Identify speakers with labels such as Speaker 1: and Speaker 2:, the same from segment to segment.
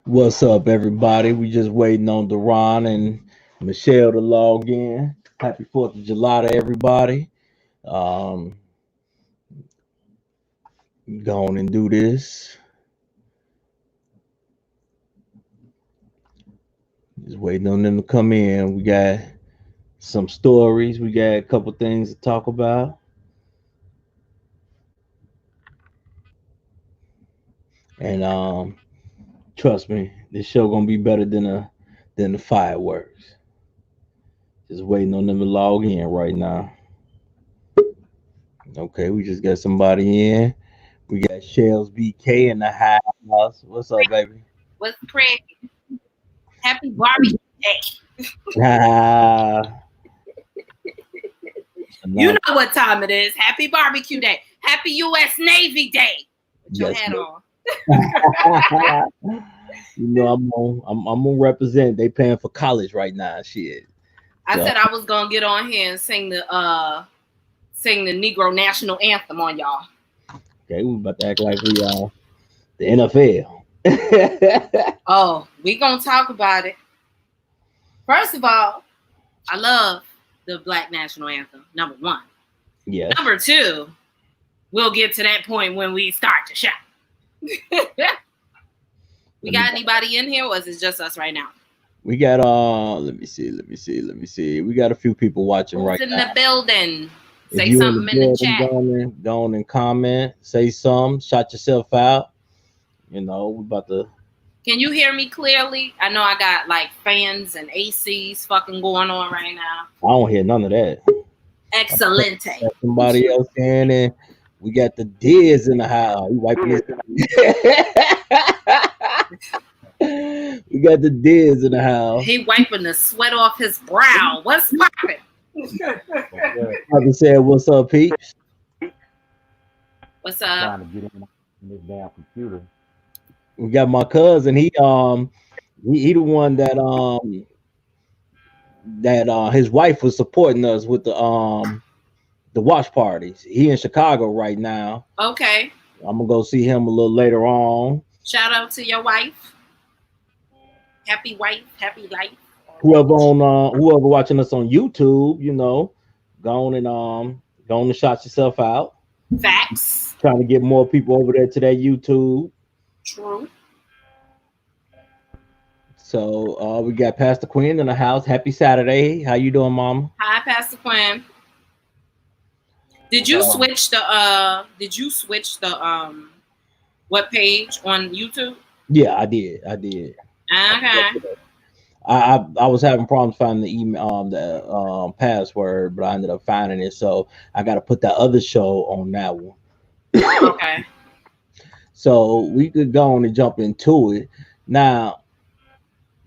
Speaker 1: What's up, everybody? We just waiting on Deron and Michelle to log in. Happy 4th of July to everybody. Um, Go on and do this. Just waiting on them to come in. We got some stories. We got a couple things to talk about. And trust me, this show gonna be better than the fireworks. Just waiting on them to log in right now. Okay, we just got somebody in. We got Shells BK in the house. What's up, baby?
Speaker 2: What's crazy? Happy barbecue day.
Speaker 1: Ah,
Speaker 2: You
Speaker 1: no,
Speaker 2: know what time it is. Happy barbecue day. Happy U.S. Navy Day. Put your
Speaker 1: yes,
Speaker 2: hat
Speaker 1: ma'am.
Speaker 2: on.
Speaker 1: I'm gonna represent. They paying for college right now. Shit.
Speaker 2: I
Speaker 1: So
Speaker 2: said I was gonna get on here and sing the Negro National Anthem on y'all.
Speaker 1: okay, we about to act like we the NFL.
Speaker 2: Oh, we gonna talk about it. First of all, I love the Black National Anthem. Number one.
Speaker 1: Yes,
Speaker 2: Number two, we'll get to that point when we start to shout. We
Speaker 1: let me.
Speaker 2: got anybody in here, or is it just us right now?
Speaker 1: We got let me see. We got a few people watching
Speaker 2: Who's
Speaker 1: right
Speaker 2: in
Speaker 1: now.
Speaker 2: the building?
Speaker 1: If
Speaker 2: Say
Speaker 1: you in the
Speaker 2: something in the
Speaker 1: building,
Speaker 2: chat.
Speaker 1: go on and comment, say some, shout yourself out. You know, we about to.
Speaker 2: Can you hear me clearly? I know I got like fans and ACs fucking going on right now.
Speaker 1: I don't hear none of that.
Speaker 2: Excelente.
Speaker 1: Got somebody else in, and we got the Diz in the house. He wiping his. We got the Diz in the house.
Speaker 2: He wiping the sweat off his brow. What's popping?
Speaker 1: I said, "What's up, peeps?"
Speaker 2: What's up?
Speaker 3: Trying to get in this damn computer.
Speaker 1: We got my cousin. He the one that his wife was supporting us with the watch parties. He in Chicago right now.
Speaker 2: Okay.
Speaker 1: I'm gonna go see him a little later on.
Speaker 2: Shout out to your wife. Happy wife, happy life.
Speaker 1: Whoever watching us on YouTube, you know, go on and shout yourself out.
Speaker 2: Facts.
Speaker 1: Trying to get more people over there to that YouTube.
Speaker 2: True.
Speaker 1: So we got Pastor Quinn in the house. Happy Saturday. How you doing, Mama?
Speaker 2: Hi, Pastor Quinn. Did you switch the what page on YouTube?
Speaker 1: Yeah, I did. I did.
Speaker 2: Okay.
Speaker 1: I was having problems finding the email the password, but I ended up finding it. So I got to put that other show on that one.
Speaker 2: Okay.
Speaker 1: So we could go on and jump into it. Now,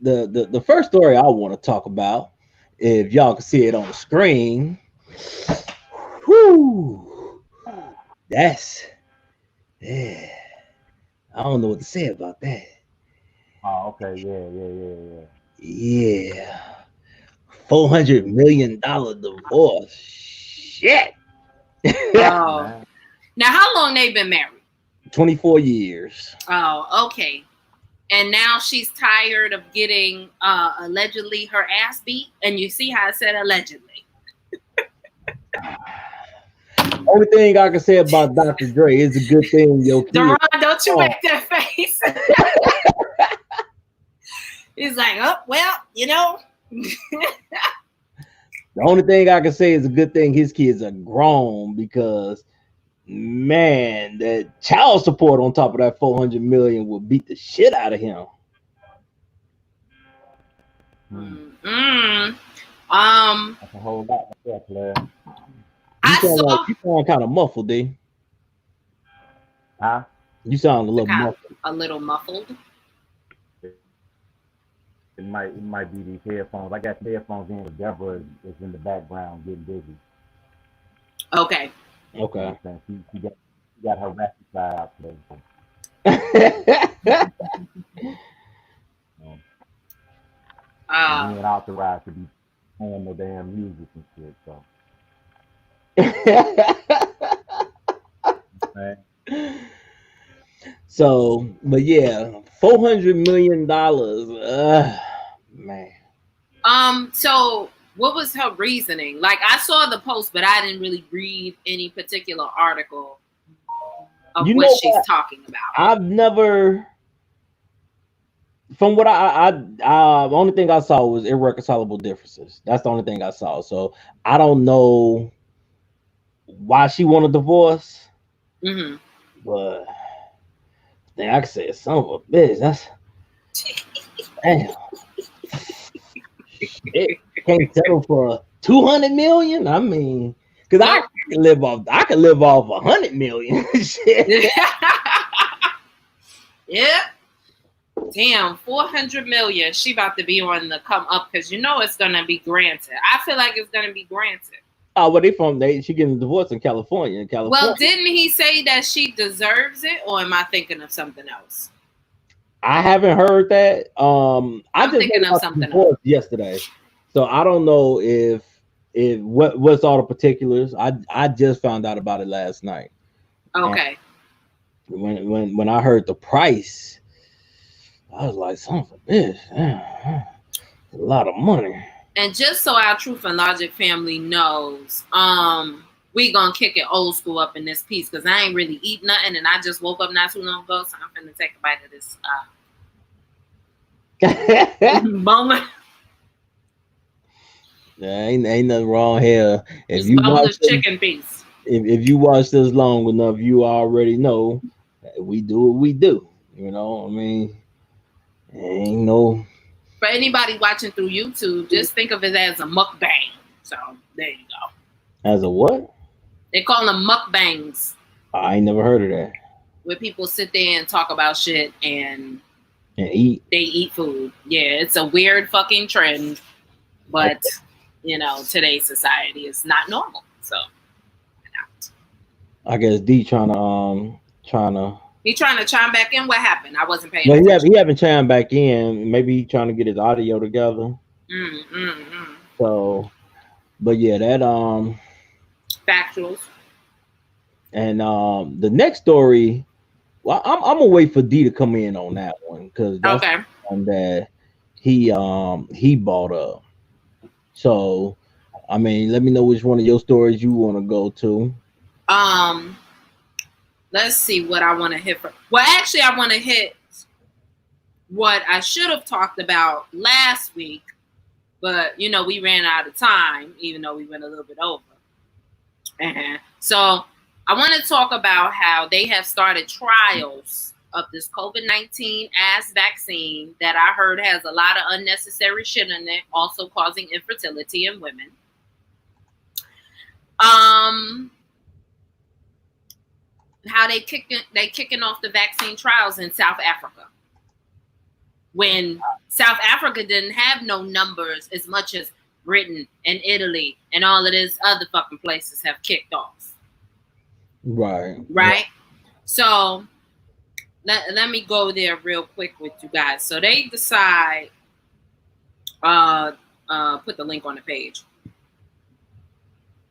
Speaker 1: the first story I want to talk about, if y'all can see it on the screen, whoo, that's yeah. I don't know what to say about that.
Speaker 3: Oh, okay, yeah.
Speaker 1: Yeah, $400 million divorce. Shit.
Speaker 2: Oh.
Speaker 3: Man.
Speaker 2: Now, how long they been married?
Speaker 1: 24 years.
Speaker 2: Oh, okay. And now she's tired of getting allegedly her ass beat. And you see how I said allegedly.
Speaker 1: Only thing I can say about Dr. Dre is a good thing your kid.
Speaker 2: Deron, don't you make that face. He's like, oh, well, you know.
Speaker 1: The only thing I can say is a good thing his kids are grown because man, that child support on top of that 400 million will beat the shit out of him.
Speaker 2: Mm-hmm.
Speaker 3: That's a whole lot right there, Claire.
Speaker 1: You sound kind of muffled, D.
Speaker 3: Huh?
Speaker 1: You sound a little muffled.
Speaker 2: A little muffled.
Speaker 3: It might be these headphones. I got headphones in, but Deborah is in the background getting busy.
Speaker 2: Okay.
Speaker 1: Okay.
Speaker 3: She got her rapid side out today. We ain't authorized to be playing no damn music and shit. So,
Speaker 1: So, but yeah, $400 million. Man.
Speaker 2: So what was her reasoning? Like, I saw the post, but I didn't really read any particular article of what she's talking about.
Speaker 1: I've never, from what the only thing I saw was irreconcilable differences. That's the only thing I saw. So I don't know why she wanted a divorce.
Speaker 2: Mm-hmm.
Speaker 1: But thing I can say is son of a bitch. That's damn. Shit. Can't settle for 200 million. I mean, because I can live off 100 million. Shit.
Speaker 2: Yeah. Damn, 400 million. She about to be on the come up because you know it's gonna be granted. I feel like it's gonna be granted.
Speaker 1: Oh, where they from? She getting a divorce in California.
Speaker 2: Well, didn't he say that she deserves it, or am I thinking of something else?
Speaker 1: I haven't heard that. I'm just
Speaker 2: thinking of something else
Speaker 1: yesterday, so I don't know if what's all the particulars. I just found out about it last night.
Speaker 2: Okay.
Speaker 1: And when I heard the price, I was like, son of a bitch, a lot of money.
Speaker 2: And just so our Truth and Logic family knows, we gonna kick it old school up in this piece because I ain't really eat nothing and I just woke up not too long ago, so I'm gonna take a bite of this moment.
Speaker 1: Yeah, ain't nothing wrong here. If
Speaker 2: it's
Speaker 1: you watch
Speaker 2: chicken piece.
Speaker 1: If you watch this long enough, you already know we do what we do. You know, I mean, ain't no.
Speaker 2: For anybody watching through YouTube, just think of it as a mukbang. So there you go.
Speaker 1: As a what?
Speaker 2: They call them mukbangs.
Speaker 1: I ain't never heard of that.
Speaker 2: Where people sit there and talk about shit and
Speaker 1: eat.
Speaker 2: They eat food. Yeah, it's a weird fucking trend, but you know, today's society is not normal. So
Speaker 1: I guess D trying to.
Speaker 2: He trying to chime back in. What happened? I wasn't paying
Speaker 1: attention. He haven't chimed back in. Maybe he trying to get his audio together. So, but yeah, that
Speaker 2: factuals.
Speaker 1: And the next story, well, I'm gonna wait for D to come in on that one because that's the one that he brought up. So, I mean, let me know which one of your stories you want to go to.
Speaker 2: Let's see what I want to hit for. Well, actually, I want to hit what I should have talked about last week, but you know, we ran out of time, even though we went a little bit over. So I want to talk about how they have started trials of this COVID-19 ass vaccine that I heard has a lot of unnecessary shit in it, also causing infertility in women. How they kicking off the vaccine trials in South Africa when South Africa didn't have no numbers as much as Britain and Italy and all of these other fucking places have kicked off.
Speaker 1: Right.
Speaker 2: Yeah. So let me go there real quick with you guys. So they decide, put the link on the page.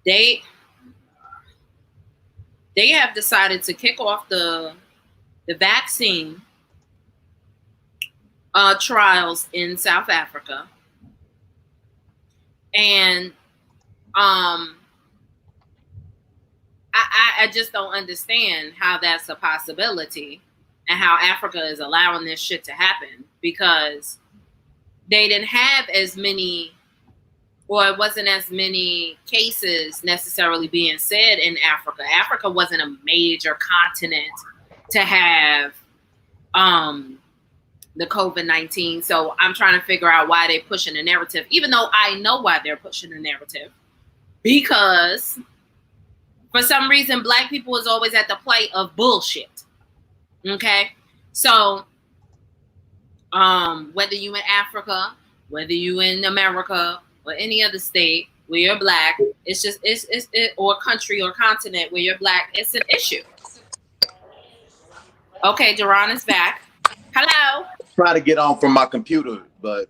Speaker 2: They have decided to kick off the vaccine trials in South Africa. And I just don't understand how that's a possibility and how Africa is allowing this shit to happen, because they didn't have as many, or it wasn't as many cases necessarily being said in Africa. Africa wasn't a major continent to have the COVID-19. So I'm trying to figure out why they're pushing the narrative, even though I know why they're pushing the narrative. Because for some reason, Black people is always at the plight of bullshit. Okay? So whether you in Africa, whether you in America, or any other state where you're Black, it's just or country or continent where you're Black, it's an issue. Okay, Duran is back. Hello.
Speaker 4: Trying to get on from my computer, but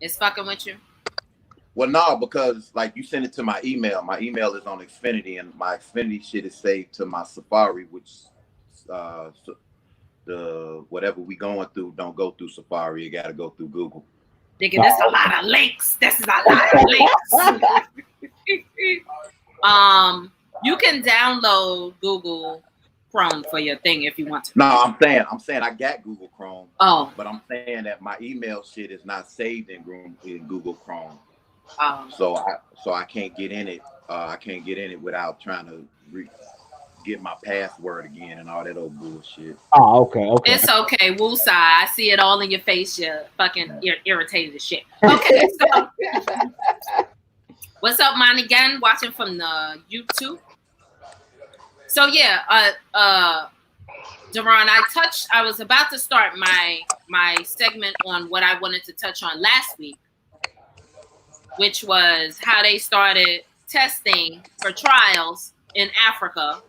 Speaker 2: it's fucking with you.
Speaker 4: Well, no, because like you sent it to my email. My email is on Xfinity, and my Xfinity shit is saved to my Safari, which the the whatever we going through don't go through Safari. You got to go through Google.
Speaker 2: Nigga, that's a lot of links. This is a lot of links. You can download Google Chrome for your thing if you want to.
Speaker 4: No, I'm saying I got Google Chrome.
Speaker 2: Oh,
Speaker 4: but I'm saying that my email shit is not saved in Google Chrome. So I can't get in it. I can't get in it without trying to get my password again and all that old bullshit.
Speaker 1: Oh, okay.
Speaker 2: It's okay. Woosah. I see it all in your face. You're fucking irritated as shit. Okay, so what's up, Monty Gunn? Watching from the YouTube. So yeah, Deron, I was about to start my segment on what I wanted to touch on last week, which was how they started testing for trials in Africa,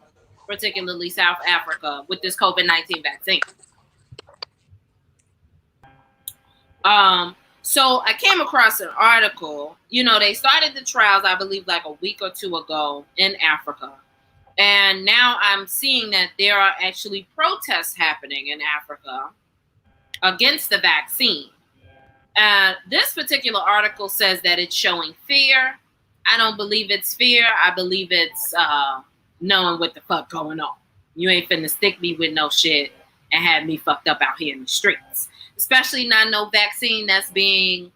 Speaker 2: particularly South Africa, with this COVID-19 vaccine. So I came across an article. You know, they started the trials, I believe, like a week or two ago in Africa. And now I'm seeing that there are actually protests happening in Africa against the vaccine. This particular article says that it's showing fear. I don't believe it's fear. I believe it's knowing what the fuck going on. You ain't finna stick me with no shit and have me fucked up out here in the streets. Especially not no vaccine that's being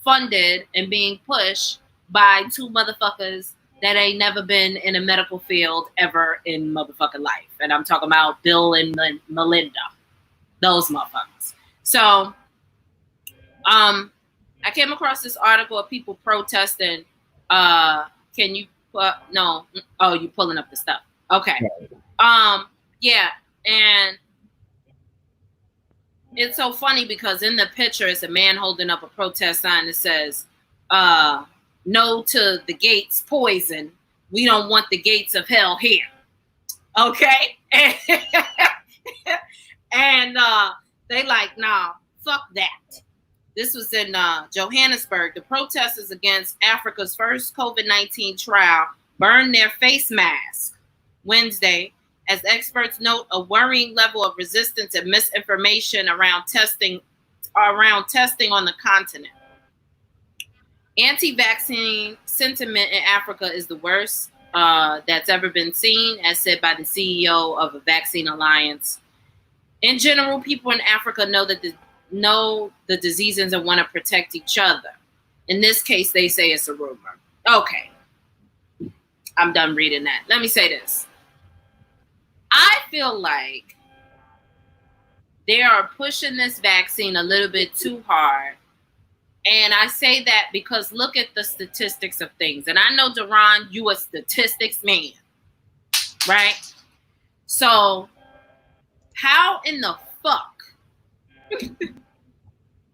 Speaker 2: funded and being pushed by two motherfuckers that ain't never been in a medical field ever in motherfucking life. And I'm talking about Bill and Melinda. Those motherfuckers. So, I came across this article of people protesting. Can you no? Oh, you pulling up the stuff. Okay. Yeah. And it's so funny because in the picture, it's a man holding up a protest sign that says, no to the gates poison. We don't want the gates of hell here. Okay? And they like, nah, fuck that. This was in Johannesburg. The protesters against Africa's first COVID-19 trial burned their face masks Wednesday, as experts note a worrying level of resistance and misinformation around testing on the continent. Anti-vaccine sentiment in Africa is the worst that's ever been seen, as said by the CEO of a vaccine alliance. In general, people in Africa know the diseases and want to protect each other. In this case, they say it's a rumor. Okay. I'm done reading that. Let me say this. I feel like they are pushing this vaccine a little bit too hard. And I say that because look at the statistics of things. And I know, Deron, you a statistics man, right? So how in the fuck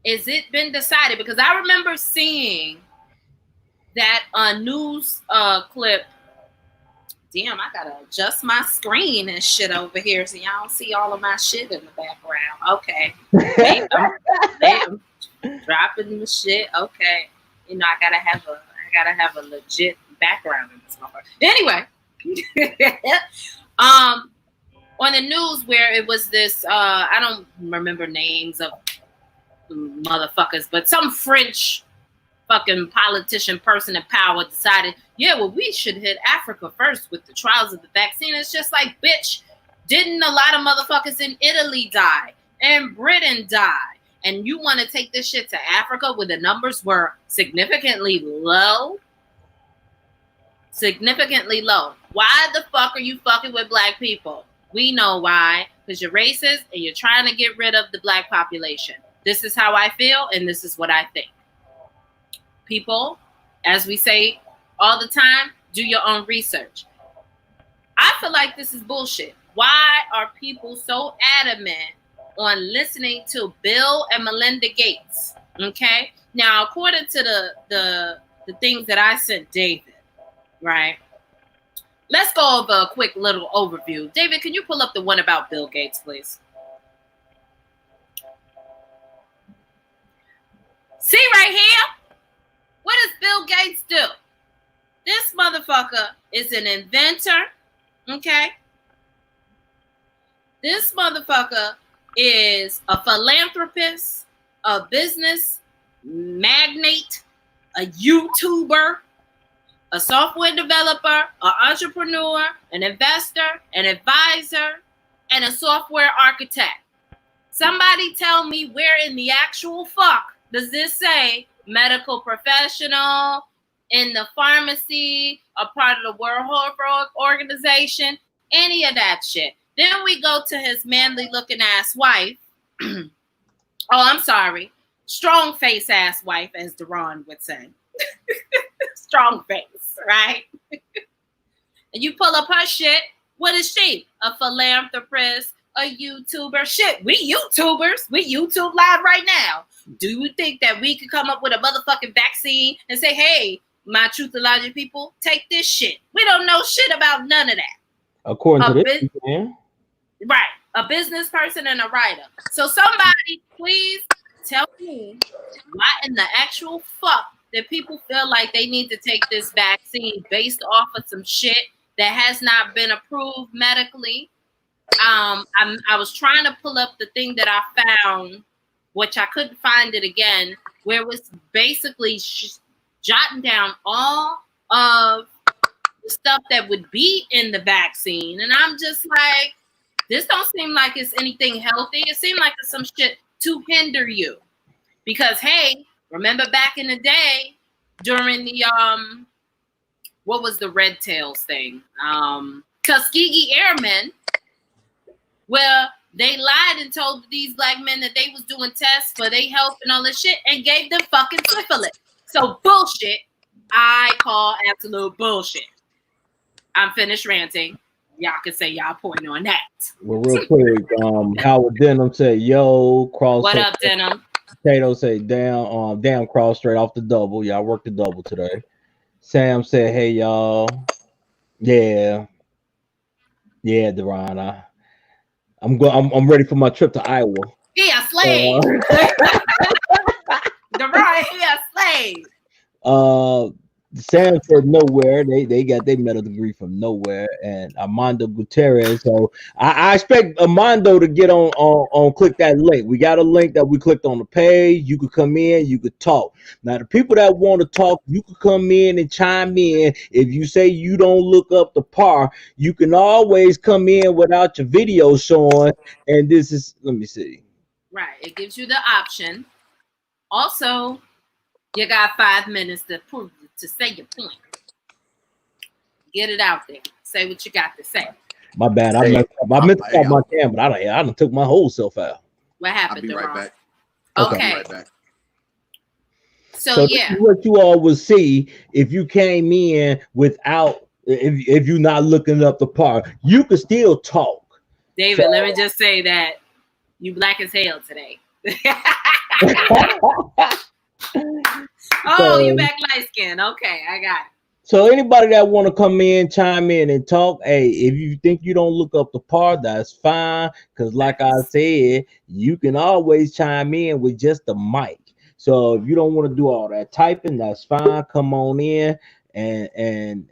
Speaker 2: is it been decided? Because I remember seeing that news clip. Damn, I gotta adjust my screen and shit over here so y'all see all of my shit in the background. Okay. Damn. Dropping the shit. Okay. You know, I gotta have a legit background in this motherfucker. Anyway. On the news where it was this I don't remember names of motherfuckers, but some French fucking politician person in power decided, yeah, well, we should hit Africa first with the trials of the vaccine. It's just like, bitch, didn't a lot of motherfuckers in Italy die and Britain die? And you want to take this shit to Africa where the numbers were significantly low? Significantly low. Why the fuck are you fucking with black people? We know why. Because you're racist and you're trying to get rid of the black population. This is how I feel and this is what I think. People, as we say all the time, do your own research. I feel like this is bullshit. Why are people so adamant on listening to Bill and Melinda Gates? Okay. Now, according to the things that I sent David, right? Let's go over a quick little overview. David, can you pull up the one about Bill Gates, please? See right here? What does Bill Gates do? This motherfucker is an inventor, okay? This motherfucker is a philanthropist, a business magnate, a YouTuber, a software developer, an entrepreneur, an investor, an advisor, and a software architect. Somebody tell me where in the actual fuck does this say medical professional, in the pharmacy, a part of the World Health Organization, any of that shit. Then we go to his manly looking ass wife. Oh, I'm sorry. Strong face ass wife, as Deron would say. Strong face, right? And you pull up her shit. What is she? A philanthropist, a YouTuber. Shit, we YouTubers. We YouTube live right now. Do you think that we could come up with a motherfucking vaccine and say, hey, my Truth and Logic people, take this shit? We don't know shit about none of that.
Speaker 1: According to this, man.
Speaker 2: Right. A business person and a writer. So somebody, please tell me why in the actual fuck that people feel like they need to take this vaccine based off of some shit that has not been approved medically. I was trying to pull up the thing that I found, which I couldn't find it again, where it was basically jotting down all of the stuff that would be in the vaccine. And I'm just like, this don't seem like it's anything healthy. It seemed like it's some shit to hinder you. Because, hey, remember back in the day during the, what was the Red Tails thing? Tuskegee Airmen, where they lied and told these black men that they was doing tests for their health and all this shit and gave them fucking syphilis. So bullshit, I call absolute bullshit. I'm finished ranting. Y'all can say y'all point on that.
Speaker 1: Well, real quick, Howard Denham said, yo, cross.
Speaker 2: What up, Denham?
Speaker 1: Tato say, damn, cross straight off the double. Y'all worked the double today. Sam said, hey, y'all. Yeah, Deron, I'm ready for my trip to Iowa.
Speaker 2: He a slave. Deron, he a slave.
Speaker 1: Sam said nowhere. They got their medical degree from nowhere. And Armando Gutierrez. So I expect Armando to get on click that link. We got a link that we clicked on the page. You could come in, you could talk. Now the people that want to talk, you could come in and chime in. If you say you don't look up the par, you can always come in without your video showing. And this is, let me see.
Speaker 2: Right. It gives you the option. Also, you got 5 minutes to say your point. Get it out there. Say what you got to say.
Speaker 1: My bad. I meant to stop my camera, but I done took my whole self out.
Speaker 2: What happened?
Speaker 4: I'll be right back.
Speaker 2: Okay.
Speaker 4: Right back.
Speaker 2: So yeah.
Speaker 1: This is what you all would see if you came in without, if you're not looking up the part, you could still talk.
Speaker 2: David, let me just say that you black as hell today. Oh, you back light skin. Okay, I got it.
Speaker 1: So anybody that want to come in, chime in and talk, hey, if you think you don't look up the part, that's fine. Because like I said, you can always chime in with just the mic. So if you don't want to do all that typing, that's fine. Come on in and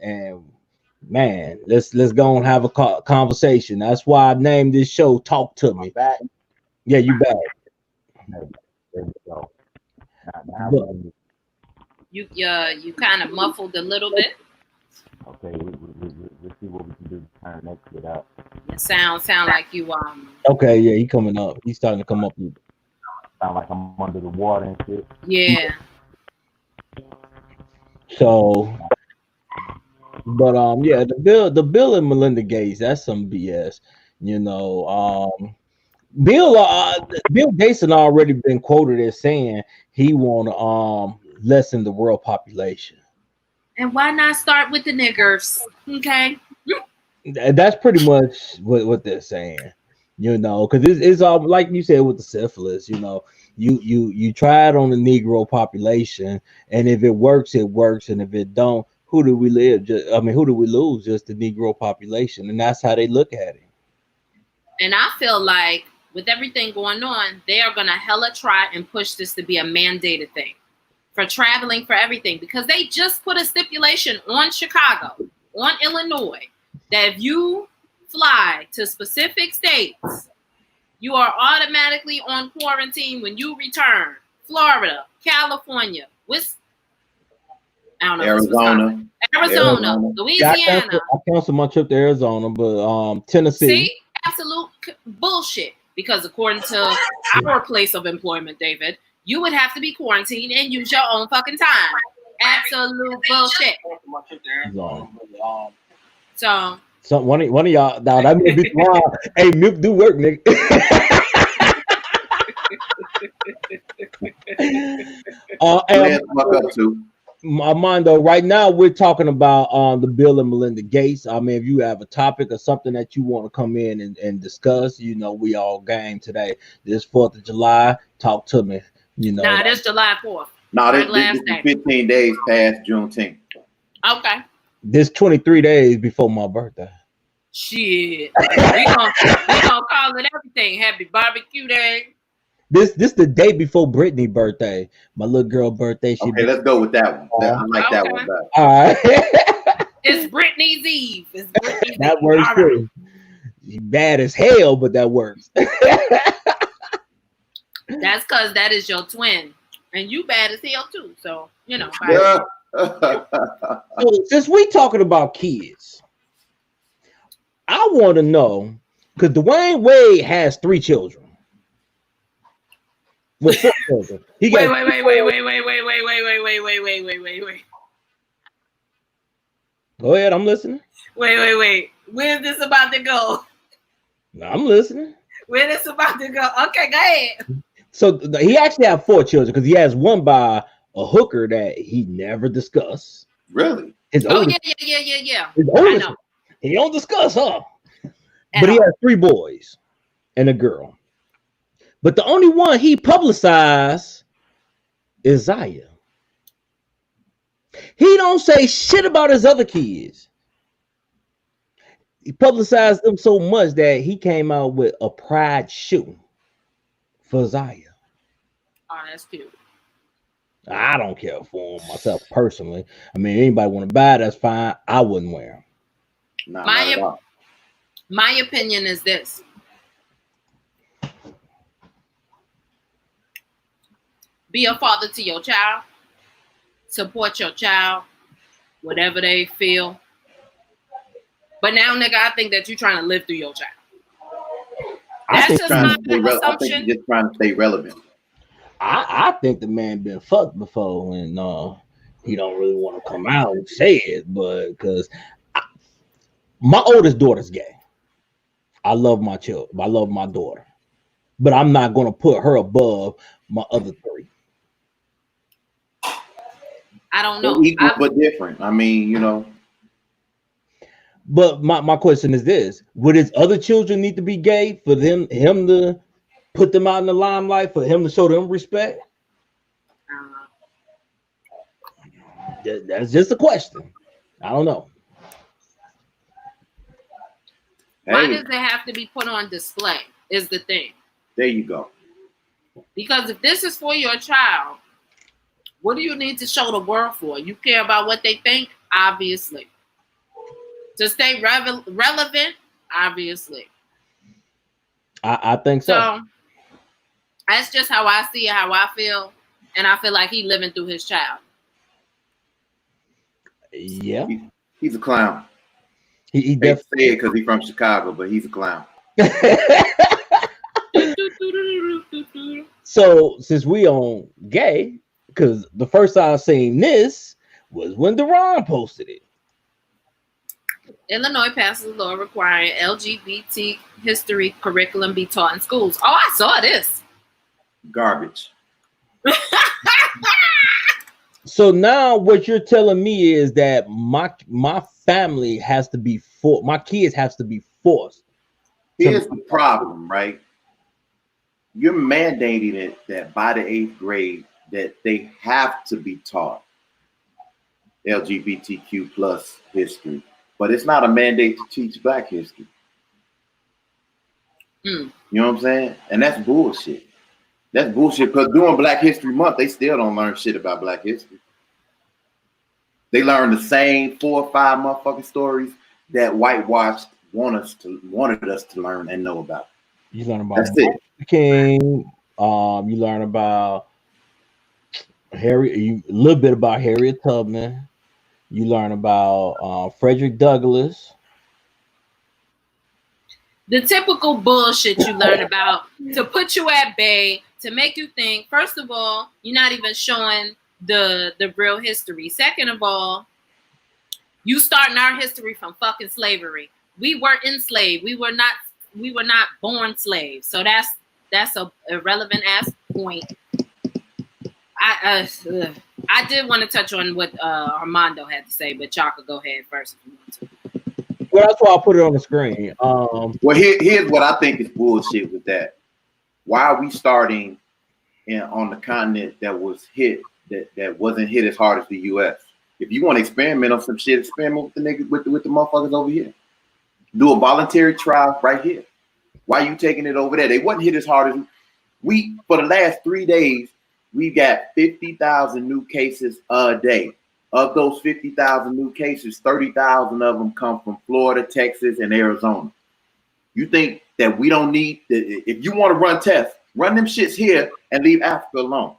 Speaker 1: man, let's go and have a conversation. That's why I named this show "Talk to Me."
Speaker 3: Back.
Speaker 1: Yeah, you back.
Speaker 3: There we go.
Speaker 2: You kind of muffled a little bit.
Speaker 3: Okay, we'll see what we can do to turn that shit up.
Speaker 2: It sound like you
Speaker 1: Okay, yeah, he coming up. He's starting to come up.
Speaker 3: Sound like I'm under the water and shit.
Speaker 2: Yeah.
Speaker 1: So, but yeah, the Bill and Melinda Gates, that's some BS. You know, Bill Gates had already been quoted as saying he want to lessen the world population.
Speaker 2: And why not start with the niggers? Okay.
Speaker 1: That's pretty much what they're saying, you know, because it's all like you said with the syphilis, you know, you try it on the Negro population, and if it works, it works, and if it don't, who do we live? Who do we lose? Just the Negro population, and that's how they look at it.
Speaker 2: And I feel like with everything going on, they are gonna hella try and push this to be a mandated thing for traveling, for everything, because they just put a stipulation on Chicago, on Illinois, that if you fly to specific states you are automatically on quarantine when you return. Florida, California,
Speaker 4: Arizona,
Speaker 2: Louisiana.
Speaker 1: I canceled my trip to Arizona, but Tennessee.
Speaker 2: See, absolute bullshit. Because according to our place of employment, David, you would have to be quarantined and use your own fucking time. Absolute bullshit. So
Speaker 1: one of y'all, now that may be wrong. Hey, milk do work, nigga. Armando, right now we're talking about the Bill and Melinda Gates. I mean, if you have a topic or something that you want to come in and discuss, you know, we all game today. This 4th of July, talk to me. You know,
Speaker 2: nah, this July 4th.
Speaker 4: No, this is 15 days past Juneteenth.
Speaker 2: Okay.
Speaker 1: This 23 days before my birthday.
Speaker 2: Shit. we gonna call it everything. Happy barbecue day.
Speaker 1: This the day before Brittany's birthday. My little girl birthday.
Speaker 4: Let's go with that one. I like that one better.
Speaker 1: All right.
Speaker 2: It's Brittany's Eve.
Speaker 1: That works too. She's bad as hell, but that works.
Speaker 2: That's because that is your twin. And you bad as hell too. So, you know.
Speaker 1: So, since we talking about kids, I want to know, because Dwayne Wade has 3 children. With 4 children. Wait. Go ahead, I'm listening.
Speaker 2: Wait. Where's this about to go?
Speaker 1: I'm listening.
Speaker 2: Where this about to go? Okay, go ahead.
Speaker 1: So he actually has 4 children because he has one by a hooker that he never discussed.
Speaker 4: Really?
Speaker 1: Yeah. His oldest, I know. He don't discuss, huh? But he has 3 boys and a girl. But the only one he publicized is Zaya. He don't say shit about his other kids. He publicized them so much that he came out with a pride shoe for Zaya.
Speaker 2: Oh, that's cute.
Speaker 1: I don't care for him myself personally. I mean, anybody want to buy it, that's fine. I wouldn't wear them.
Speaker 2: My opinion is this. Be a father to your child. Support your child, whatever they feel. But now, nigga, I think that you're trying to live through your child. That's just my assumption.
Speaker 4: I think you're just trying to stay relevant.
Speaker 1: I think the man been fucked before, and he don't really want to come out and say it, but because my oldest daughter's gay. I love my children. I love my daughter, but I'm not going to put her above my other 3.
Speaker 2: I don't know.
Speaker 4: Equal but different. I mean, you know.
Speaker 1: But my question is this: would his other children need to be gay for him to put them out in the limelight, for him to show them respect? That's just a question. I don't know.
Speaker 2: Why does it have to be put on display is the thing.
Speaker 4: There you go.
Speaker 2: Because if this is for your child, what do you need to show the world for? You care about what they think? Obviously. To stay relevant? Obviously.
Speaker 1: I think so.
Speaker 2: So that's just how I see it, how I feel. And I feel like he's living through his child.
Speaker 1: Yeah.
Speaker 4: He's a clown.
Speaker 1: He
Speaker 4: definitely say it because he's from Chicago, but he's a clown.
Speaker 1: So since we on gay, because the first time I seen this was when Deron posted it.
Speaker 2: Illinois passes a law requiring LGBT history curriculum be taught in schools. Oh, I saw this.
Speaker 4: Garbage.
Speaker 1: So now what you're telling me is that my family has to be my kids has to be forced.
Speaker 4: Here's the problem, right? You're mandating it that by the 8th grade that they have to be taught LGBTQ plus history, but it's not a mandate to teach Black history. You know what I'm saying? And that's bullshit. That's bullshit because during Black History Month, they still don't learn shit about Black history. They learn the same 4 or 5 motherfucking stories that whitewashed wanted us to learn and know about.
Speaker 1: You learn about Martin Luther King. You learn about a little bit about Harriet Tubman. You learn about Frederick Douglass.
Speaker 2: The typical bullshit you learn about to put you at bay, to make you think, first of all, you're not even showing the real history. Second of all, you starting our history from fucking slavery. We were enslaved. We were not born slaves. So that's a irrelevant ass point. I did want to touch on what Armando had to say, but y'all could go ahead first if you want to.
Speaker 1: Well, that's why I put it on the screen.
Speaker 4: Well, here's what I think is bullshit with that. Why are we starting on the continent that was hit that wasn't hit as hard as the U.S.? If you want to experiment on some shit, experiment with the niggas with the motherfuckers over here. Do a voluntary trial right here. Why are you taking it over there? They wasn't hit as hard as we. For the last 3 days, we got 50,000 new cases a day. Of those 50,000 new cases, 30,000 of them come from Florida, Texas, and Arizona. You think that we don't need, if you want to run tests, run them shits here and leave Africa alone.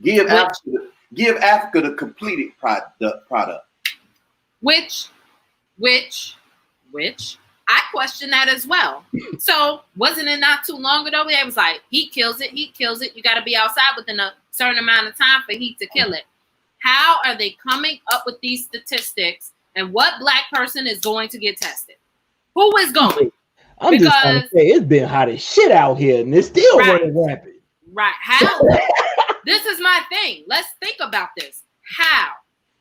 Speaker 4: Give Africa the completed product. Which
Speaker 2: I question that as well. So wasn't it not too long ago? It was like, heat kills it. You got to be outside within a certain amount of time for heat to kill it. How are they coming up with these statistics and what black person is going to get tested? Who is going?
Speaker 1: I'm just trying to say it's been hot as shit out here and it's still running rapid.
Speaker 2: Right. How? This is my thing. Let's think about this. How?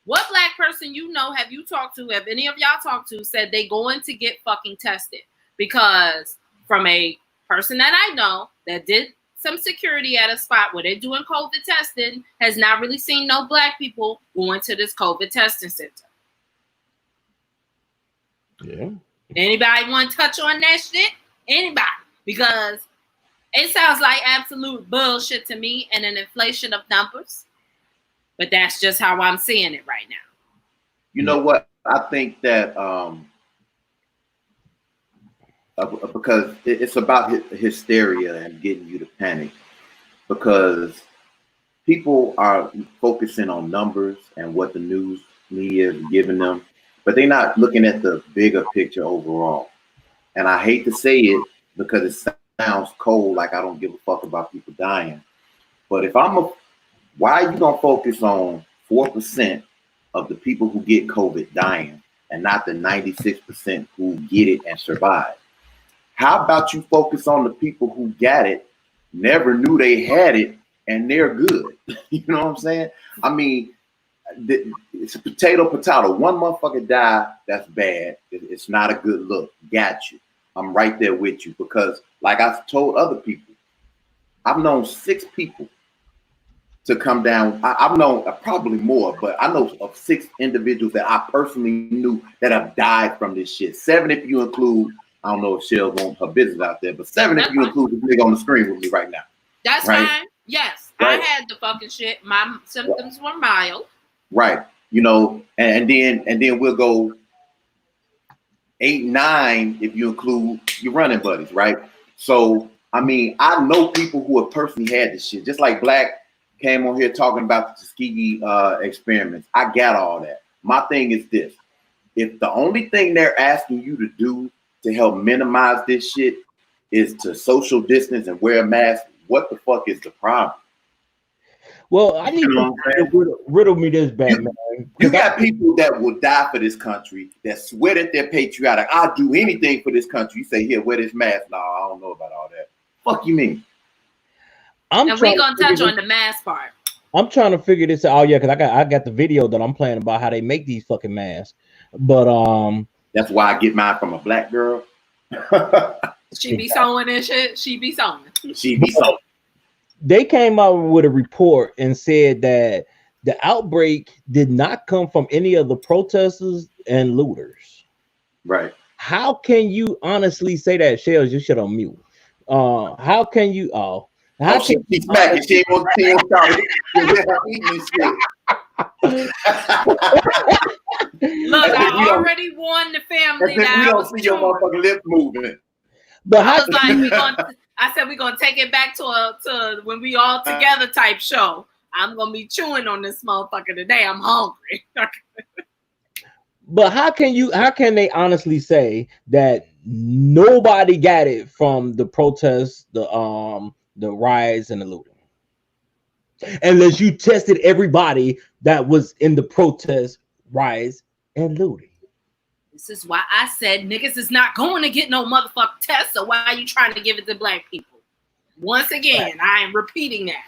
Speaker 2: What black person have you talked to, have any of y'all talked to, said they going to get fucking tested? Because from a person that I know that did some security at a spot where they're doing COVID testing, has not really seen no black people going to this COVID testing center.
Speaker 1: Yeah.
Speaker 2: Anybody want to touch on that shit? Anybody? Because it sounds like absolute bullshit to me and an inflation of numbers. But that's just how I'm seeing it right now.
Speaker 4: You know what? I think that because it's about hysteria and getting you to panic, because people are focusing on numbers and what the news media is giving them, but they're not looking at the bigger picture overall. And I hate to say it because it sounds cold, like I don't give a fuck about people dying. But why are you gonna focus on 4% of the people who get COVID dying and not the 96% who get it and survive? How about you focus on the people who got it, never knew they had it, and they're good? You know what I'm saying? I mean, it's a potato. One motherfucker die, that's bad. It's not a good look. Got you. I'm right there with you, because like I've told other people, I've known 6 people to come down. I've known probably more, but I know of 6 individuals that I personally knew that have died from this shit. 7 if you include, I don't know if Shell wants her business out there, but 7 if you include this nigga on the screen with me right now.
Speaker 2: That's right? Fine. Yes, right. I had the fucking shit. My symptoms were mild. Right.
Speaker 4: You know, and then we'll go 8, 9 if you include your running buddies, right? So I mean, I know people who have personally had this shit, just like Black came on here talking about the Tuskegee experiments. I got all that. My thing is this: if the only thing they're asking you to do to help minimize this shit is to social distance and wear a mask, what the fuck is the problem?
Speaker 1: Well, I need to riddle me this, Batman.
Speaker 4: You got people that will die for this country, that swear that they're patriotic. I'll do anything for this country. You say, here, wear this mask. No, I don't know about all that. Fuck you mean?
Speaker 2: And we're going to touch on the mask part.
Speaker 1: I'm trying to figure this out. Oh, yeah, because I got the video that I'm playing about how they make these fucking masks. But
Speaker 4: that's why I get mine from a black girl.
Speaker 2: She be sewing and shit. She be sewing.
Speaker 1: They came out with a report and said that the outbreak did not come from any of the protesters and looters.
Speaker 4: Right.
Speaker 1: How can you honestly say that? Shells, you should unmute. How can you? Look,
Speaker 2: I already warned the family.
Speaker 4: We don't see your motherfucking lips moving.
Speaker 1: But
Speaker 2: I was like, I said we're gonna take it back to when we all together type show. I'm gonna be chewing on this motherfucker today. I'm hungry.
Speaker 1: But how can they honestly say that nobody got it from the protests, the riots and the looting? Unless you tested everybody that was in the protest, riots, and looting.
Speaker 2: This is why I said niggas is not going to get no motherfucking test. So why are you trying to give it to black people? Once again, I am repeating that.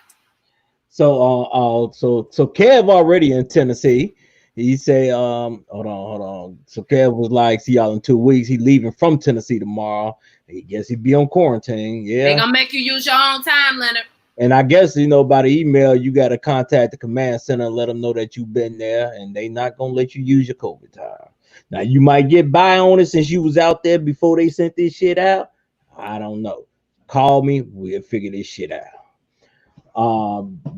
Speaker 1: So so Kev already in Tennessee. He say, hold on. So Kev was like, see y'all in 2 weeks. He leaving from Tennessee tomorrow. I guess he'd be on quarantine. Yeah.
Speaker 2: They gonna make you use your own time, Leonard.
Speaker 1: And I guess, by the email, you got to contact the command center and let them know that you've been there, and they not going to let you use your COVID time. Now, you might get by on it since you was out there before they sent this shit out. I don't know. Call me. We'll figure this shit out.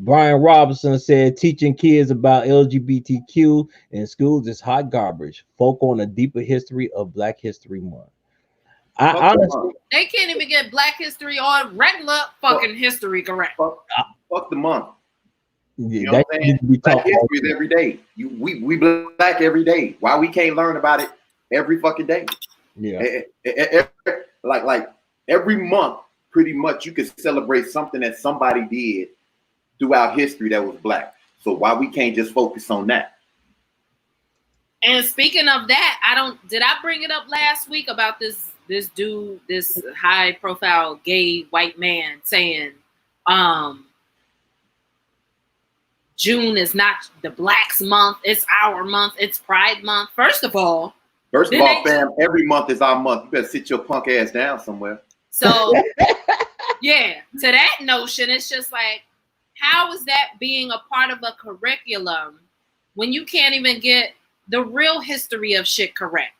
Speaker 1: Brian Robinson said, teaching kids about LGBTQ in schools is hot garbage. Folk on a deeper history of Black History Month. Honestly,
Speaker 2: they can't even get Black history or regular fucking history correct.
Speaker 4: Fuck the month.
Speaker 1: Yeah,
Speaker 4: you know what I'm saying? Black history is every day. We black every day. Why we can't learn about it every fucking day?
Speaker 1: Yeah.
Speaker 4: Like every month, pretty much you could celebrate something that somebody did throughout history that was black. So why we can't just focus on that?
Speaker 2: And speaking of that, did I bring it up last week about this dude, this high profile gay white man saying June is not the blacks month, it's our month, it's Pride month. First of all,
Speaker 4: fam, every month is our month. You better sit your punk ass down somewhere.
Speaker 2: So yeah, to that notion, it's just like, how is that being a part of a curriculum when you can't even get the real history of shit correct?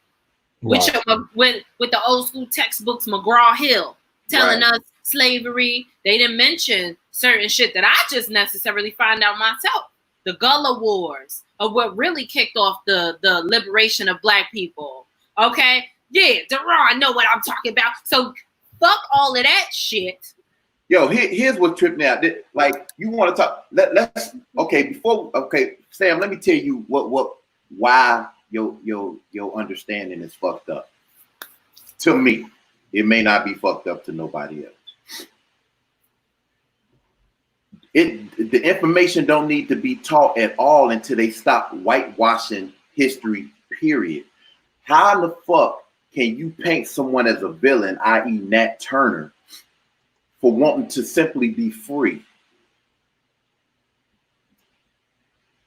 Speaker 2: Wow. With the old school textbooks, McGraw-Hill telling us slavery. They didn't mention certain shit that I just necessarily find out myself. The Gullah Wars are what really kicked off the liberation of black people. Okay? Yeah, Deron, I know what I'm talking about. So fuck all of that shit.
Speaker 4: Yo, here's what tripped me out. Like, you want to talk? Let's Sam. Let me tell you why your understanding is fucked up. To me, it may not be fucked up to nobody else. The information don't need to be taught at all until they stop whitewashing history, period. How in the fuck can you paint someone as a villain, i.e. Nat Turner, for wanting to simply be free?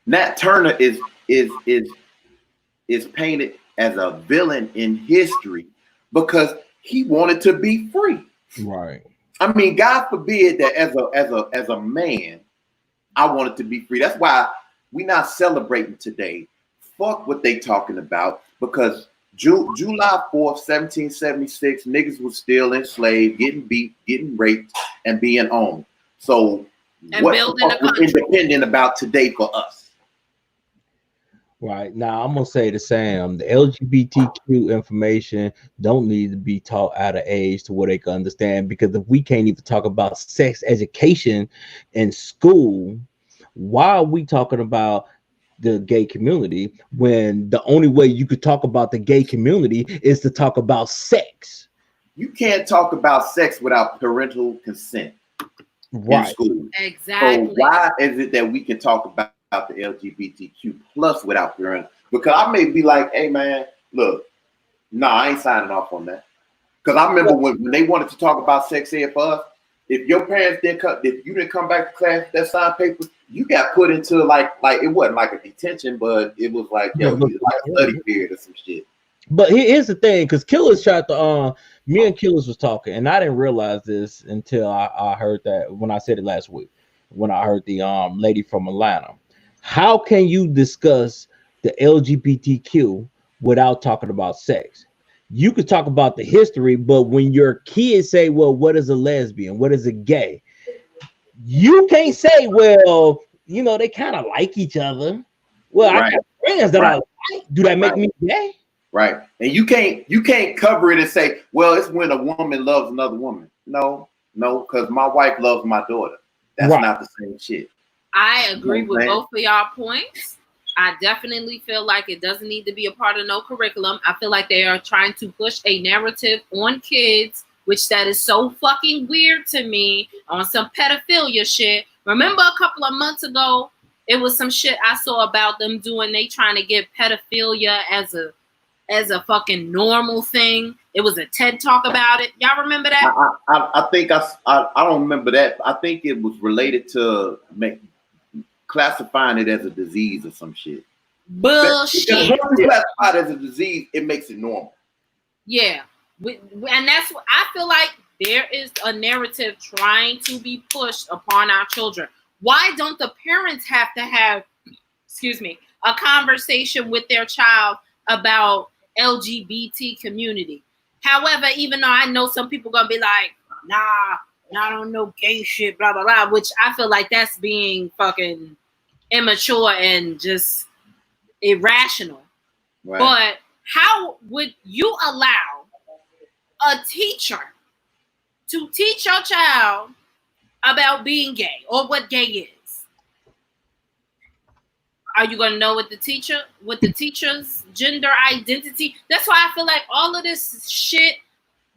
Speaker 4: Nat Turner is painted as a villain in history because he wanted to be free.
Speaker 1: Right.
Speaker 4: I mean, God forbid that as a man, I wanted to be free. That's why we're not celebrating today. Fuck what they talking about, because July 4th, 1776, niggas was still enslaved, getting beat, getting raped, and being owned. So what the fuck was independent about today for us?
Speaker 1: Right. Now, I'm going to say the same. The LGBTQ information don't need to be taught at an age to where they can understand, because if we can't even talk about sex education in school, why are we talking about the gay community when the only way you could talk about the gay community is to talk about sex?
Speaker 4: You can't talk about sex without parental consent in school.
Speaker 2: Exactly.
Speaker 4: So why is it that we can talk about the LGBTQ plus without parental? Because I may be like, hey man, look, I ain't signing off on that. Because I remember when they wanted to talk about sex ed for us, if your parents if you didn't come back to class with that signed paper, you got put into like it wasn't like a detention, but it was like like a study period or some shit.
Speaker 1: But here's the thing, because Killers tried to me and Killers was talking, and I didn't realize this until I heard that when I said it last week, when I heard the lady from Atlanta. How can you discuss the LGBTQ without talking about sex? You could talk about the history, but when your kids say, well, what is a lesbian? What is a gay? You can't say, well, they kind of like each other. Well, I got friends that I like. Do that make me gay?
Speaker 4: Right. And you can't cover it and say, well, it's when a woman loves another woman. No, because my wife loves my daughter. That's not the same shit.
Speaker 2: I agree with both of y'all points. I definitely feel like it doesn't need to be a part of no curriculum. I feel like they are trying to push a narrative on kids, which that is so fucking weird to me, on some pedophilia shit. Remember a couple of months ago, it was some shit I saw about them doing, they trying to get pedophilia as a fucking normal thing. It was a TED Talk about it. Y'all remember that?
Speaker 4: I think I don't remember that. I think it was related to classifying it as a disease or some shit.
Speaker 2: Bullshit.
Speaker 4: Because once you classify it as a disease, it makes it normal.
Speaker 2: Yeah. And that's what I feel like. There is a narrative trying to be pushed upon our children. Why don't the parents have to have, a conversation with their child about LGBT community? However, even though I know some people gonna be like, nah, I don't know gay shit, blah, blah, blah, which I feel like that's being fucking immature and just irrational. Right. But how would you allow a teacher to teach your child about being gay or what gay is? Are you going to know what the teacher's gender identity? That's why I feel like all of this shit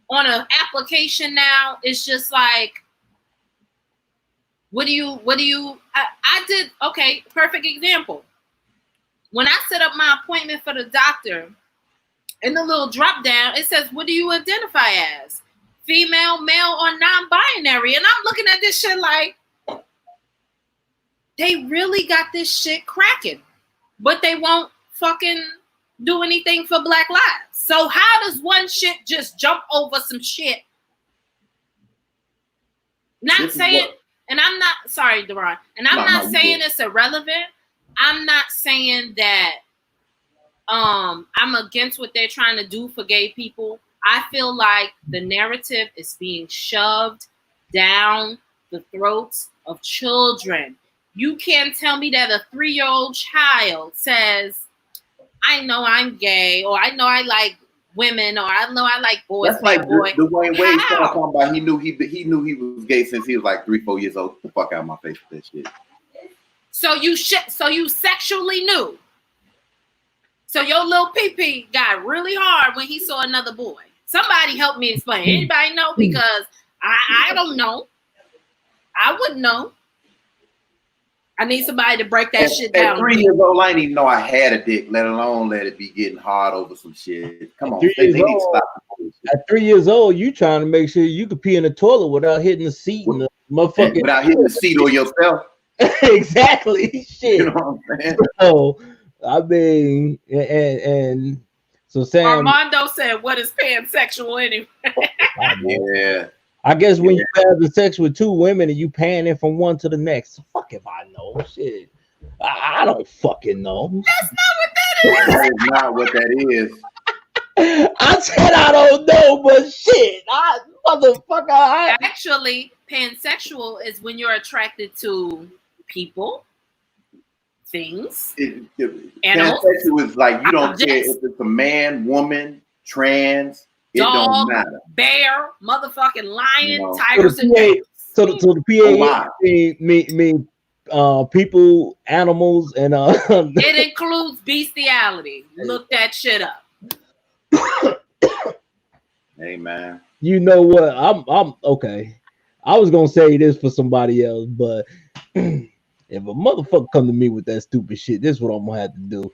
Speaker 2: on an application now is just like, what do you, I did, okay, perfect example. When I set up my appointment for the doctor, in the little drop down, it says, what do you identify as? Female, male, or non-binary? And I'm looking at this shit like, they really got this shit cracking, but they won't fucking do anything for Black lives. So how does one shit just jump over some shit? Not saying, and I'm not, sorry, Deron, and I'm not saying it's irrelevant. I'm not saying that I'm against what they're trying to do for gay people. I feel like the narrative is being shoved down the throats of children. You can't tell me that a 3-year-old child says, I know I'm gay, or I know I like women, or I know I like boys.
Speaker 4: That's like Dwayne Wade talking about he knew he was gay since he was like 3-4 years old. Get the fuck out of my face with that shit.
Speaker 2: So you sexually knew. So your little pee-pee got really hard when he saw another boy. Somebody help me explain. Anybody know? Because I don't know. I wouldn't know. I need somebody to break that shit down.
Speaker 4: At 3 years old, I didn't even know I had a dick, let alone let it be getting hard over some shit. Come on, they need to stop.
Speaker 1: At 3 years old, you trying to make sure you could pee in the toilet without hitting the seat and the motherfucking
Speaker 4: without hitting the seat on yourself.
Speaker 1: Exactly. Shit.
Speaker 4: You know what I'm saying?
Speaker 1: So I mean, and so Sam
Speaker 2: Armando said, "What is pansexual anyway?"
Speaker 4: Yeah.
Speaker 1: I guess when you have the sex with two women and you panning from one to the next, fuck if I know. Shit, I don't fucking know.
Speaker 2: That's not what that is.
Speaker 4: That is not what that is.
Speaker 1: I said I don't know, but shit, motherfucker.
Speaker 2: Actually, pansexual is when you're attracted to people, things, animals.
Speaker 4: Pansexual is like you don't care if it's a man, woman, trans. It
Speaker 2: dog,
Speaker 4: don't matter.
Speaker 2: Bear, motherfucking lion, tigers, and apes.
Speaker 1: So the PA mean people, animals, and
Speaker 2: it includes bestiality. Look that shit up.
Speaker 4: Hey man.
Speaker 1: You know what? I'm okay. I was gonna say this for somebody else, but if a motherfucker come to me with that stupid shit, this is what I'm gonna have to do.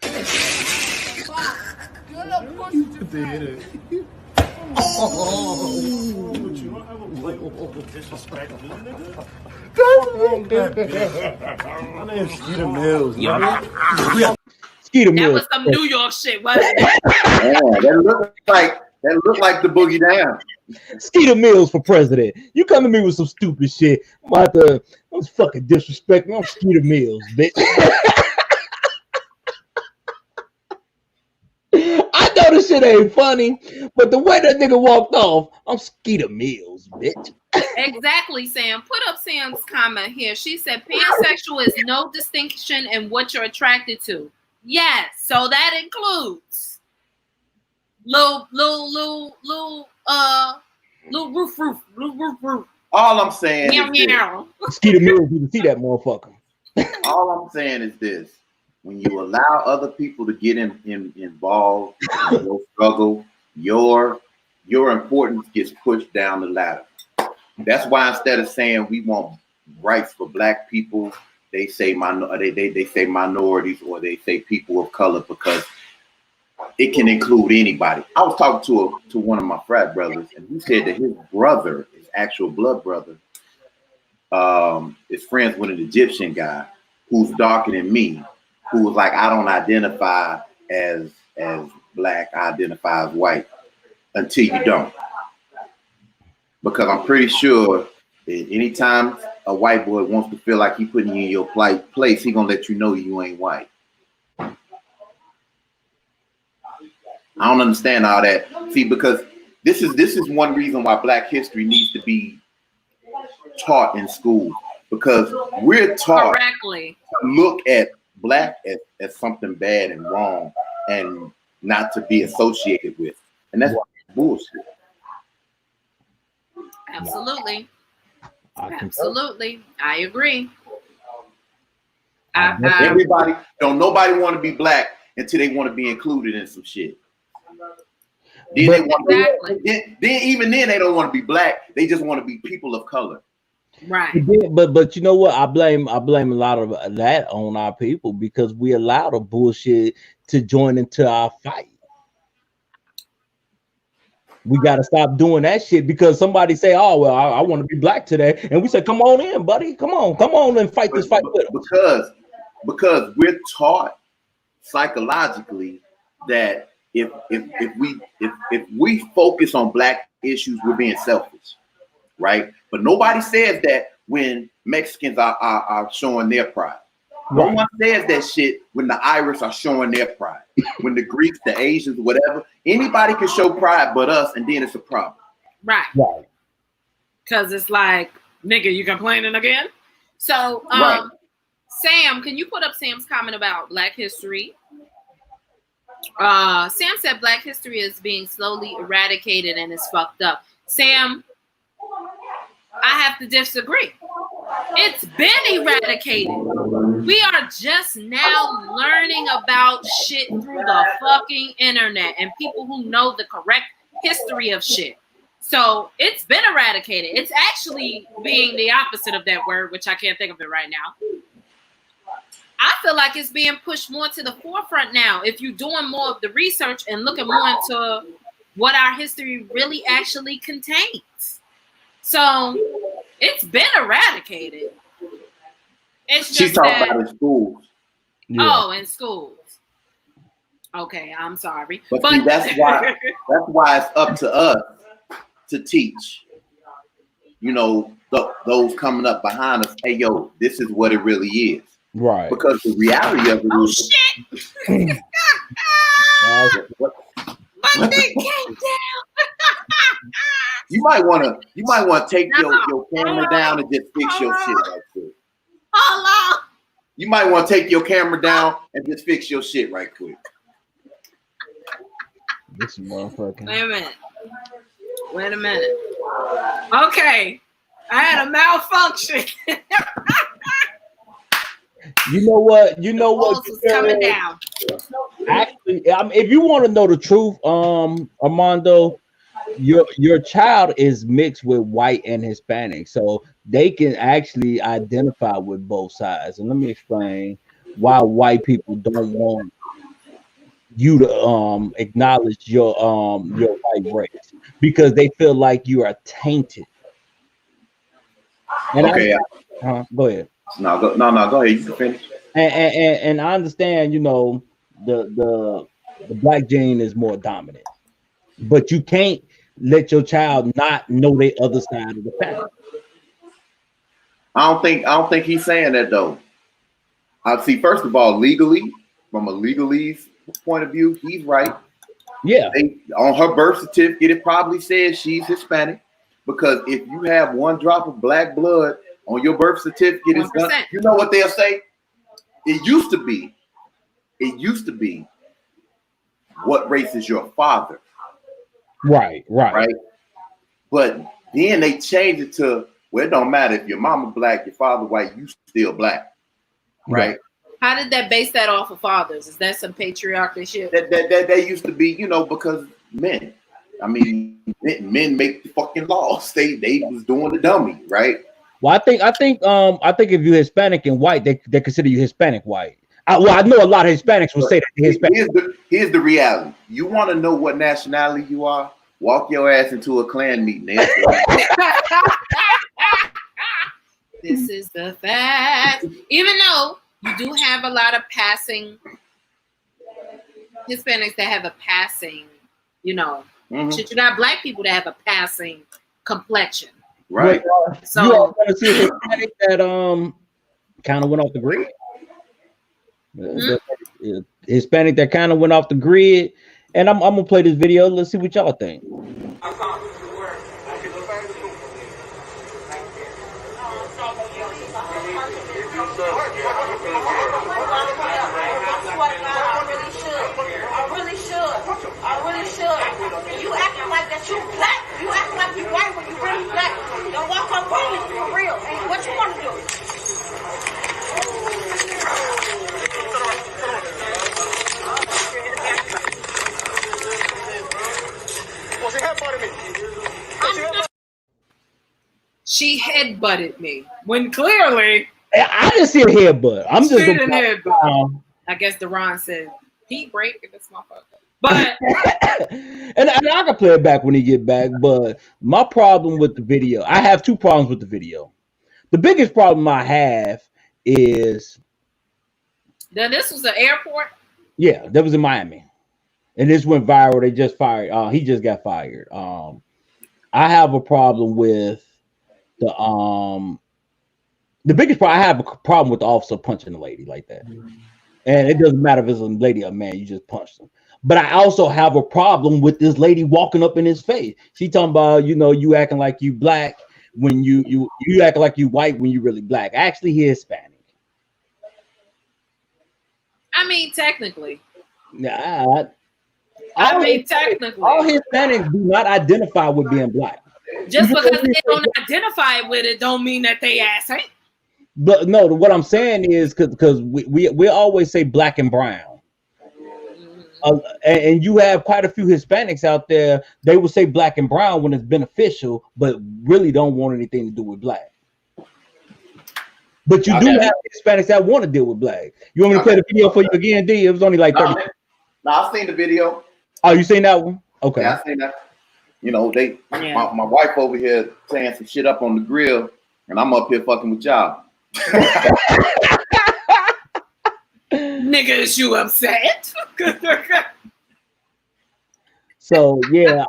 Speaker 5: My name's Skeeter Mills.
Speaker 1: Skeeter Mills.
Speaker 2: That was some New York shit, wasn't it?
Speaker 4: Yeah, that looked like the Boogie Down.
Speaker 1: Skeeter Mills for president. You come to me with some stupid shit. I'm fucking disrespecting. I'm Skeeter Mills, bitch. I know this shit ain't funny, but the way that nigga walked off, I'm Skeeter Mills, bitch.
Speaker 2: Exactly, Sam. Put up Sam's comment here. She said pansexual is no distinction in what you're attracted to. Yes, so that includes Little roof.
Speaker 4: All I'm saying
Speaker 2: is
Speaker 1: Skeeter Mills, you can see that motherfucker.
Speaker 4: All I'm saying is this: when you allow other people to get involved in your struggle, your importance gets pushed down the ladder. That's why instead of saying we want rights for black people, they say they say minorities, or they say people of color, because it can include anybody. I was talking to one of my frat brothers, and he said that his brother, his actual blood brother, is friends with an Egyptian guy who's darker than me, who was like, I don't identify as black, I identify as white, until you don't. Because I'm pretty sure that anytime a white boy wants to feel like he putting you in your place, he gonna let you know you ain't white. I don't understand all that. See, because this is one reason why Black history needs to be taught in school, because we're taught
Speaker 2: correctly
Speaker 4: to look at black as something bad and wrong and not to be associated with. And that's bullshit.
Speaker 2: Absolutely. Absolutely. I agree.
Speaker 4: Everybody, nobody want to be black until they want to be included in some shit. Then even then they don't want to be black. They just want to be people of color.
Speaker 2: Right.
Speaker 1: But you know what? I blame a lot of that on our people, because we allow the bullshit to join into our fight. We got to stop doing that shit, because somebody say, oh, well, I want to be black today. And we say, come on in, buddy. Come on and fight this fight with us.
Speaker 4: Because we're taught psychologically that if we focus on black issues, we're being selfish, right? But nobody says that when Mexicans are showing their pride. No one says that shit when the Irish are showing their pride. When the Greeks, the Asians, whatever, anybody can show pride but us, and then it's a problem.
Speaker 2: Right. Because it's like, nigga, you complaining again? So, Sam, can you put up Sam's comment about Black history? Sam said Black history is being slowly eradicated and is fucked up. Sam, I have to disagree. It's been eradicated. We are just now learning about shit through the fucking internet and people who know the correct history of shit. So it's been eradicated. It's actually being the opposite of that word, which I can't think of it right now. I feel like it's being pushed more to the forefront now. If you're doing more of the research and looking more into what our history really actually contains. So it's been eradicated. It's just
Speaker 4: she's talking about in schools.
Speaker 2: Yeah. Oh, in schools. Okay, I'm sorry.
Speaker 4: But see, that's why it's up to us to teach. You know, those coming up behind us. Hey, yo, this is what it really is.
Speaker 1: Right.
Speaker 4: Because the reality of it is.
Speaker 2: Shit. My thing came down.
Speaker 4: You might want to take your camera down and just fix your shit right quick.
Speaker 2: Hold on.
Speaker 4: You might want to take your camera down and just fix your shit right quick.
Speaker 1: This motherfucker.
Speaker 2: Wait a minute. Okay. I had a malfunction.
Speaker 1: You know what?
Speaker 2: Was coming down.
Speaker 1: Actually, if you want to know the truth, Armando, your child is mixed with white and Hispanic, so they can actually identify with both sides. And let me explain why white people don't want you to acknowledge your white race, because they feel like you are tainted. And
Speaker 4: okay,
Speaker 1: go ahead.
Speaker 4: No, go ahead. You can finish.
Speaker 1: And I understand, you know, the black gene is more dominant, but you can't let your child not know the other side of the family.
Speaker 4: I don't think he's saying that though. I see. First of all, legally, from a legalese point of view, he's right.
Speaker 1: Yeah.
Speaker 4: On her birth certificate, it probably says she's Hispanic, because if you have one drop of black blood on your birth certificate, it's done. You know what they'll say? It used to be, what race is your father?
Speaker 1: Right.
Speaker 4: But then they changed it to, well, it don't matter if your mama black, your father white, you still black, right?
Speaker 2: How did that base that off of fathers? Is that some patriarchal shit?
Speaker 4: That used to be, because men. I mean, men make the fucking laws. They was doing the dummy, right?
Speaker 1: Well, I think if you're Hispanic and white, they consider you Hispanic white. I know a lot of Hispanics will say that they're Hispanic.
Speaker 4: Here's the reality. You want to know what nationality you are? Walk your ass into a Klan meeting.
Speaker 2: This is the fact. Even though you do have a lot of passing Hispanics that have a passing, shit, you got black people that have a passing complexion.
Speaker 1: Right. So you are going to see a Hispanic that kind of went off the grid. Hispanic that kind of went off the grid. And I'm gonna play this video. Let's see what y'all think.
Speaker 5: I really should. You acting like that you black. You acting like you white when you really black. Don't walk up on me for real. Hey, what you want to do?
Speaker 2: She headbutted me when clearly
Speaker 1: I didn't see a headbutt. I'm just
Speaker 2: a headbutt. I guess Deron said he break this motherfucker. But
Speaker 1: and I can play it back when he get back. But my problem with the video, I have two problems with the video. The biggest problem I have is
Speaker 2: then this was an airport.
Speaker 1: Yeah, that was in Miami, and this went viral. They just fired. He just got fired. I have a problem with the biggest problem. I have a problem with the officer punching the lady like that, and it doesn't matter if it's a lady or a man. You just punch them. But I also have a problem with this lady walking up in his face. She talking about, you acting like you black when you acting like you white when you really black. Actually, he Hispanic.
Speaker 2: I mean, technically.
Speaker 1: Nah.
Speaker 2: Technically.
Speaker 1: All Hispanics do not identify with being black.
Speaker 2: Just because they don't identify with it don't mean that they ass ain't.
Speaker 1: But no, what I'm saying is because we always say black and brown. And you have quite a few Hispanics out there. They will say black and brown when it's beneficial, but really don't want anything to do with black. But you do have Hispanics that want to deal with black. You want me to play the video for you again, D? It was only like 30 minutes.
Speaker 4: No, I've seen the video.
Speaker 1: Oh, you seen that one? Okay.
Speaker 4: Yeah, I've seen that. My wife over here saying some shit up on the grill, and I'm up here fucking with y'all.
Speaker 2: Nigga, is you upset?
Speaker 1: So yeah,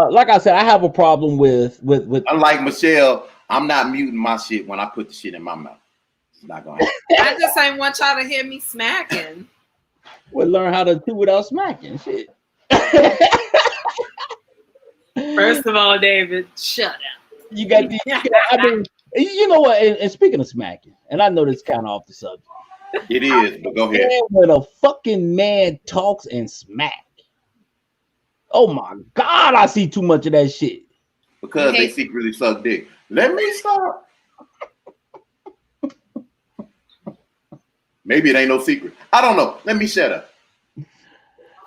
Speaker 1: like I said, I have a problem with.
Speaker 4: Unlike Michelle, I'm not muting my shit when I put the shit in my mouth. It's not going.
Speaker 2: I just ain't want y'all to hear me smacking.
Speaker 1: We'll learn how to do without smacking shit.
Speaker 2: First of all, David, shut up.
Speaker 1: You got the. I mean, you know what? And speaking of smacking, and I know this kind of off the subject.
Speaker 4: It is, but go ahead.
Speaker 1: When a fucking man talks and smack, oh my God, I see too much of that shit.
Speaker 4: Because they secretly suck dick. Let me stop. Maybe it ain't no secret. I don't know. Let me shut up.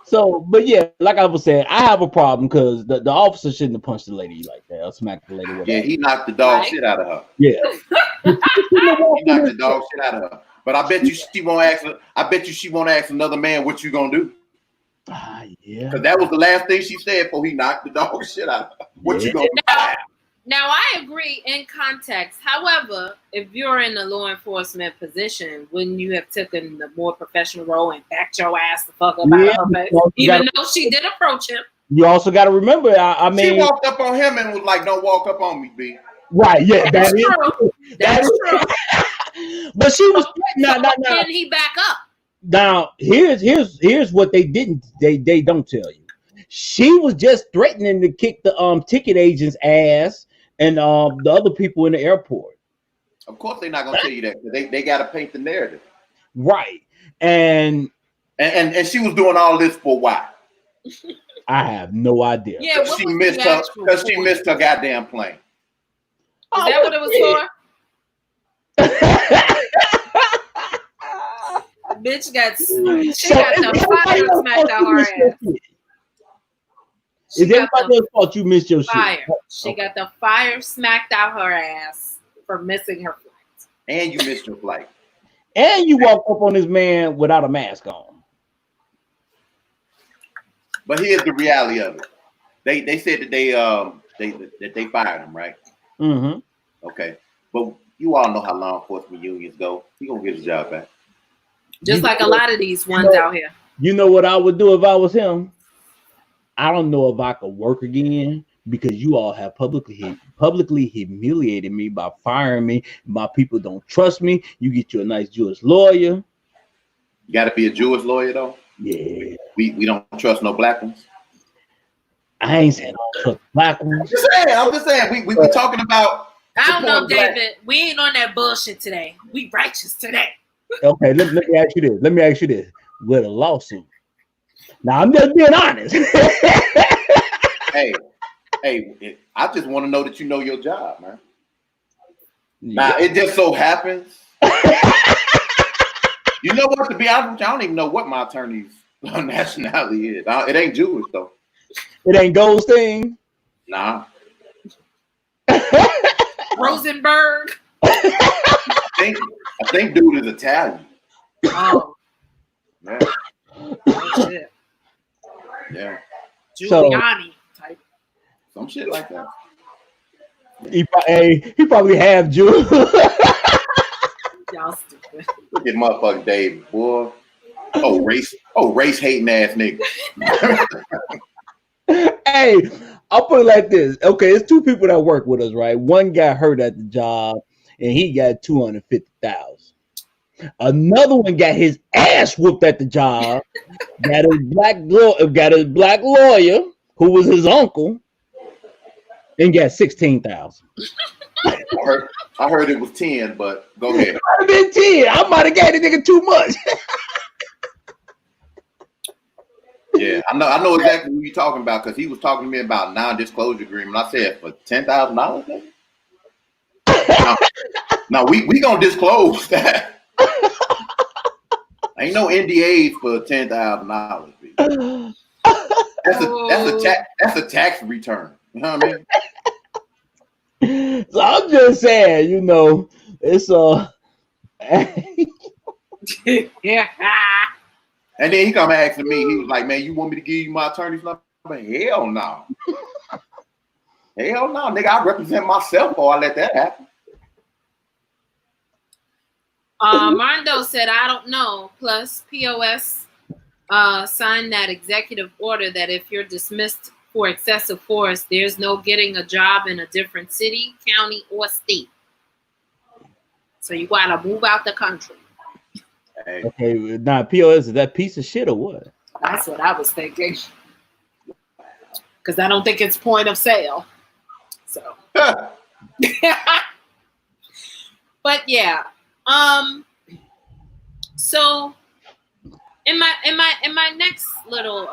Speaker 1: So, but yeah, like I was saying, I have a problem because the officer shouldn't have punched the lady like that or smacked the lady.
Speaker 4: Yeah, he knocked the dog shit out of her.
Speaker 1: Yeah.
Speaker 4: He knocked the dog shit out of her. But I bet you she won't ask. I bet you she won't ask another man what you gonna do.
Speaker 1: Yeah.
Speaker 4: Because that was the last thing she said before he knocked the dog shit out of her. What you gonna do?
Speaker 2: Now I agree in context. However, if you're in a law enforcement position, wouldn't you have taken the more professional role and backed your ass the fuck up out of her face? Even though she did approach him.
Speaker 1: You also got to remember. I mean,
Speaker 4: she walked up on him and was like, "Don't walk up on me, B."
Speaker 1: Right? Yeah,
Speaker 2: that's true. That's true.
Speaker 1: But she was
Speaker 2: now. Can he back up?
Speaker 1: Now here's what they didn't. They don't tell you. She was just threatening to kick the ticket agent's ass and the other people in the airport.
Speaker 4: Of course, they're not gonna tell you that. They got to paint the narrative.
Speaker 1: Right. And
Speaker 4: she was doing all this for why?
Speaker 1: I have no idea.
Speaker 2: Yeah,
Speaker 4: she missed her because she missed her goddamn plane.
Speaker 2: Is that what it was for? Bitch got the fire smacked out her ass.
Speaker 1: Is everybody else thought you missed your
Speaker 2: fire.
Speaker 1: shit?
Speaker 2: She got the fire smacked out her ass for missing her flight.
Speaker 4: And you missed your flight.
Speaker 1: And you walked up on this man without a mask on.
Speaker 4: But here's the reality of it. They said that they fired him, right?
Speaker 1: Mm-hmm.
Speaker 4: Okay. But you all know how law enforcement unions go. He gonna get his job back.
Speaker 2: Just like a lot of these ones out here.
Speaker 1: You know what I would do if I was him? I don't know if I could work again because you all have publicly humiliated me by firing me. My people don't trust me. You get you a nice Jewish lawyer.
Speaker 4: You got to be a Jewish lawyer though.
Speaker 1: Yeah.
Speaker 4: We don't trust no black ones.
Speaker 1: I ain't saying I don't trust black ones.
Speaker 4: I'm just saying. We talking about.
Speaker 2: I don't know, David. We ain't on that bullshit today. We righteous today.
Speaker 1: Okay, let me ask you this. With a lawsuit. Now I'm just being honest.
Speaker 4: hey, I just want to know that you know your job, man. Yeah. Now it just so happens. You know what? To be honest with you, I don't even know what my attorney's nationality is. It ain't Jewish though.
Speaker 1: It ain't Goldstein.
Speaker 4: Nah.
Speaker 2: Rosenberg.
Speaker 4: I think dude is Italian.
Speaker 2: Oh.
Speaker 4: Yeah.
Speaker 2: Oh, shit.
Speaker 4: Yeah.
Speaker 2: Giuliani type.
Speaker 4: Some shit like that.
Speaker 1: He probably half Jew.
Speaker 2: Y'all stupid.
Speaker 4: Look at motherfucking Dave, boy. Race hating ass nigga.
Speaker 1: Hey, I'll put it like this. Okay, it's two people that work with us, right? One got hurt at the job and he got $250,000. Another one got his ass whooped at the job. got his black lawyer, who was his uncle, and got $16,000.
Speaker 4: I heard it was 10, but go ahead.
Speaker 1: It might have been 10. I might have gave the nigga too much.
Speaker 4: Yeah, I know exactly what you're talking about because he was talking to me about non-disclosure agreement. I said for $10,000. Now we gonna disclose that. Ain't no NDAs for $10,000. That's a tax return. You know what I
Speaker 1: mean? So I'm just saying, you know, it's
Speaker 2: yeah.
Speaker 4: And then he come asking me, he was like, man, you want me to give you my attorney's number? Hell no. Hell no, nigga, I represent myself or I let that happen.
Speaker 2: Mondo said, I don't know. Plus, POS signed that executive order that if you're dismissed for excessive force, there's no getting a job in a different city, county, or state. So you gotta move out the country.
Speaker 4: Hey.
Speaker 1: Okay, now POS is that piece of shit or what?
Speaker 2: That's what I was thinking. Because I don't think it's point of sale. So, but yeah. So in my next little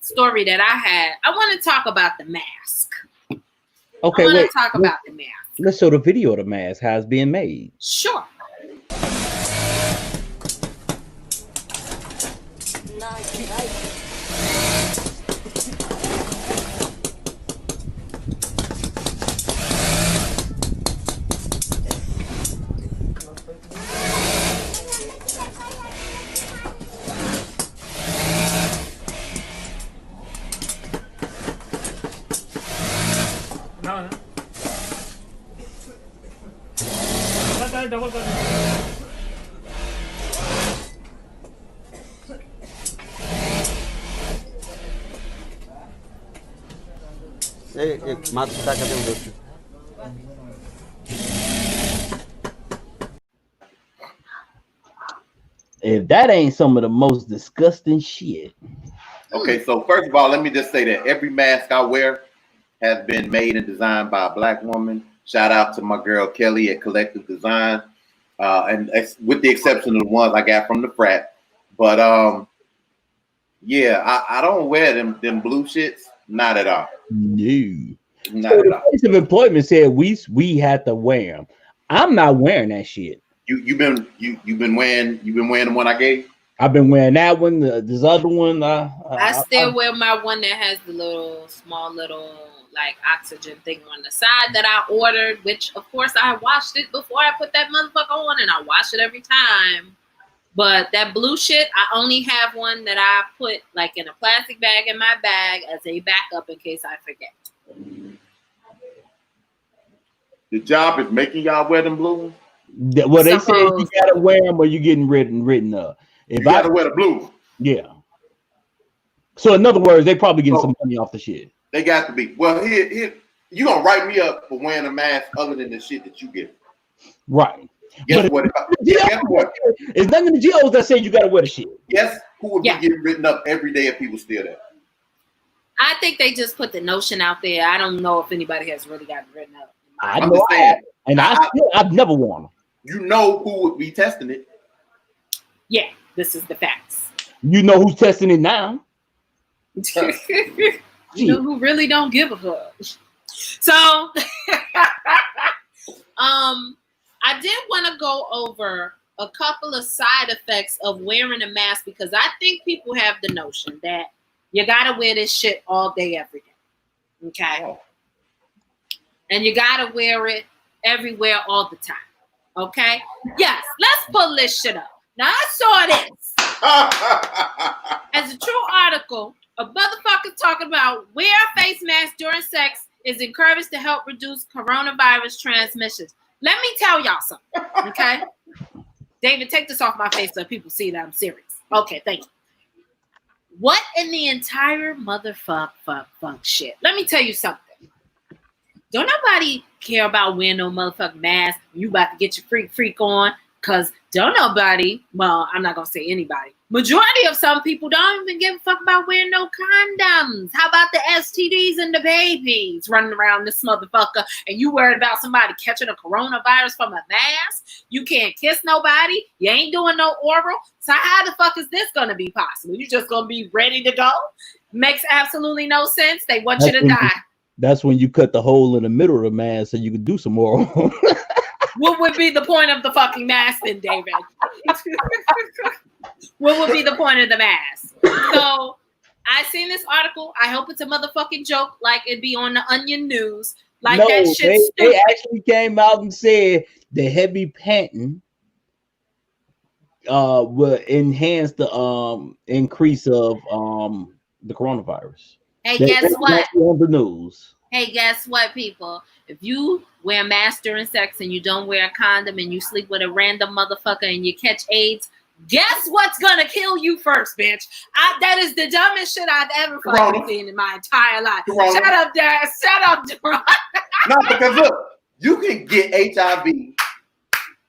Speaker 2: story that I had, I want to talk about the mask.
Speaker 1: Okay,
Speaker 2: I want to talk about the mask.
Speaker 1: Let's show the video of the mask, how it's being made.
Speaker 2: Sure.
Speaker 1: If that ain't some of the most disgusting shit.
Speaker 4: Okay, so first of all, let me just say that every mask I wear has been made and designed by a black woman. Shout out to my girl Kelly at Collective Design, and with the exception of the ones I got from the frat. But Yeah, I don't wear them blue shits. Not at all.
Speaker 1: No.
Speaker 4: Not at all.
Speaker 1: The place of employment said we had to wear them. I'm not wearing that shit.
Speaker 4: You've been wearing the one I gave.
Speaker 1: I've been wearing that one. This other one.
Speaker 2: I still wear my one that has the small little like oxygen thing on the side that I ordered, which of course I washed it before I put that motherfucker on, and I wash it every time. But that blue shit, I only have one that I put like in a plastic bag in my bag as a backup in case I forget.
Speaker 4: The job is making y'all wear them blue.
Speaker 1: Well, they said you gotta wear them or you getting written up. If
Speaker 4: you gotta wear the blue.
Speaker 1: Yeah. So in other words, they probably getting some money off the shit.
Speaker 4: They got to be. Well, here, you gonna write me up for wearing a mask other than the shit that you get.
Speaker 1: Right.
Speaker 4: Guess what? Guess what?
Speaker 1: It's none of the GOs that say you gotta wear the shit.
Speaker 4: Yes, who would be getting written up every day if people steal that?
Speaker 2: I think they just put the notion out there. I don't know if anybody has really gotten written up.
Speaker 1: I know I have, and I've never worn them.
Speaker 4: You know who would be testing it?
Speaker 2: Yeah, this is the facts.
Speaker 1: You know who's testing it now?
Speaker 2: You know who really don't give a fuck. So, I did want to go over a couple of side effects of wearing a mask because I think people have the notion that you gotta wear this shit all day, every day. Okay. Oh. And you gotta wear it everywhere all the time. Okay? Yes, let's pull this shit up. Now I saw this as a true article. A motherfucker talking about wear a face mask during sex is encouraged to help reduce coronavirus transmissions. Let me tell y'all something, okay? David, take this off my face so people see that I'm serious. Okay, thank you. What in the entire fuck shit? Let me tell you something. Don't nobody care about wearing no motherfucking mask. You about to get your freak on. Because don't nobody, well, I'm not going to say anybody. Majority of some people don't even give a fuck about wearing no condoms. How about the STDs and the babies running around this motherfucker and you worried about somebody catching a coronavirus from a mask? You can't kiss nobody. You ain't doing no oral. So how the fuck is this going to be possible? You just going to be ready to go? Makes absolutely no sense. They want you to die.
Speaker 1: That's when you cut the hole in the middle of the mask so you can do some oral.
Speaker 2: What would be the point of the fucking mask then, David? What would be the point of the mask? So I seen this article. I hope it's a motherfucking joke, like it'd be on the Onion News. Like no, that shit's stupid.
Speaker 1: They actually came out and said the heavy panting will enhance the increase of the coronavirus.
Speaker 2: Hey, guess what?
Speaker 1: On the news.
Speaker 2: Hey, guess what, people? If you wear a mask during sex and you don't wear a condom and you sleep with a random motherfucker and you catch AIDS, guess what's gonna kill you first, bitch? That is the dumbest shit I've ever fucking seen in my entire life. Shut up, Dad. Shut up, Deron.
Speaker 4: No, because look, you can get HIV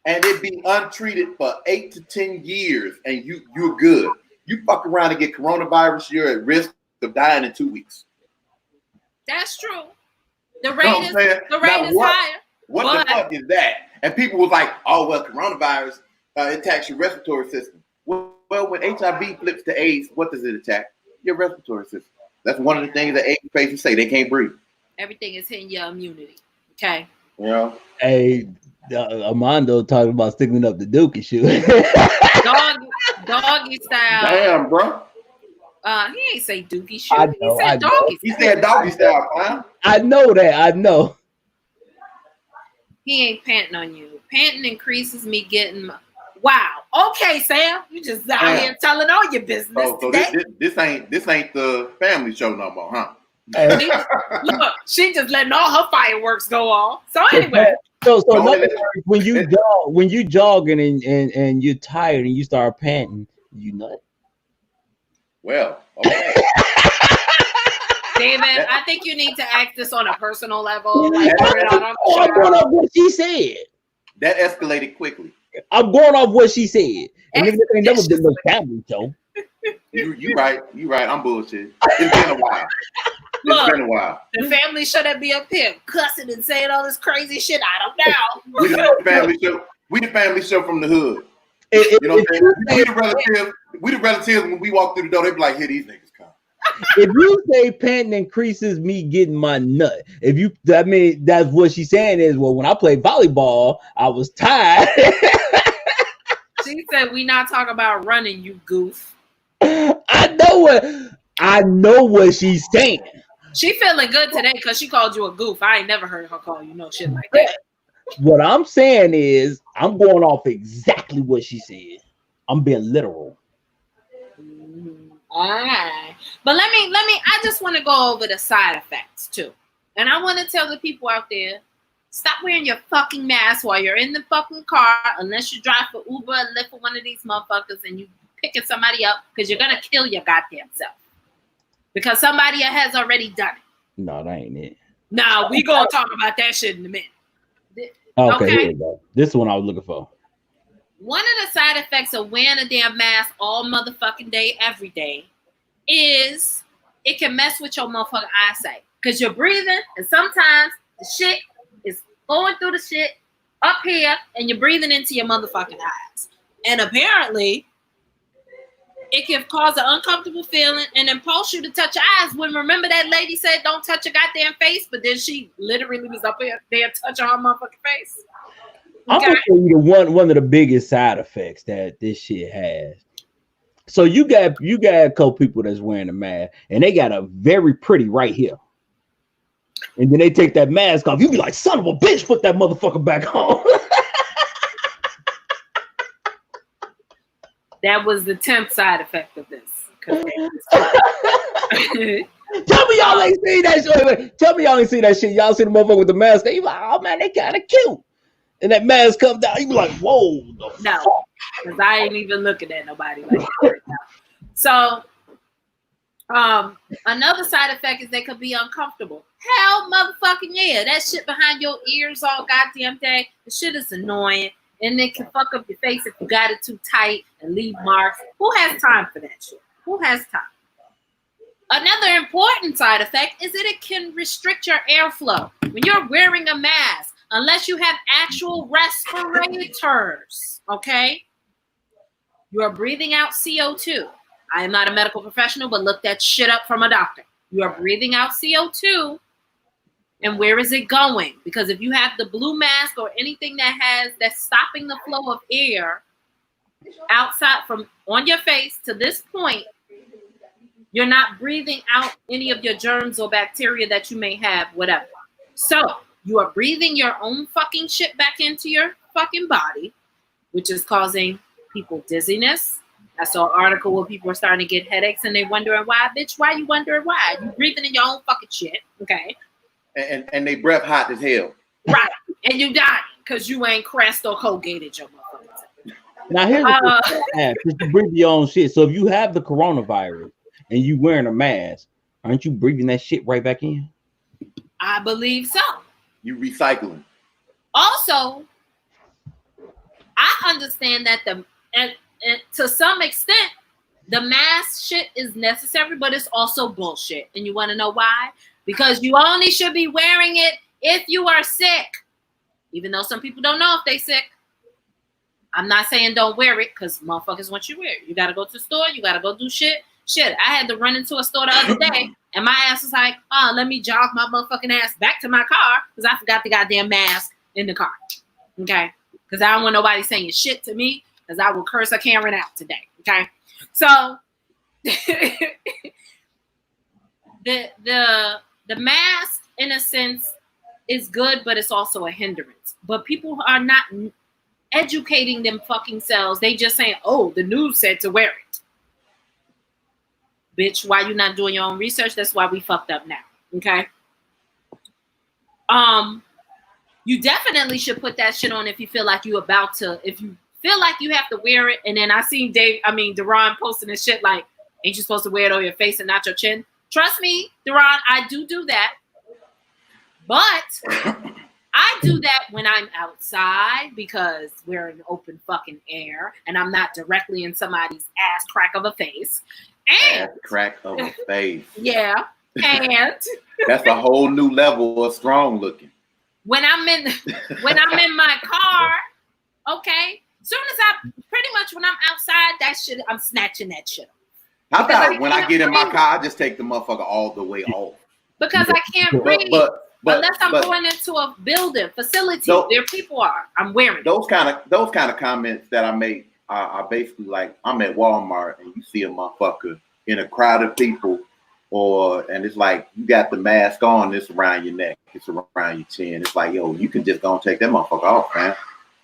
Speaker 4: and it be untreated for 8 to 10 years and you're good. You fuck around and get coronavirus, you're at risk of dying in 2 weeks.
Speaker 2: That's true. The rate is higher.
Speaker 4: What the fuck is that? And people was like, oh, well, coronavirus attacks your respiratory system. Well, when HIV flips to AIDS, what does it attack? Your respiratory system. That's one of the things that AIDS patients say. They can't breathe.
Speaker 2: Everything is hitting your immunity. Okay.
Speaker 4: Yeah.
Speaker 1: Hey, Armando talking about sticking up the dookie shoe.
Speaker 2: Doggy style.
Speaker 4: Damn, bro.
Speaker 2: He ain't say dookie shoe. He said doggy style.
Speaker 4: He said doggy style, huh?
Speaker 1: I know that. I know.
Speaker 2: He ain't panting on you. Panting increases me getting wow. Okay, Sam. You just out here telling all your business.
Speaker 4: Oh, so this ain't the family show no more, huh?
Speaker 2: Look, she just letting all her fireworks go off. So anyway.
Speaker 1: So when you jogging and you're tired and you start panting, you nut.
Speaker 4: Well, okay.
Speaker 2: David, I think you need to act this on a personal level. Like,
Speaker 1: I'm going off what she said.
Speaker 4: That escalated quickly.
Speaker 1: I'm going off what she said. And this ain't never been no family show.
Speaker 4: You right. I'm bullshit. It's been a while.
Speaker 2: Look, been a while. The family show that be up here cussing and saying all this crazy shit. I don't know.
Speaker 4: We the family show from the hood.
Speaker 6: You know what I'm saying? We the relatives when we walk through the door, they be like, here these niggas come.
Speaker 1: If you say panting increases me getting my nut, that's what she's saying is, well, when I played volleyball, I was tired.
Speaker 2: She said, we not talking about running, you goof.
Speaker 1: I know what she's saying.
Speaker 2: She feeling good today because she called you a goof. I ain't never heard her call you no shit like that.
Speaker 1: What I'm saying is, I'm going off exactly what she said. I'm being literal.
Speaker 2: All right. But let me, I just want to go over the side effects too. And I want to tell the people out there, stop wearing your fucking mask while you're in the fucking car, unless you drive for Uber or Lyft for one of these motherfuckers and you picking somebody up, because you're going to kill your goddamn self. Because somebody has already done it.
Speaker 1: No, that ain't it.
Speaker 2: Nah, we going to talk about that shit in a minute.
Speaker 1: Okay, here we go. This is what I was looking for.
Speaker 2: One of the side effects of wearing a damn mask all motherfucking day, every day, is it can mess with your motherfucking eyesight. Because you're breathing, and sometimes the shit is going through the shit up here, and you're breathing into your motherfucking eyes. And apparently, it can cause an uncomfortable feeling and impulse you to touch your eyes. When remember that lady said, don't touch your goddamn face, but then she literally was up there touching her motherfucking face. Okay.
Speaker 1: I'm gonna tell you one of the biggest side effects that this shit has. So you got a couple people that's wearing a mask, and they got a very pretty right here. And then they take that mask off. You be like, son of a bitch, put that motherfucker back on.
Speaker 2: That was the temp side effect of this. Tell
Speaker 1: me y'all ain't seen that shit. Wait. Tell me y'all ain't seen that shit. Y'all see the motherfucker with the mask. They like, oh man, they kind of cute. And that mask comes down. You be like, whoa.
Speaker 2: No, because I ain't even looking at nobody like that right now. So, another side effect is they could be uncomfortable. Hell, motherfucking yeah. That shit behind your ears all goddamn day. The shit is annoying. And it can fuck up your face if you got it too tight and leave marks. Who has time for that shit? Who has time? Another important side effect is that it can restrict your airflow. When you're wearing a mask, unless you have actual respirators, okay? You are breathing out CO2. I am not a medical professional, but look that shit up from a doctor. You are breathing out CO2. And where is it going? Because if you have the blue mask or anything that's stopping the flow of air outside from on your face to this point, you're not breathing out any of your germs or bacteria that you may have, whatever. So you are breathing your own fucking shit back into your fucking body, which is causing people dizziness. I saw an article where people are starting to get headaches and they wondering why. Bitch, why you wondering why? You breathing in your own fucking shit, okay?
Speaker 6: And they breath hot as hell.
Speaker 2: Right. And you dying because you ain't Crest or Colgated your motherfuckers.
Speaker 1: Now here's the thing. You breathe your own shit. So if you have the coronavirus and you wearing a mask, aren't you breathing that shit right back in?
Speaker 2: I believe so.
Speaker 6: You recycling.
Speaker 2: Also, I understand that and to some extent, the mask shit is necessary, but it's also bullshit. And you want to know why? Because you only should be wearing it if you are sick. Even though some people don't know if they sick. I'm not saying don't wear it because motherfuckers want you to wear it. You got to go to the store. You got to go do shit. Shit, I had to run into a store the other day and my ass was like, let me jog my motherfucking ass back to my car because I forgot the goddamn mask in the car. Okay? Because I don't want nobody saying shit to me because I will curse a Karen out today. Okay? So, the mask, in a sense, is good, but it's also a hindrance. But people are not educating them fucking selves. They just saying, oh, the news said to wear it. Bitch, why you not doing your own research? That's why we fucked up now. Okay? You definitely should put that shit on if you feel like if you feel like you have to wear it. And then I seen Deron posting this shit like, ain't you supposed to wear it on your face and not your chin? Trust me, Deron, I do that. But I do that when I'm outside because we're in open fucking air and I'm not directly in somebody's ass crack of a face. And
Speaker 6: ass crack of a face.
Speaker 2: Yeah. And
Speaker 6: that's a whole new level of strong looking.
Speaker 2: When I'm in my car, okay, soon as I pretty much outside, that shit, I'm snatching that shit.
Speaker 6: How about when I get in my car, I just take the motherfucker all the way off?
Speaker 2: Because I can't breathe. Unless I'm going into a building, facility, where people are. I'm wearing
Speaker 6: those kind of comments that I make are basically like, I'm at Walmart and you see a motherfucker in a crowd of people, and it's like you got the mask on, it's around your neck, it's around your chin. It's like, yo, you can just go and take that motherfucker off, man.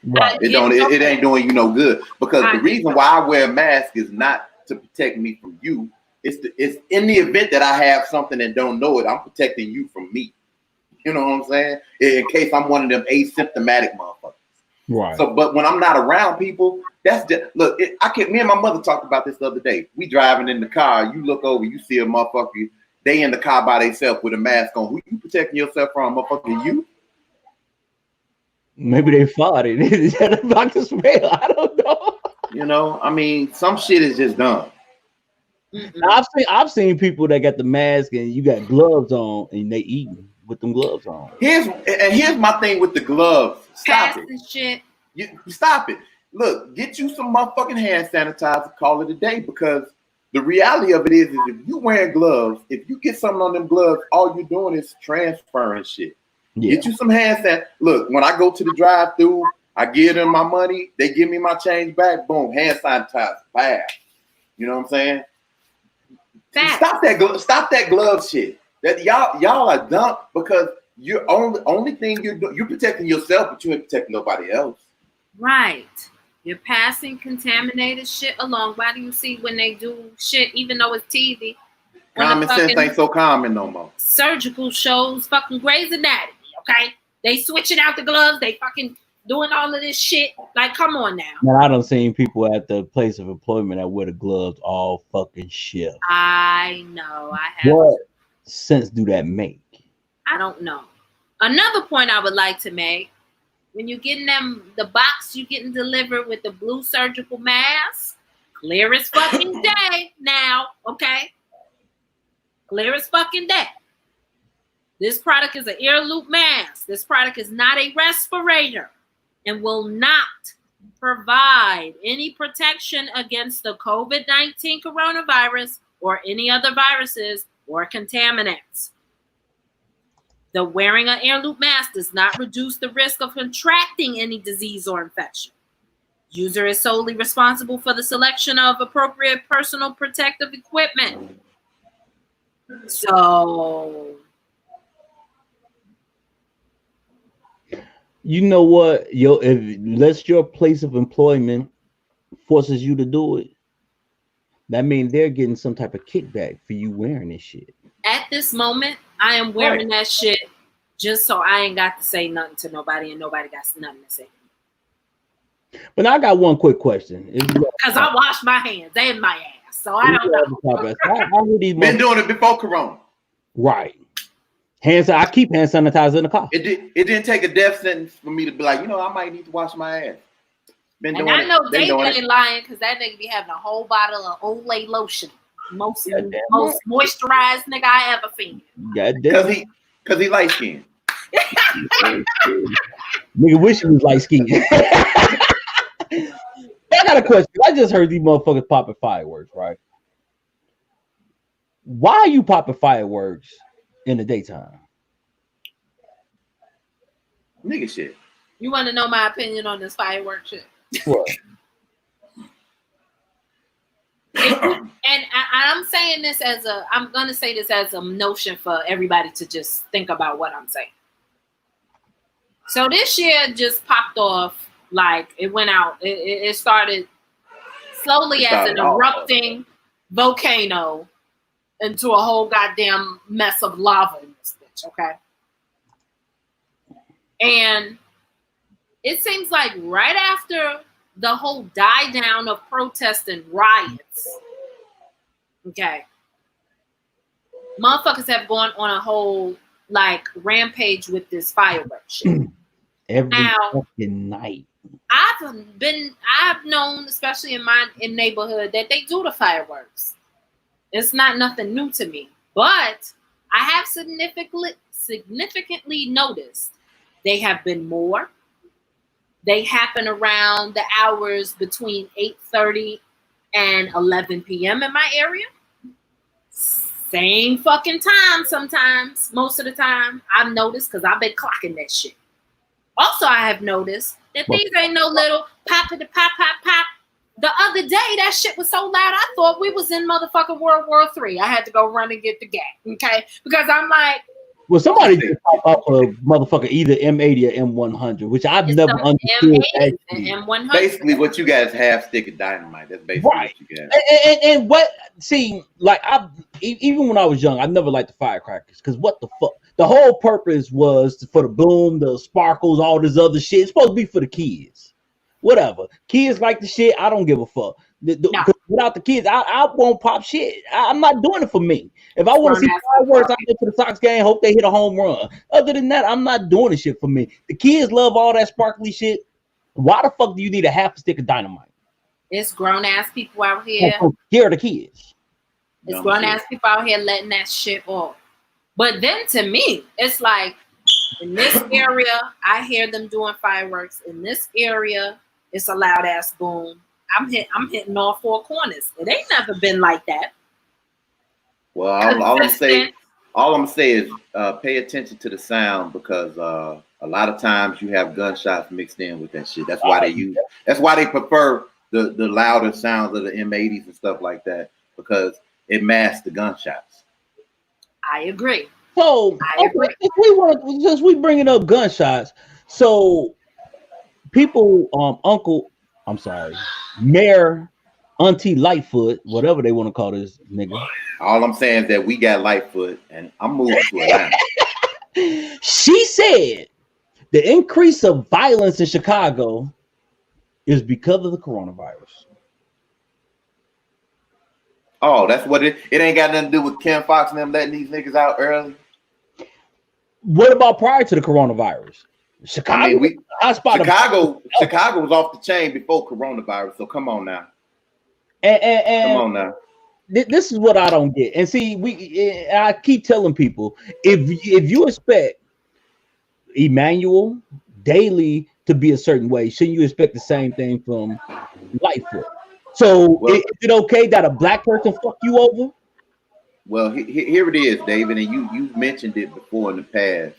Speaker 6: Right. It ain't doing you no good. Because the reason why I wear a mask is not to protect me from you. It's in the event that I have something and don't know it, I'm protecting you from me. You know what I'm saying? In case I'm one of them asymptomatic motherfuckers. Right. So, but when I'm not around people, that's just look. Me and my mother talked about this the other day. We driving in the car. You look over, you see a motherfucker. They in the car by themselves with a mask on. Who you protecting yourself from, motherfucker? You?
Speaker 1: Maybe they farted. Is that about to smell? I don't know.
Speaker 6: You know, I mean, some shit is just done.
Speaker 1: Now, I've seen people that got the mask and you got gloves on and they eating with them gloves on.
Speaker 6: Here's my thing with the gloves. Stop it.
Speaker 2: Shit.
Speaker 6: You stop it. Look, get you some motherfucking hand sanitizer, call it a day, because the reality of it is if you wearing gloves, if you get something on them gloves, all you're doing is transferring shit. Yeah. Get you some hand sanitizer. Look, when I go to the drive-thru, I give them my money, they give me my change back, boom, hand sanitizer, bam. You know what I'm saying? Stop that glove shit. That y'all are dumb because you're only thing you're protecting yourself, but you ain't protecting nobody else.
Speaker 2: Right. You're passing contaminated shit along. Why do you see when they do shit, even though it's TV?
Speaker 6: Common sense ain't so common no more.
Speaker 2: Surgical shows, fucking Grey's Anatomy, okay? They switching out the gloves. They fucking doing all of this shit. Like, come on now.
Speaker 1: Man, I done seen people at the place of employment that wear the gloves all fucking shift.
Speaker 2: I know. I have.
Speaker 1: What sense do that make?
Speaker 2: I don't know. Another point I would like to make, when you're getting the box you getting delivered with the blue surgical mask, clear as fucking day now, okay? Clear as fucking day. This product is an ear loop mask. This product is not a respirator and will not provide any protection against the COVID-19 coronavirus or any other viruses or contaminants. The wearing an ear loop mask does not reduce the risk of contracting any disease or infection. User is solely responsible for the selection of appropriate personal protective equipment. So,
Speaker 1: you know what? Unless your place of employment forces you to do it, that means they're getting some type of kickback for you wearing this shit.
Speaker 2: At this moment, I am wearing that shit just so I ain't got to say nothing to nobody and nobody got nothing to say.
Speaker 1: But now I got one quick question.
Speaker 2: Because I wash my hands and my ass, so I don't know.
Speaker 6: Been doing it before Corona.
Speaker 1: Right. I keep hand sanitizer in the car.
Speaker 6: It didn't take a death sentence for me to be like, I might need to wash my ass.
Speaker 2: And I know David ain't lying because that nigga be having a whole bottle of Olay lotion. Most moisturized nigga I ever seen.
Speaker 6: Because he light skinned.
Speaker 1: Nigga wish he was light skinned. I got a question. I just heard these motherfuckers popping fireworks, right? Why are you popping fireworks in the daytime?
Speaker 6: Nigga shit.
Speaker 2: You want to know my opinion on this fireworks shit?
Speaker 1: What?
Speaker 2: And I'm saying this I'm going to say this as a notion for everybody to just think about what I'm saying. So this year just popped off, like it went out. It started slowly as an erupting volcano into a whole goddamn mess of lava in this bitch, okay? And it seems like right after the whole die down of protests and riots, okay, motherfuckers have gone on a whole like rampage with this fireworks shit.
Speaker 1: Every fucking night.
Speaker 2: I've known, especially in neighborhood, that they do the fireworks. It's not nothing new to me, but I have significantly noticed they have been more They happen around the hours between 8:30 and 11 p.m. in my area. Same fucking time sometimes, most of the time. I've noticed because I've been clocking that shit. Also, I have noticed that these ain't no little pop-a-da pop. The other day, that shit was so loud, I thought we was in motherfucking World War III. I had to go run and get the gat, okay? Because I'm like...
Speaker 1: Well, somebody just pop up a motherfucker, either M80 or M100, which I've never understood.
Speaker 2: M80 and M100.
Speaker 6: Basically, what you guys have, stick of dynamite. That's basically
Speaker 1: right.
Speaker 6: What you got.
Speaker 1: And what, see, like, even when I was young, I never liked the firecrackers, because what the fuck? The whole purpose was for the boom, the sparkles, all this other shit. It's supposed to be for the kids. Whatever. Kids like the shit. I don't give a fuck. No. Without the kids, I won't pop shit. I'm not doing it for me. If I want to see fireworks, I go to the Sox game, hope they hit a home run. Other than that, I'm not doing the shit for me. The kids love all that sparkly shit. Why the fuck do you need a half a stick of dynamite?
Speaker 2: It's grown ass people out here.
Speaker 1: Scare the kids.
Speaker 2: It's grown ass people out here letting that shit off. But then to me, it's like in this area, I hear them doing fireworks. In this area, it's a loud ass boom. I'm hitting all four corners. It ain't never been like that.
Speaker 6: Well, all I'm gonna say is pay attention to the sound, because a lot of times you have gunshots mixed in with that shit. That's why they prefer the louder sounds of the M80s and stuff like that, because it masks the gunshots.
Speaker 2: I agree.
Speaker 1: So since we bringing up gunshots, so people, Mayor Auntie Lightfoot, whatever they want to call this nigga.
Speaker 6: All I'm saying is that we got Lightfoot, and I'm moving to Atlanta.
Speaker 1: She said the increase of violence in Chicago is because of the coronavirus.
Speaker 6: Oh, that's what it ain't got nothing to do with Ken Fox and them letting these niggas out early.
Speaker 1: What about prior to the coronavirus? Chicago,
Speaker 6: Chicago was off the chain before coronavirus. So come on now.
Speaker 1: And
Speaker 6: come on now.
Speaker 1: This is what I don't get. And see, I keep telling people, if you expect Emmanuel Daly to be a certain way, shouldn't you expect the same thing from Lightfoot? So is it okay that a black person fuck you over?
Speaker 6: Well, here it is, David, and you mentioned it before in the past,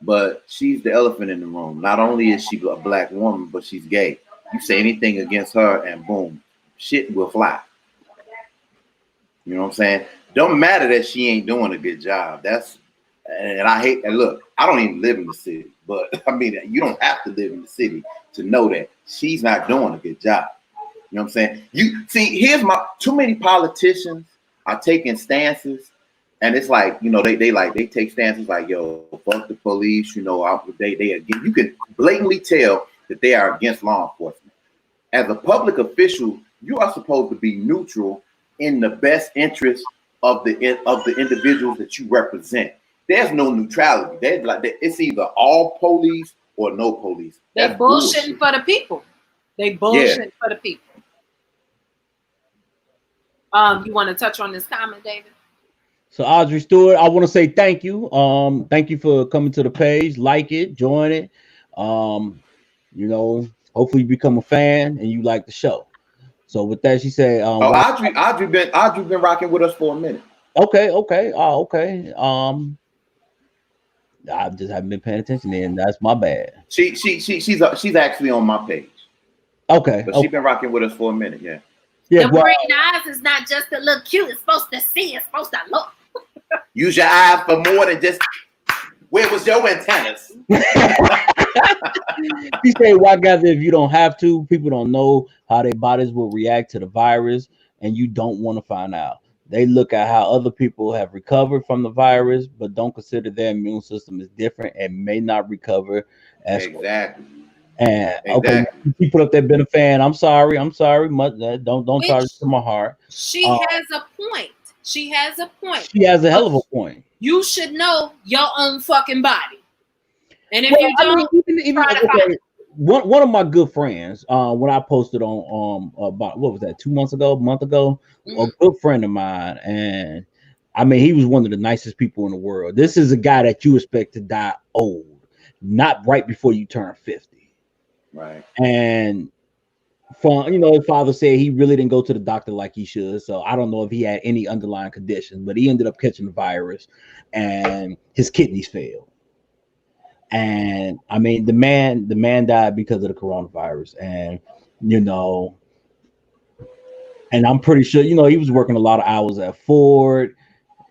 Speaker 6: but she's the elephant in the room. Not only is she a black woman, but she's gay. You say anything against her and boom, shit will fly. You know what I'm saying? Don't matter that she ain't doing a good job. And I hate, and look, I don't even live in the city, but I mean, you don't have to live in the city to know that she's not doing a good job. You know what I'm saying? You see, too many politicians are taking stances, and it's like, you know, they take stances like, yo, fuck the police, you know, you can blatantly tell that they are against law enforcement. As a public official, you are supposed to be neutral in the best interest of the individuals that you represent. There's no neutrality. It's either all police or no police.
Speaker 2: They're bullshitting for the people. They bullshitting for the people. You want to touch on this comment, David?
Speaker 1: So Audrey Stewart, I want to say thank you. Thank you for coming to the page. Like it, join it. You know, hopefully you become a fan and you like the show. So with that, she said,
Speaker 6: Audrey been rocking with us for a minute.
Speaker 1: Okay. Okay. I just haven't been paying attention, and that's my bad.
Speaker 6: She's actually on my page.
Speaker 1: Okay.
Speaker 6: But she's been rocking with us for a minute, yeah.
Speaker 2: The green eyes is not just to look cute. It's supposed to see. It's supposed to look.
Speaker 6: Use your eyes for more than just. Where was your antennas?
Speaker 1: He said, "Why, guys? If you don't have to, people don't know how their bodies will react to the virus, and you don't want to find out. They look at how other people have recovered from the virus, but don't consider their immune system is different and may not recover as
Speaker 6: exactly."
Speaker 1: And okay, you put up that been a fan. I'm sorry. Don't charge it to my heart.
Speaker 2: She has a point. She has a point.
Speaker 1: She has a hell of a point.
Speaker 2: You should know your own fucking body. And if you don't,
Speaker 1: one of my good friends, when I posted on about what was that, 2 months ago, a month ago, a good friend of mine, and I mean he was one of the nicest people in the world. This is a guy that you expect to die old, not right before you turn 50.
Speaker 6: Right.
Speaker 1: And from his father said he really didn't go to the doctor like he should. So I don't know if he had any underlying condition, but he ended up catching the virus, and his kidneys failed. And I mean, the man died because of the coronavirus, and and I'm pretty sure he was working a lot of hours at Ford,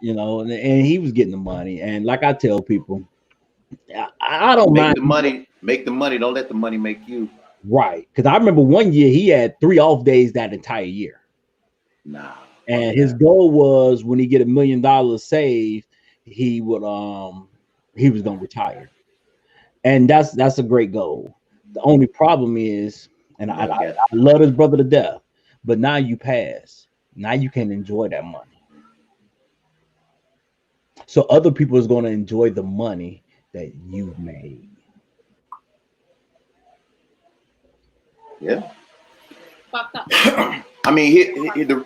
Speaker 1: and he was getting the money. And like I tell people, I don't mind
Speaker 6: make the money. Don't let the money make you.
Speaker 1: Right, because I remember one year he had 3 off days that entire year.
Speaker 6: Nah.
Speaker 1: And his goal was when he get $1 million saved, he was gonna retire. And that's a great goal. The only problem is, and I love his brother to death, but now you pass. Now you can enjoy that money. So other people is going to enjoy the money that you've made.
Speaker 6: Yeah. I mean,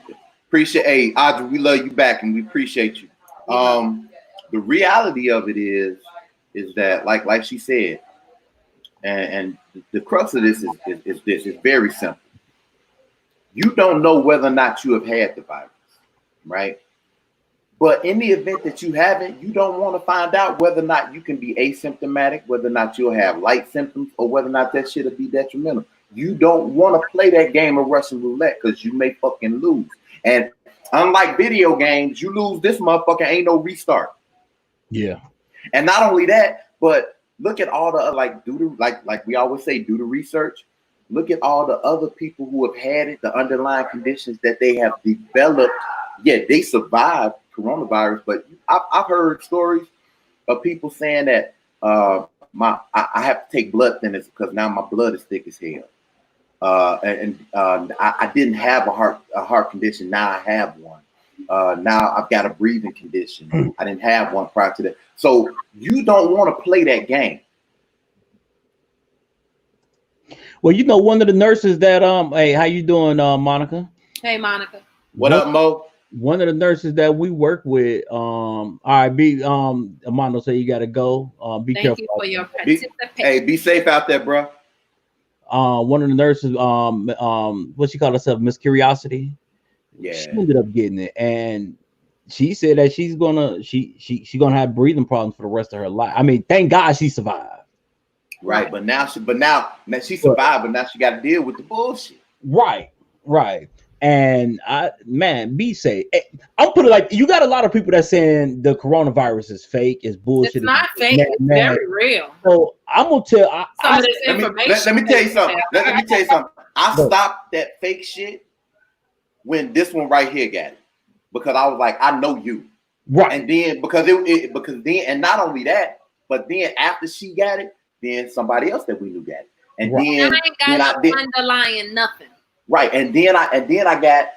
Speaker 6: appreciate. Audrey, we love you back, and we appreciate you. The reality of it is that, like she said, and the crux of this is this. It's very simple. You don't know whether or not you have had the virus, right? But in the event that you haven't, you don't want to find out whether or not you can be asymptomatic, whether or not you'll have light symptoms, or whether or not that shit will be detrimental. You don't want to play that game of Russian roulette because you may fucking lose. And unlike video games, you lose this motherfucker, ain't no restart.
Speaker 1: Yeah.
Speaker 6: And not only that, but look at all the like we always say, do the research. Look at all the other people who have had it, the underlying conditions that they have developed. Yeah, they survived coronavirus, but I've heard stories of people saying that I have to take blood thinners because now my blood is thick as hell. I didn't have a heart condition. Now I have one. Now I've got a breathing condition. I didn't have one prior to that. So you don't want to play that game.
Speaker 1: Well, one of the nurses that hey, how you doing, Monica?
Speaker 2: Hey, Monica.
Speaker 6: What up, Mo?
Speaker 1: One of the nurses that we work with, all right, Amando said you gotta go. Be careful.
Speaker 2: Thank you for your participation.
Speaker 6: Be safe out there, bro.
Speaker 1: One of the nurses, what she called herself, Miss Curiosity. Yeah, she ended up getting it, and she said that she's gonna have breathing problems for the rest of her life. I mean, thank God she survived.
Speaker 6: Right, but now she survived, but now she got to deal with the bullshit.
Speaker 1: Right. And be safe. I'll put it like, you got a lot of people that saying the coronavirus is fake, is bullshit.
Speaker 2: It's not fake. It's very real.
Speaker 1: So I'm gonna tell
Speaker 2: some of this information.
Speaker 6: Let me tell you something. Let me tell you something. I stopped that fake shit when this one right here got it, because I was like, I know you.
Speaker 1: Right.
Speaker 6: And then and not only that, but then after she got it, then somebody else that we knew got it, and then
Speaker 2: I got underlying nothing.
Speaker 6: Right, and then I got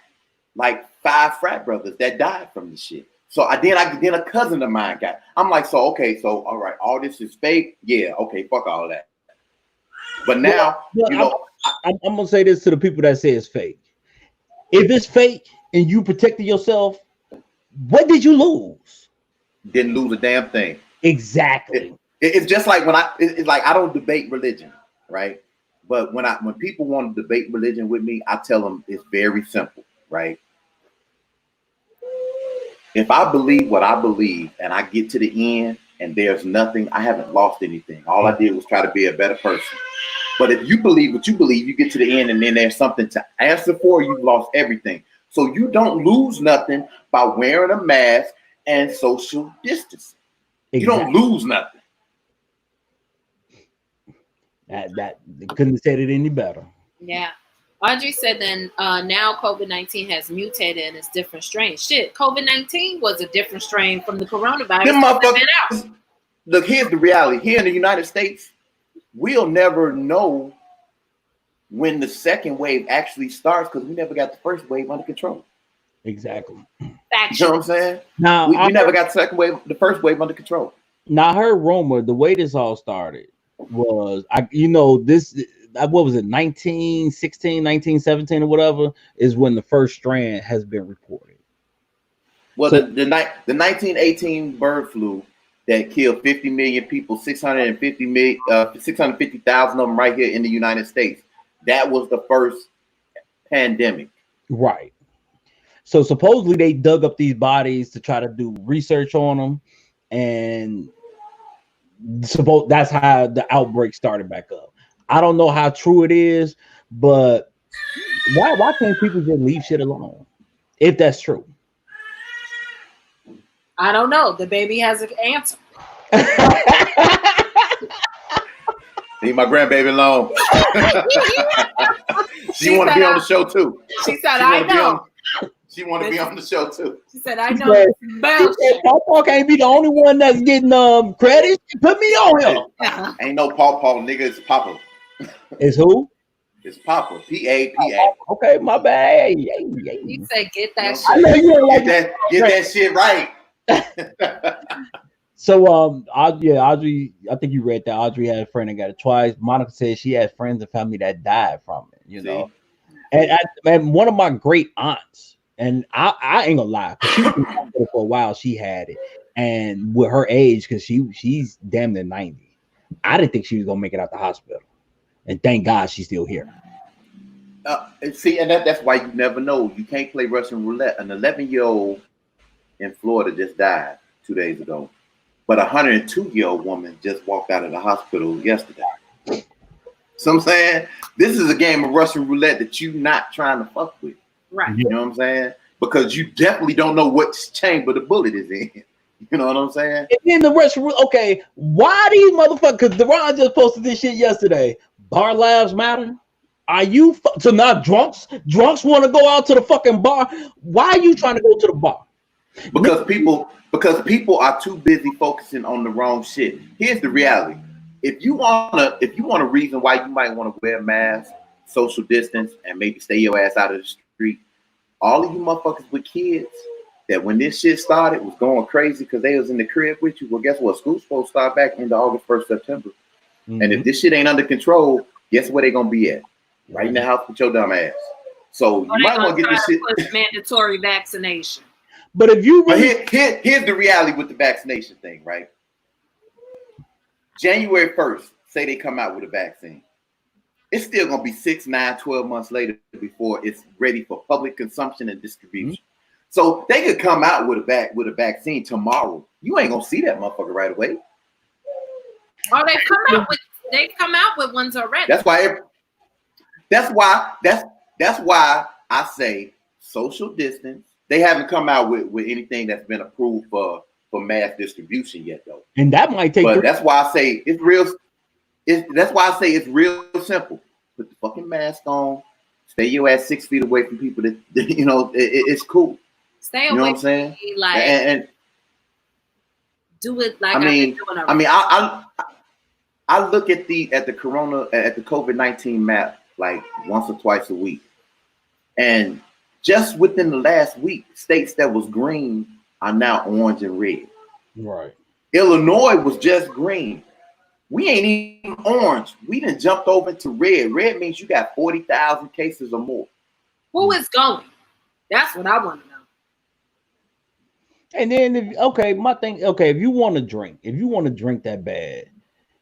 Speaker 6: like 5 frat brothers that died from the shit. So then a cousin of mine got it. I'm like, so all right, all this is fake. Yeah, okay, fuck all that. But now,
Speaker 1: I'm gonna say this to the people that say it's fake. If it's fake and you protected yourself, what did you lose?
Speaker 6: Didn't lose a damn thing.
Speaker 1: Exactly.
Speaker 6: It's just like it's like I don't debate religion, right? But when people want to debate religion with me, I tell them it's very simple, right? If I believe what I believe and I get to the end and there's nothing, I haven't lost anything. All I did was try to be a better person. But if you believe what you believe, you get to the end and then there's something to answer for, you've lost everything. So you don't lose nothing by wearing a mask and social distancing. Exactly. You don't lose nothing.
Speaker 1: That couldn't have said it any better.
Speaker 2: Yeah. Audrey said then now COVID-19 has mutated and it's different strains. Shit, COVID-19 was a different strain from the coronavirus.
Speaker 6: Look, here's the reality. Here in the United States, we'll never know when the second wave actually starts because we never got the first wave under control.
Speaker 1: Exactly.
Speaker 6: You know what I'm saying?
Speaker 1: Now
Speaker 6: we never got the first wave under control.
Speaker 1: Now I heard rumor the way this all started was what was it, 1916, 1917 or whatever is when the first strand has been reported.
Speaker 6: Well, so, the 1918 bird flu that killed 50 million people, 650,000 of them right here in the United States. That was the first pandemic.
Speaker 1: Right. So supposedly they dug up these bodies to try to do research on them, and that's how the outbreak started back up. I don't know how true it is, but why can't people just leave shit alone if that's true?
Speaker 2: I don't know. The baby has an answer.
Speaker 6: Leave my grandbaby alone. She want to be on the show too.
Speaker 2: She said, I know.
Speaker 6: She want to be on the show too.
Speaker 2: She said, I know.
Speaker 1: Paul can't be the only one that's getting credit. Put me on here.
Speaker 6: Ain't no Paul, nigga. It's Papa.
Speaker 1: It's who?
Speaker 6: It's Papa. P-A-P-A.
Speaker 1: Okay, my bad.
Speaker 2: He said, get that shit.
Speaker 1: I know you don't like
Speaker 6: get that shit right.
Speaker 1: So Audrey, I think you read that Audrey had a friend that got it twice. Monica said she had friends and family that died from it, you know. And one of my great aunts, and I ain't gonna lie, because she was in hospital for a while, she had it. And with her age, because she's damn near 90, I didn't think she was gonna make it out the hospital. And thank God she's still here.
Speaker 6: See, and that's why you never know. You can't play Russian roulette. An 11-year-old in Florida just died 2 days ago. But a 102-year-old woman just walked out of the hospital yesterday. So I'm saying this is a game of Russian roulette that you're not trying to fuck with.
Speaker 2: Right.
Speaker 6: You know what I'm saying? Because you definitely don't know what chamber the bullet is in. You know what I'm saying?
Speaker 1: And then the Russian roulette, okay, why these motherfuckers, because Deron just posted this shit yesterday. Bar lives matter? Are you, so now drunks want to go out to the fucking bar? Why are you trying to go to the bar?
Speaker 6: Because people are too busy focusing on the wrong shit. Here's the reality. If you want a reason why you might want to wear a mask, social distance, and maybe stay your ass out of the street, all of you motherfuckers with kids that when this shit started was going crazy because they was in the crib with you, well, guess what? School's supposed to start back into August 1st, September. Mm-hmm. And if this shit ain't under control, guess where they gonna be at? Right in the house with your dumb ass. So you might want to get this shit.
Speaker 2: Mandatory vaccination.
Speaker 1: But if you
Speaker 6: really... here's the reality with the vaccination thing, right? January 1st, say they come out with a vaccine. It's still gonna be 6, 9, 12 months later before it's ready for public consumption and distribution. Mm-hmm. So they could come out with a vaccine tomorrow. You ain't gonna see that motherfucker right away.
Speaker 2: Oh, they come out with ones already.
Speaker 6: That's why I say social distance. They haven't come out with anything that's been approved for mass distribution yet, though.
Speaker 1: And that might take.
Speaker 6: But that's why I say it's real. That's why I say it's real simple. Put the fucking mask on. Stay your ass 6 feet away from people. That you know, it's cool.
Speaker 2: Stay
Speaker 6: away. You know what I'm saying? And
Speaker 2: do it like
Speaker 6: I look at the COVID-19 map like once or twice a week, and just within the last week, states that was green are now orange and red.
Speaker 1: Right.
Speaker 6: Illinois was just green. We ain't even orange. We done jumped over to red. Red means you got 40,000 cases or more.
Speaker 2: Who is going? That's what I want to know.
Speaker 1: And then, if you want to drink that bad,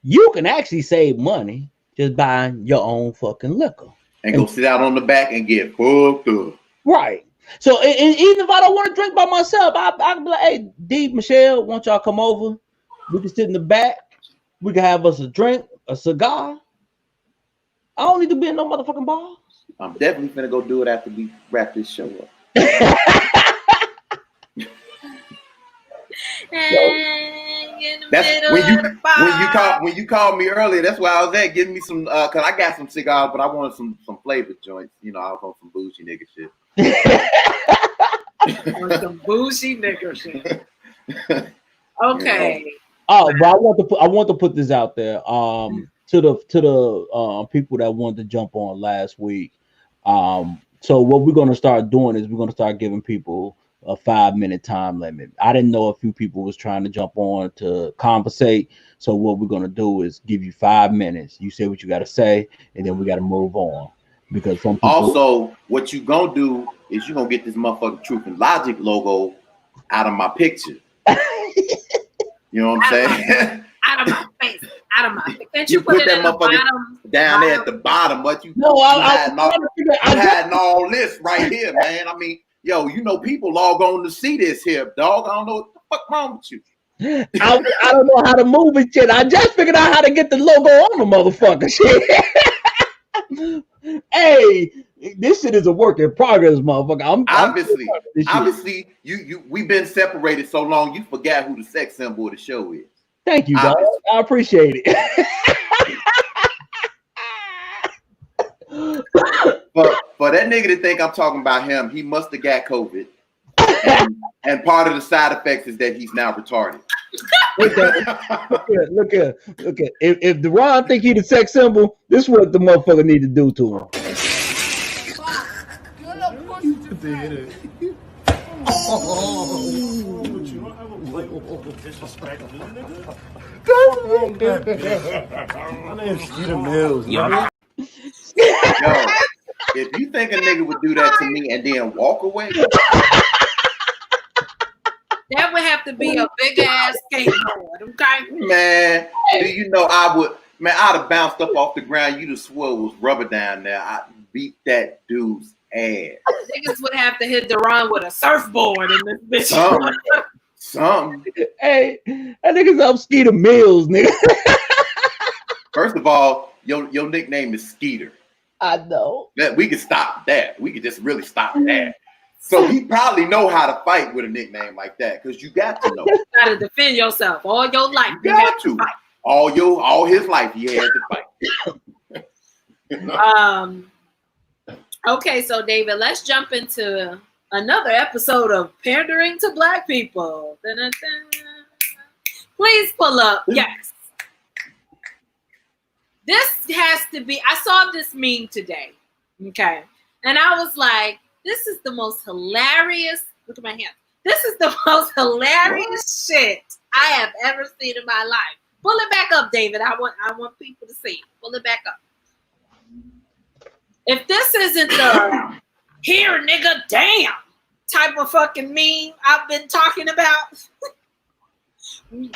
Speaker 1: you can actually save money just buying your own fucking liquor.
Speaker 6: And go sit out on the back and get fucked up.
Speaker 1: Right. So and even if I don't want to drink by myself, I can be like, hey, D, Michelle, won't y'all come over? We can sit in the back. We can have us a drink, a cigar. I don't need to be in no motherfucking bar.
Speaker 6: I'm definitely finna go do it after we wrap this show up. That's when you called me earlier. That's why I was at getting me some cause I got some cigars, but I wanted some flavored joints. You know, I was on some bougie nigga shit.
Speaker 2: Some bougie nigga shit. Okay.
Speaker 1: Oh, but I want to put this out there. To the people that wanted to jump on last week. So what we're gonna start doing is we're gonna start giving people a 5-minute time limit. I didn't know a few people was trying to jump on to compensate. So what we're gonna do is give you 5 minutes. You say what you gotta say, and then we gotta move on. Because some people
Speaker 6: also what you gonna do is you gonna get this motherfucking Truth and Logic logo out of my picture. You know what I'm saying?
Speaker 2: Out of my face. Out of my face. Can't
Speaker 6: you put that motherfucker down there at the bottom, but you hiding all this right here, man. I mean, yo, you know, people log on to see this here, dog. I don't know what the fuck wrong with you.
Speaker 1: I don't know how to move it yet. I just figured out how to get the logo on the motherfucker. Shit. Hey, this shit is a work in progress, motherfucker.
Speaker 6: Obviously, we've been separated so long, you forgot who the sex symbol of the show is.
Speaker 1: Thank you, dog. I appreciate it.
Speaker 6: For that nigga to think I'm talking about him, he must have got COVID. And part of the side effects is that he's now retarded.
Speaker 1: Look here. If Deron think he the sex symbol, this is what the motherfucker need to do to him.
Speaker 6: My name's Skeeter Mills. Yo, if you think a nigga would do that to me and then walk away,
Speaker 2: that would have to be a big ass skateboard, okay?
Speaker 6: Man, do you know I'd have bounced up off the ground. You'd have swore it was rubber down there. I'd beat that dude's ass.
Speaker 2: Niggas would have to hit Deron with a surfboard in this bitch.
Speaker 6: Something.
Speaker 1: Hey, that nigga's up Skeeter Mills, nigga.
Speaker 6: First of all, your nickname is Skeeter.
Speaker 1: I know.
Speaker 6: We could stop that. We could just really stop that. So he probably know how to fight with a nickname like that, because you got to know.
Speaker 2: You got to defend yourself all your life.
Speaker 6: You got to. All his life he had to
Speaker 2: fight. Okay, so David, let's jump into another episode of Pandering to Black People. Da-da-da. Please pull up. Yes. This has to be, I saw this meme today. Okay. And I was like, this is the most hilarious, look at my hands. This is the most hilarious shit I have ever seen in my life. Pull it back up, David. I want people to see it. Pull it back up. If this isn't the here, nigga, damn type of fucking meme I've been talking about,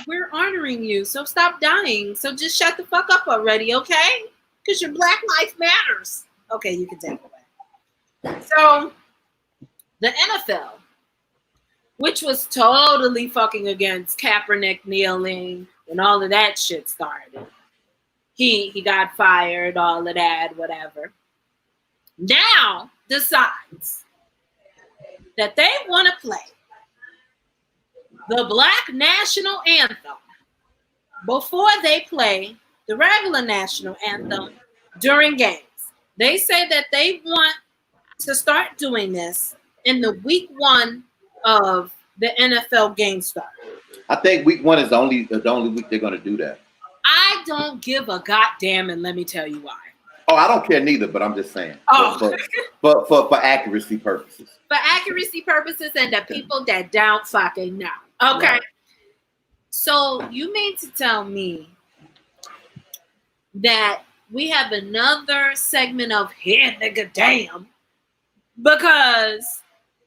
Speaker 2: we're honoring you, so stop dying. So just shut the fuck up already, okay? Because your Black life matters. Okay, you can take it away. So the NFL, which was totally fucking against Kaepernick kneeling when all of that shit started. He got fired, all of that, whatever. Now decides that they want to play the Black national anthem before they play the regular national anthem during games. They say that they want to start doing this in the week 1 of the NFL game start.
Speaker 6: I think week 1 is the only week they're going to do that.
Speaker 2: I don't give a goddamn, and let me tell you why.
Speaker 6: Oh, I don't care neither, but I'm just saying.
Speaker 2: Oh.
Speaker 6: For accuracy purposes.
Speaker 2: For accuracy purposes and the people that don't fucking know. Okay. Right. So you mean to tell me that we have another segment of here, nigga, damn, because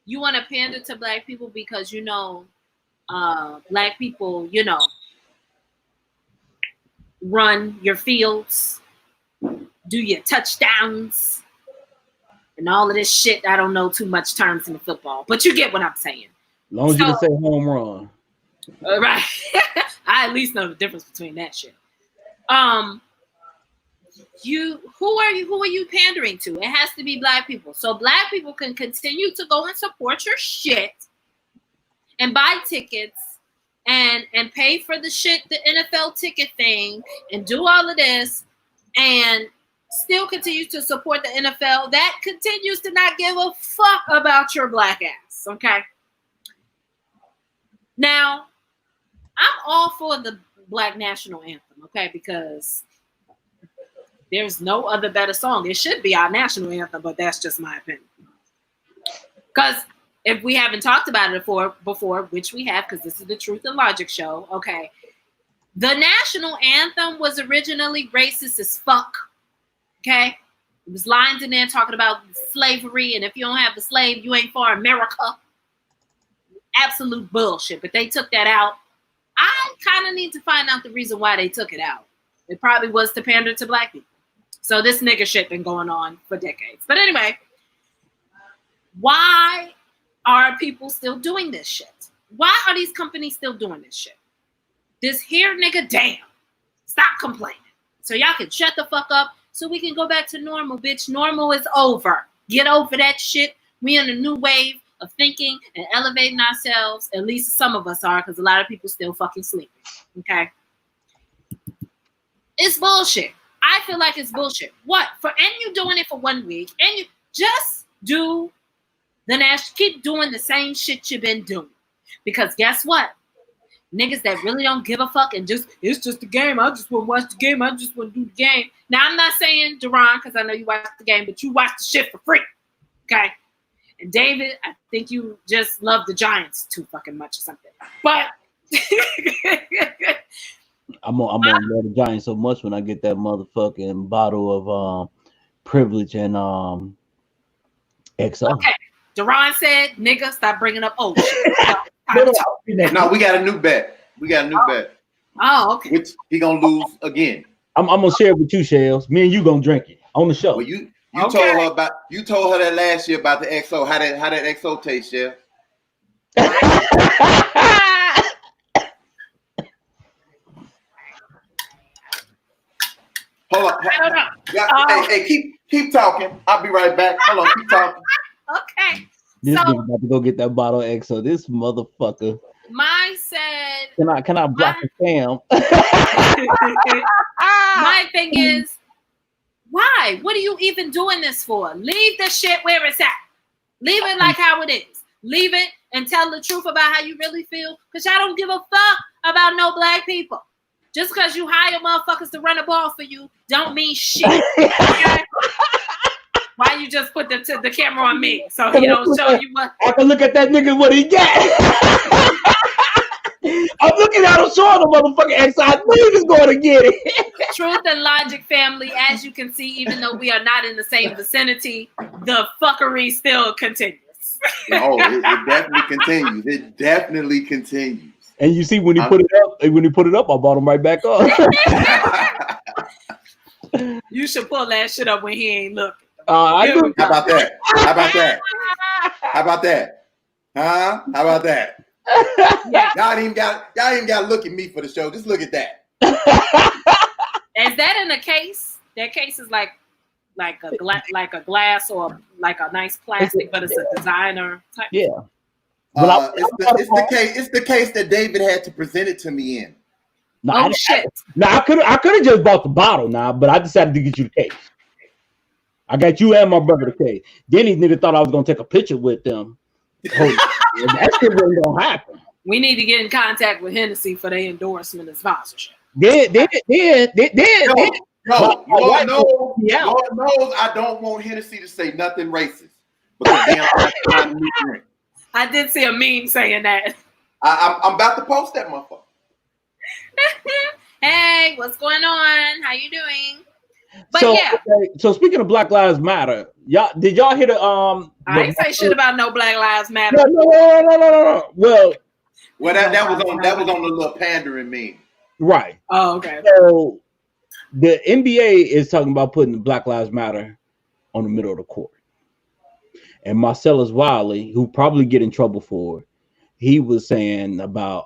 Speaker 2: you want to pander to Black people because, you know, Black people, you know, run your fields, do your touchdowns, and all of this shit. I don't know too much terms in the football, but you get what I'm saying.
Speaker 1: As long as you can say home run.
Speaker 2: Right. I at least know the difference between that shit. Who are you pandering to? It has to be Black people. So Black people can continue to go and support your shit and buy tickets and pay for the shit, the NFL ticket thing, and do all of this and still continue to support the NFL that continues to not give a fuck about your Black ass. Okay. Now, I'm all for the Black national anthem, okay, because there's no other better song. It should be our national anthem, but that's just my opinion. Because if we haven't talked about it before, which we have, because this is the Truth and Logic show, okay, the national anthem was originally racist as fuck, okay? It was lines in there talking about slavery, and if you don't have the slave, you ain't for America. Absolute bullshit, but they took that out I kind of need to find out the reason why they took it out. It probably was to pander to black people. So this nigga shit been going on for decades. But anyway, why are people still doing this shit? Why are these companies still doing this shit? This here nigga, damn. Stop complaining. So y'all can shut the fuck up so we can go back to normal, bitch. Normal is over. Get over that shit. We in a new wave of thinking and elevating ourselves. At least some of us are, because a lot of people still fucking sleeping. Okay? It's bullshit. I feel like it's bullshit. What? And you doing it for 1 week, and you just do the national, keep doing the same shit you've been doing. Because guess what? Niggas that really don't give a fuck and just, it's just the game. I just want to watch the game. I just want to do the game. Now, I'm not saying, Duran, because I know you watch the game, but you watch the shit for free. Okay? And David, I think you just love the Giants too fucking much or something. But
Speaker 1: I'm gonna love the Giants so much when I get that motherfucking bottle of Privilege and XO.
Speaker 2: Okay. Duran said, nigga, stop bringing up old shit.
Speaker 6: No, we got a new bet.
Speaker 2: Oh, okay.
Speaker 6: Which he gonna lose again.
Speaker 1: I'm gonna share it with you, Shells. Me and you gonna drink it on the show.
Speaker 6: Well, you told her that last year about the XO. How that XO taste, Shell? Hold on.
Speaker 2: I don't know.
Speaker 6: Hey, keep talking. I'll be right back. Hold on, keep talking.
Speaker 2: Okay.
Speaker 1: This nigga about to go get that bottle of XO. This motherfucker.
Speaker 2: Mine said.
Speaker 1: Can I block the cam?
Speaker 2: My thing is, why? What are you even doing this for? Leave the shit where it's at. Leave it like how it is. Leave it and tell the truth about how you really feel. Because I don't give a fuck about no black people. Just because you hire motherfuckers to run a ball for you don't mean shit. Okay? Why you just put the camera on me so he don't show you what?
Speaker 1: I can look at that nigga what he got. I'm looking at him showing the motherfucking X. I knew he was going to get it.
Speaker 2: Truth and Logic family, as you can see, even though we are not in the same vicinity, the fuckery still continues.
Speaker 6: Oh, it definitely continues. It definitely continues.
Speaker 1: And you see when he put it up, I bought him right back up.
Speaker 2: You should pull that shit up when he ain't looking.
Speaker 1: I do.
Speaker 6: How about that? Huh? How about that?
Speaker 2: Yeah.
Speaker 6: Y'all ain't got to look at me for the show. Just look at that.
Speaker 2: Is that in a case? That case is like a glass or like a nice plastic, but it's a designer type.
Speaker 1: Yeah.
Speaker 6: It's the case that David had to present it to me in.
Speaker 2: Shit.
Speaker 1: I could have just bought the bottle but I decided to get you the case. I got you and my brother the case. Then these niggas thought I was gonna take a picture with them. That shit wasn't gonna happen.
Speaker 2: We need to get in contact with Hennessy for their endorsement and sponsorship.
Speaker 6: Lord knows I don't want Hennessy to say nothing racist.
Speaker 2: I did see a meme saying that.
Speaker 6: I'm about to post that motherfucker.
Speaker 2: Hey, what's going on? How you doing? But
Speaker 1: so speaking of Black Lives Matter, did y'all hear the
Speaker 2: I ain't say shit about no Black Lives Matter.
Speaker 1: No. Well,
Speaker 6: that was on the little pandering meme.
Speaker 1: Right.
Speaker 2: Oh, okay.
Speaker 1: So the NBA is talking about putting Black Lives Matter on the middle of the court. And Marcellus Wiley, who probably get in trouble for it, he was saying about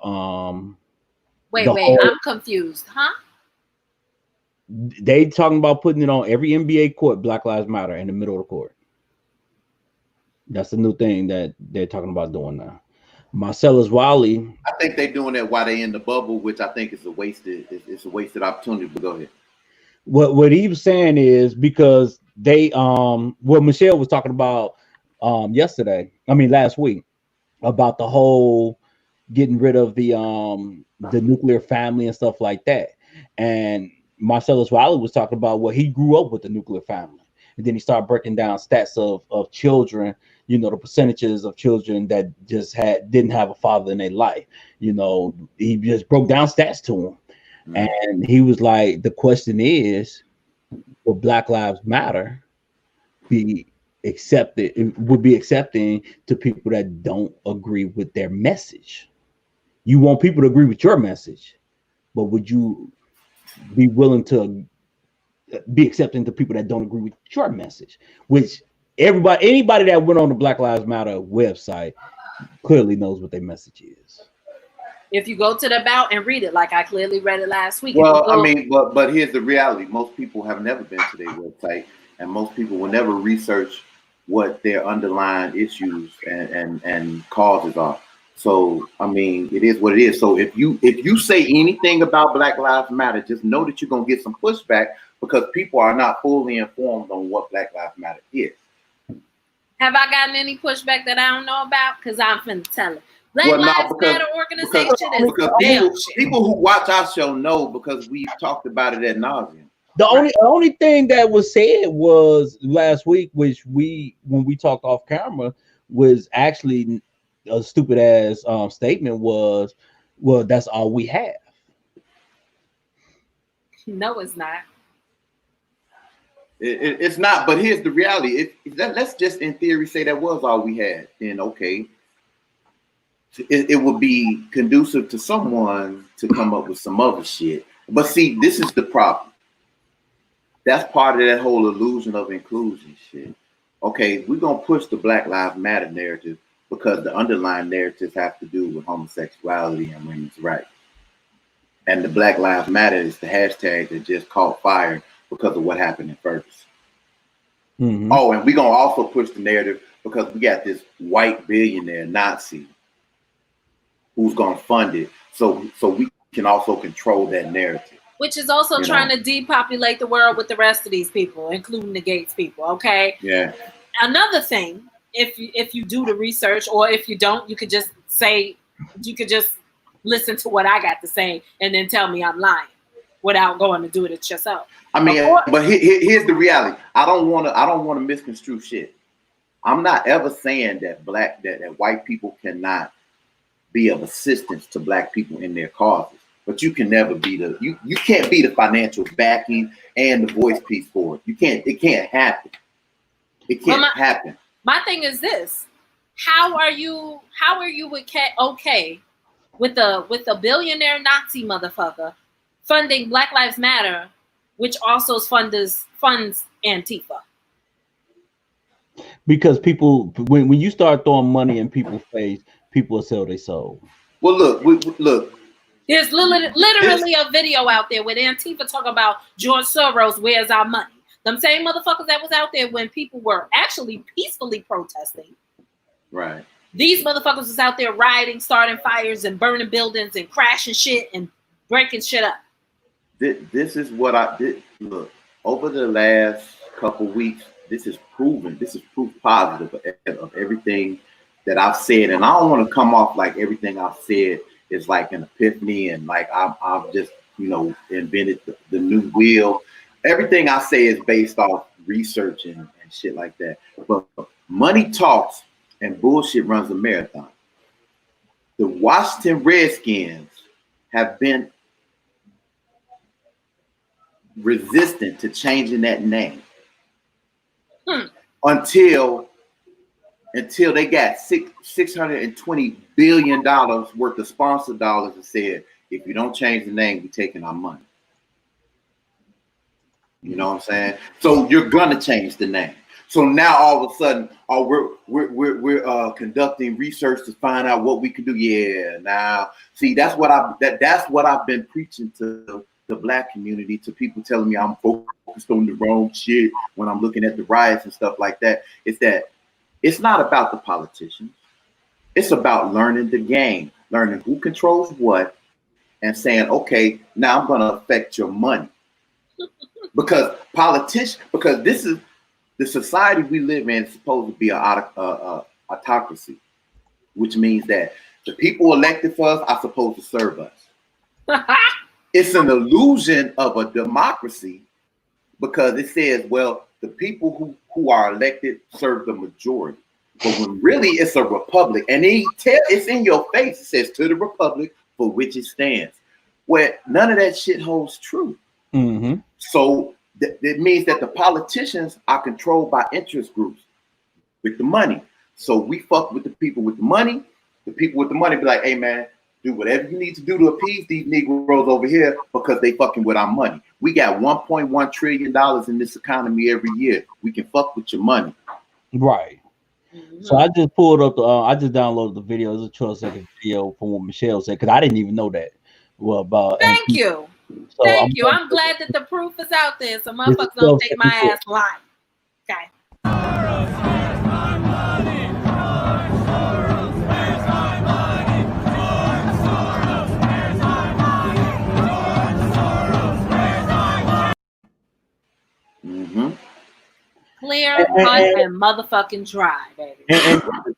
Speaker 2: Wait, I'm confused, huh?
Speaker 1: They talking about putting it on every NBA court, Black Lives Matter in the middle of the court. That's the new thing that they're talking about doing now. Marcellus Wiley.
Speaker 6: I think they're doing that while they're in the bubble, which I think is a wasted opportunity. But go ahead.
Speaker 1: What he was saying is because they what Michelle was talking about last week, about the whole getting rid of the nuclear family and stuff like that. And Marcellus Wiley was talking about he grew up with the nuclear family. And then he started breaking down stats of children, the percentages of children that just didn't have a father in their life. He just broke down stats to him. Mm-hmm. And he was like, the question is, will Black Lives Matter be accepted? It would be accepting to people that don't agree with their message. You want people to agree with your message, but would you be willing to be accepting to people that don't agree with your message? Which anybody that went on the Black Lives Matter website clearly knows what their message is.
Speaker 2: If you go to the About and read it, like I clearly read it last week.
Speaker 6: Well, I mean, but here's the reality. Most people have never been to their website, and most people will never research what their underlying issues and causes are. So, I mean, it is what it is. So if you say anything about Black Lives Matter, just know that you're going to get some pushback because people are not fully informed on what Black Lives Matter is.
Speaker 2: Have I gotten any pushback that I don't know about? Because I'm finna tell it. Black Lives Matter organization is
Speaker 6: people who watch our show know because we've talked about it ad nauseum.
Speaker 1: The only thing that was said was last week, which when we talked off camera, was actually a stupid ass statement. Was, well, that's all we have.
Speaker 2: No, it's not.
Speaker 6: It's not. But here's the reality: let's just in theory say that was all we had. Then okay. It would be conducive to someone to come up with some other shit. But see, this is the problem. That's part of that whole illusion of inclusion shit. Okay, we're going to push the Black Lives Matter narrative because the underlying narratives have to do with homosexuality and women's rights. And the Black Lives Matter is the hashtag that just caught fire because of what happened in Ferguson. Mm-hmm. Oh, and we're going to also push the narrative because we got this white billionaire Nazi who's going to fund it, so we can also control that narrative.
Speaker 2: Which is also trying to depopulate the world with the rest of these people, including the Gates people, okay?
Speaker 6: Yeah.
Speaker 2: Another thing, if you do the research, or if you don't, you could just listen to what I got to say and then tell me I'm lying without going to do it yourself.
Speaker 6: I mean, but here's the reality. I don't want to misconstrue shit. I'm not ever saying that white people cannot be of assistance to black people in their causes, but you can never be you can't be the financial backing and the voice piece for it. It can't happen. It can't happen.
Speaker 2: My thing is this: how are you okay with a billionaire Nazi motherfucker funding Black Lives Matter, which also funds Antifa?
Speaker 1: Because people, when you start throwing money in people's face, people will sell their soul.
Speaker 6: Well, look.
Speaker 2: There's literally a video out there with Antifa talking about George Soros, where's our money? Them same motherfuckers that was out there when people were actually peacefully protesting.
Speaker 6: Right.
Speaker 2: These motherfuckers was out there rioting, starting fires and burning buildings and crashing shit and breaking shit up.
Speaker 6: This is what I did. Look, over the last couple weeks, this is proof positive of everything that I've said. And I don't want to come off like everything I've said is like an epiphany and like I've just, invented the new wheel. Everything I say is based off research and shit like that. But money talks and bullshit runs a marathon. The Washington Redskins have been resistant to changing that name until they got $620 billion worth of sponsor dollars and said, if you don't change the name, we're taking our money. You know what I'm saying? So you're gonna change the name. So now all of a sudden, we're conducting research to find out what we can do. Yeah, now see that's what I've been preaching to the black community, to people telling me I'm focused on the wrong shit when I'm looking at the riots and stuff like that. Is that it's not about the politicians. It's about learning the game, learning who controls what, and saying, okay, now I'm gonna affect your money. Because this is the society we live in is supposed to be a autocracy, which means that the people elected for us are supposed to serve us. It's an illusion of a democracy because it says, well, the people who are elected serve the majority. But when really it's a republic, and it's in your face, it says to the republic for which it stands. Where none of that shit holds true. Mm-hmm. So it means that the politicians are controlled by interest groups with the money. So we fuck with the people with the money. The people with the money be like, hey man, Do whatever you need to do to appease these Negroes over here because they fucking with our money. We got $1.1 trillion in this economy every year. We can fuck with your money.
Speaker 1: Right. So I just pulled up I just downloaded the video. It's a 12-second video from what Michelle said, because I didn't even know that. Well, about
Speaker 2: Thank you. So Thank you. I'm glad that the proof is out there, so motherfuckers don't take my ass lying. Okay. Clear, cut, and motherfucking dry, baby.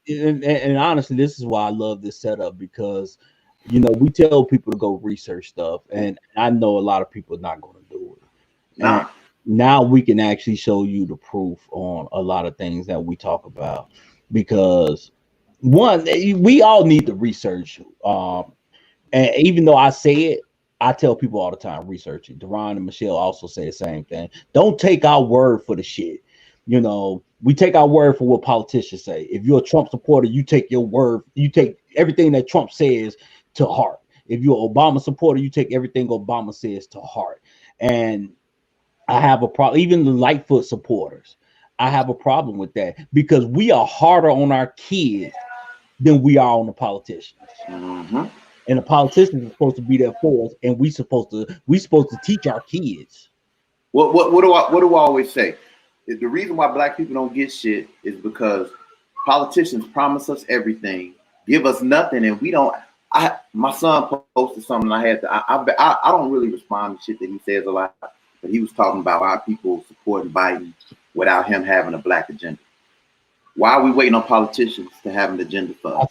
Speaker 1: And honestly, this is why I love this setup, because you know we tell people to go research stuff, and I know a lot of people are not going to do it. Now we can actually show you the proof on a lot of things that we talk about, because one, we all need to research. And even though I say it, I tell people all the time, research it. Deron and Michelle also say the same thing. Don't take our word for the shit. You know, we take our word for what politicians say. If you're a Trump supporter, you take your word, you take everything that Trump says to heart. If you're an Obama supporter, you take everything Obama says to heart. And I have a problem, even the Lightfoot supporters, I have a problem with that, because we are harder on our kids than we are on the politicians. And the politicians are supposed to be there for us, and we supposed to teach our kids.
Speaker 6: What do I always say? The reason why black people don't get shit is because politicians promise us everything, give us nothing, and we don't. My son posted something. I don't really respond to shit that he says a lot, but he was talking about why people supporting Biden without him having a black agenda. Why are we waiting on politicians to have an agenda for us?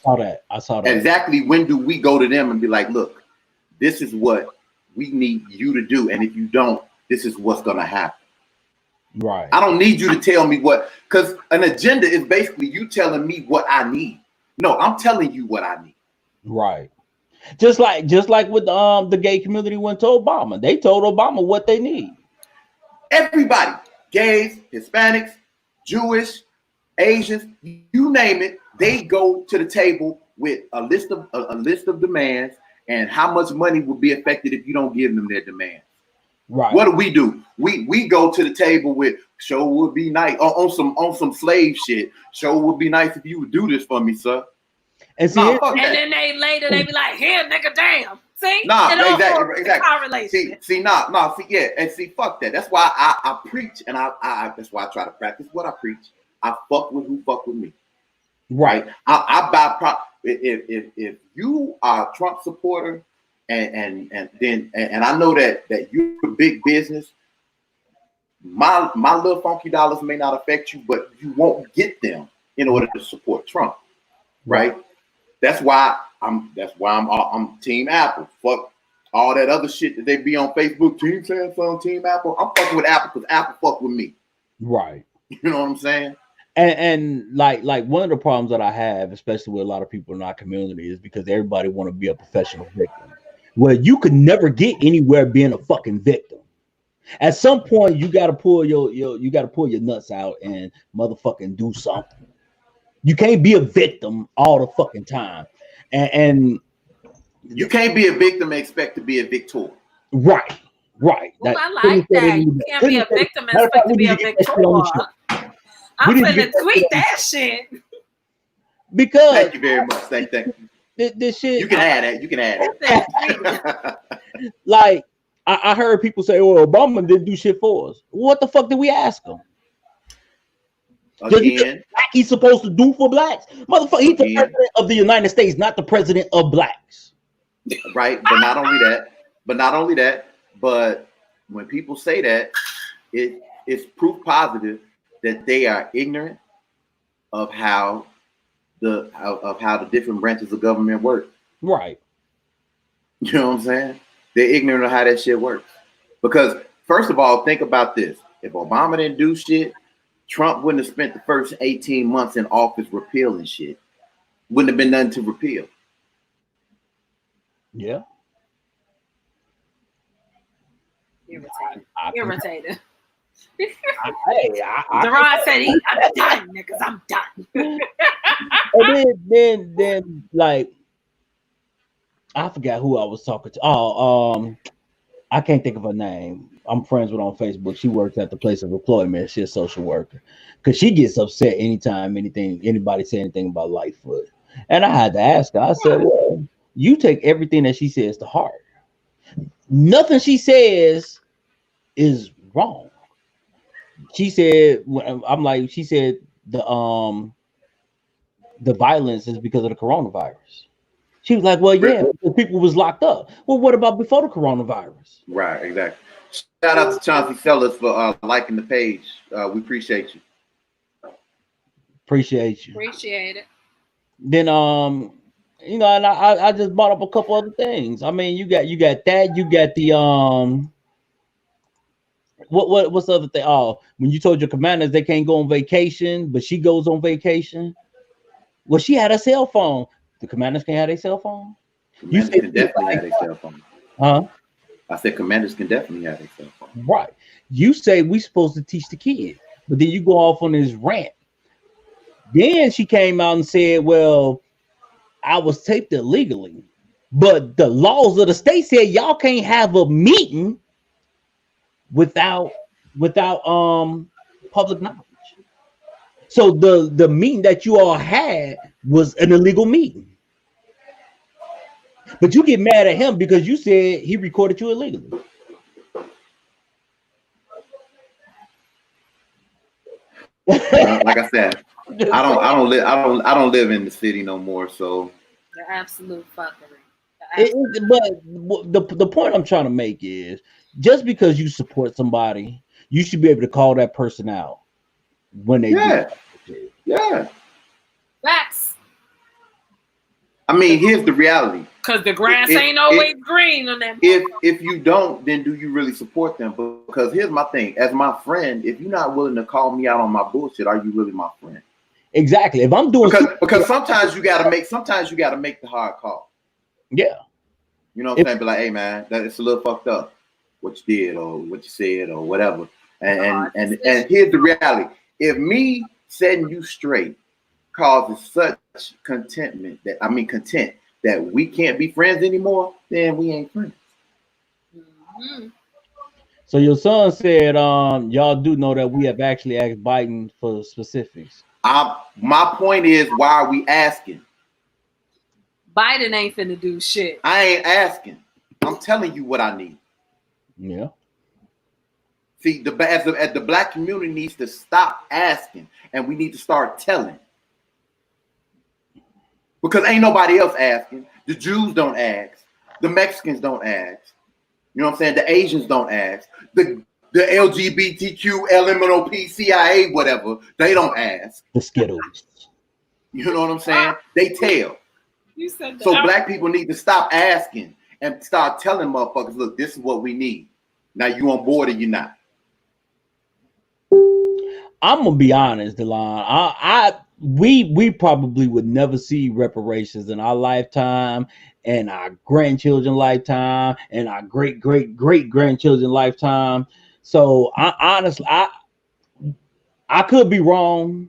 Speaker 1: I saw that.
Speaker 6: Exactly. When do we go to them and be like, look, this is what we need you to do, and if you don't, this is what's gonna happen.
Speaker 1: Right.
Speaker 6: I don't need you to tell me what, because an agenda is basically you telling me what I need. No, I'm telling you what I need.
Speaker 1: Right. Just like with the gay community went to Obama. They told Obama what they need.
Speaker 6: Everybody, gays, Hispanics, Jewish, Asians, you name it, they go to the table with a list of demands and how much money will be affected if you don't give them their demands.
Speaker 1: Right.
Speaker 6: What do? We go to the table with show would be nice on some slave shit. Show would be nice if you would do this for me, sir.
Speaker 1: And see,
Speaker 2: then they later they be like, here, nigga, damn. See,
Speaker 6: exactly. See, yeah, and see, fuck that. That's why I preach, and I that's why I try to practice what I preach. I fuck with who fuck with me.
Speaker 1: Right.
Speaker 6: I buy if you are a Trump supporter. And I know that you're a big business. My little funky dollars may not affect you, but you won't get them in order to support Trump, right? That's why I'm Team Apple. Fuck all that other shit that they be on Facebook. Team Samsung, Team Apple. I'm fucking with Apple because Apple fuck with me.
Speaker 1: Right.
Speaker 6: You know what I'm saying?
Speaker 1: And like one of the problems that I have, especially with a lot of people in our community, is because everybody want to be a professional victim. Well, you could never get anywhere being a fucking victim. At some point, you gotta pull your nuts out and motherfucking do something. You can't be a victim all the fucking time. And
Speaker 6: you can't be a victim and expect to be a victor.
Speaker 1: Right.
Speaker 2: Well, I like that. You can't be a victim and expect to be a victor. I'm gonna tweet that shit.
Speaker 1: Because
Speaker 6: thank you very much. Thank you.
Speaker 1: This shit.
Speaker 6: You can add that.
Speaker 1: Like I heard people say, "Oh, Obama didn't do shit for us." What the fuck did we ask him?
Speaker 6: Again,
Speaker 1: he's supposed to do for blacks, motherfucker. He's the president of the United States, not the president of blacks.
Speaker 6: Right, but not only that. But when people say that, it's proof positive that they are ignorant of how the different branches of government work.
Speaker 1: Right.
Speaker 6: You know what I'm saying? They're ignorant of how that shit works. Because first of all, think about this. If Obama didn't do shit, Trump wouldn't have spent the first 18 months in office repealing shit. Wouldn't have been nothing to repeal.
Speaker 1: Yeah.
Speaker 2: Irritated.
Speaker 1: Deron
Speaker 2: said, "I'm done, niggas. I'm done."
Speaker 1: And then, like, I forgot who I was talking to. Oh, I can't think of her name. I'm friends with her on Facebook. She works at the place of employment. She's a social worker. Cause she gets upset anytime anybody say anything about Lightfoot. And I had to ask her, I said, well, you take everything that she says to heart. Nothing she says is wrong. She said, I'm like, she said the violence is because of the coronavirus. She was like, well, yeah, because people was locked up. Well, what about before the coronavirus?
Speaker 6: Right, exactly. Shout out to Chauncey Sellers for liking the page. We appreciate you.
Speaker 1: Appreciate you.
Speaker 2: Appreciate it.
Speaker 1: Then you know, and I just brought up a couple other things. I mean, you got that, you got the what's the other thing? Oh, when you told your commanders they can't go on vacation, but she goes on vacation. Well, she had a cell phone. The commanders can't have a cell phone.
Speaker 6: Commanders can definitely have a cell phone.
Speaker 1: Huh?
Speaker 6: I said commanders can definitely have a cell phone.
Speaker 1: Right. You say we supposed to teach the kids, but then you go off on this rant. Then she came out and said, well, I was taped illegally, but the laws of the state said y'all can't have a meeting without public knowledge. So the meeting that you all had was an illegal meeting. But you get mad at him because you said he recorded you illegally.
Speaker 6: Like I said, I don't live in the city no more. So
Speaker 2: the absolute fuckery.
Speaker 1: But the point I'm trying to make is just because you support somebody, you should be able to call that person out when they do.
Speaker 6: Yeah.
Speaker 2: Facts.
Speaker 6: I mean, here's the reality.
Speaker 2: Because the grass ain't always green on that.
Speaker 6: If you don't, then do you really support them? Because here's my thing. As my friend, if you're not willing to call me out on my bullshit, are you really my friend?
Speaker 1: Exactly. If I'm doing
Speaker 6: because sometimes you gotta make the hard call.
Speaker 1: Yeah.
Speaker 6: You know what I'm saying? Be like, hey man, it's a little fucked up what you did or what you said or whatever. And here's the reality. If me setting you straight causes such content that we can't be friends anymore, then we ain't friends.
Speaker 2: Mm-hmm.
Speaker 1: So your son said, y'all do know that we have actually asked Biden for specifics.
Speaker 6: My point is, why are we asking?
Speaker 2: Biden ain't finna do shit.
Speaker 6: I ain't asking. I'm telling you what I need.
Speaker 1: Yeah.
Speaker 6: See, the black community needs to stop asking, and we need to start telling. Because ain't nobody else asking. The Jews don't ask. The Mexicans don't ask. You know what I'm saying? The Asians don't ask. The LGBTQ, LMNOP, CIA, whatever, they don't ask.
Speaker 1: The Skittles.
Speaker 6: You know what I'm saying? They tell.
Speaker 2: You said that.
Speaker 6: So black people need to stop asking and start telling motherfuckers, look, this is what we need. Now you on board or you not?
Speaker 1: I'm gonna be honest, Delon. We probably would never see reparations in our lifetime, and our grandchildren lifetime, and our great grandchildren lifetime. So I could be wrong.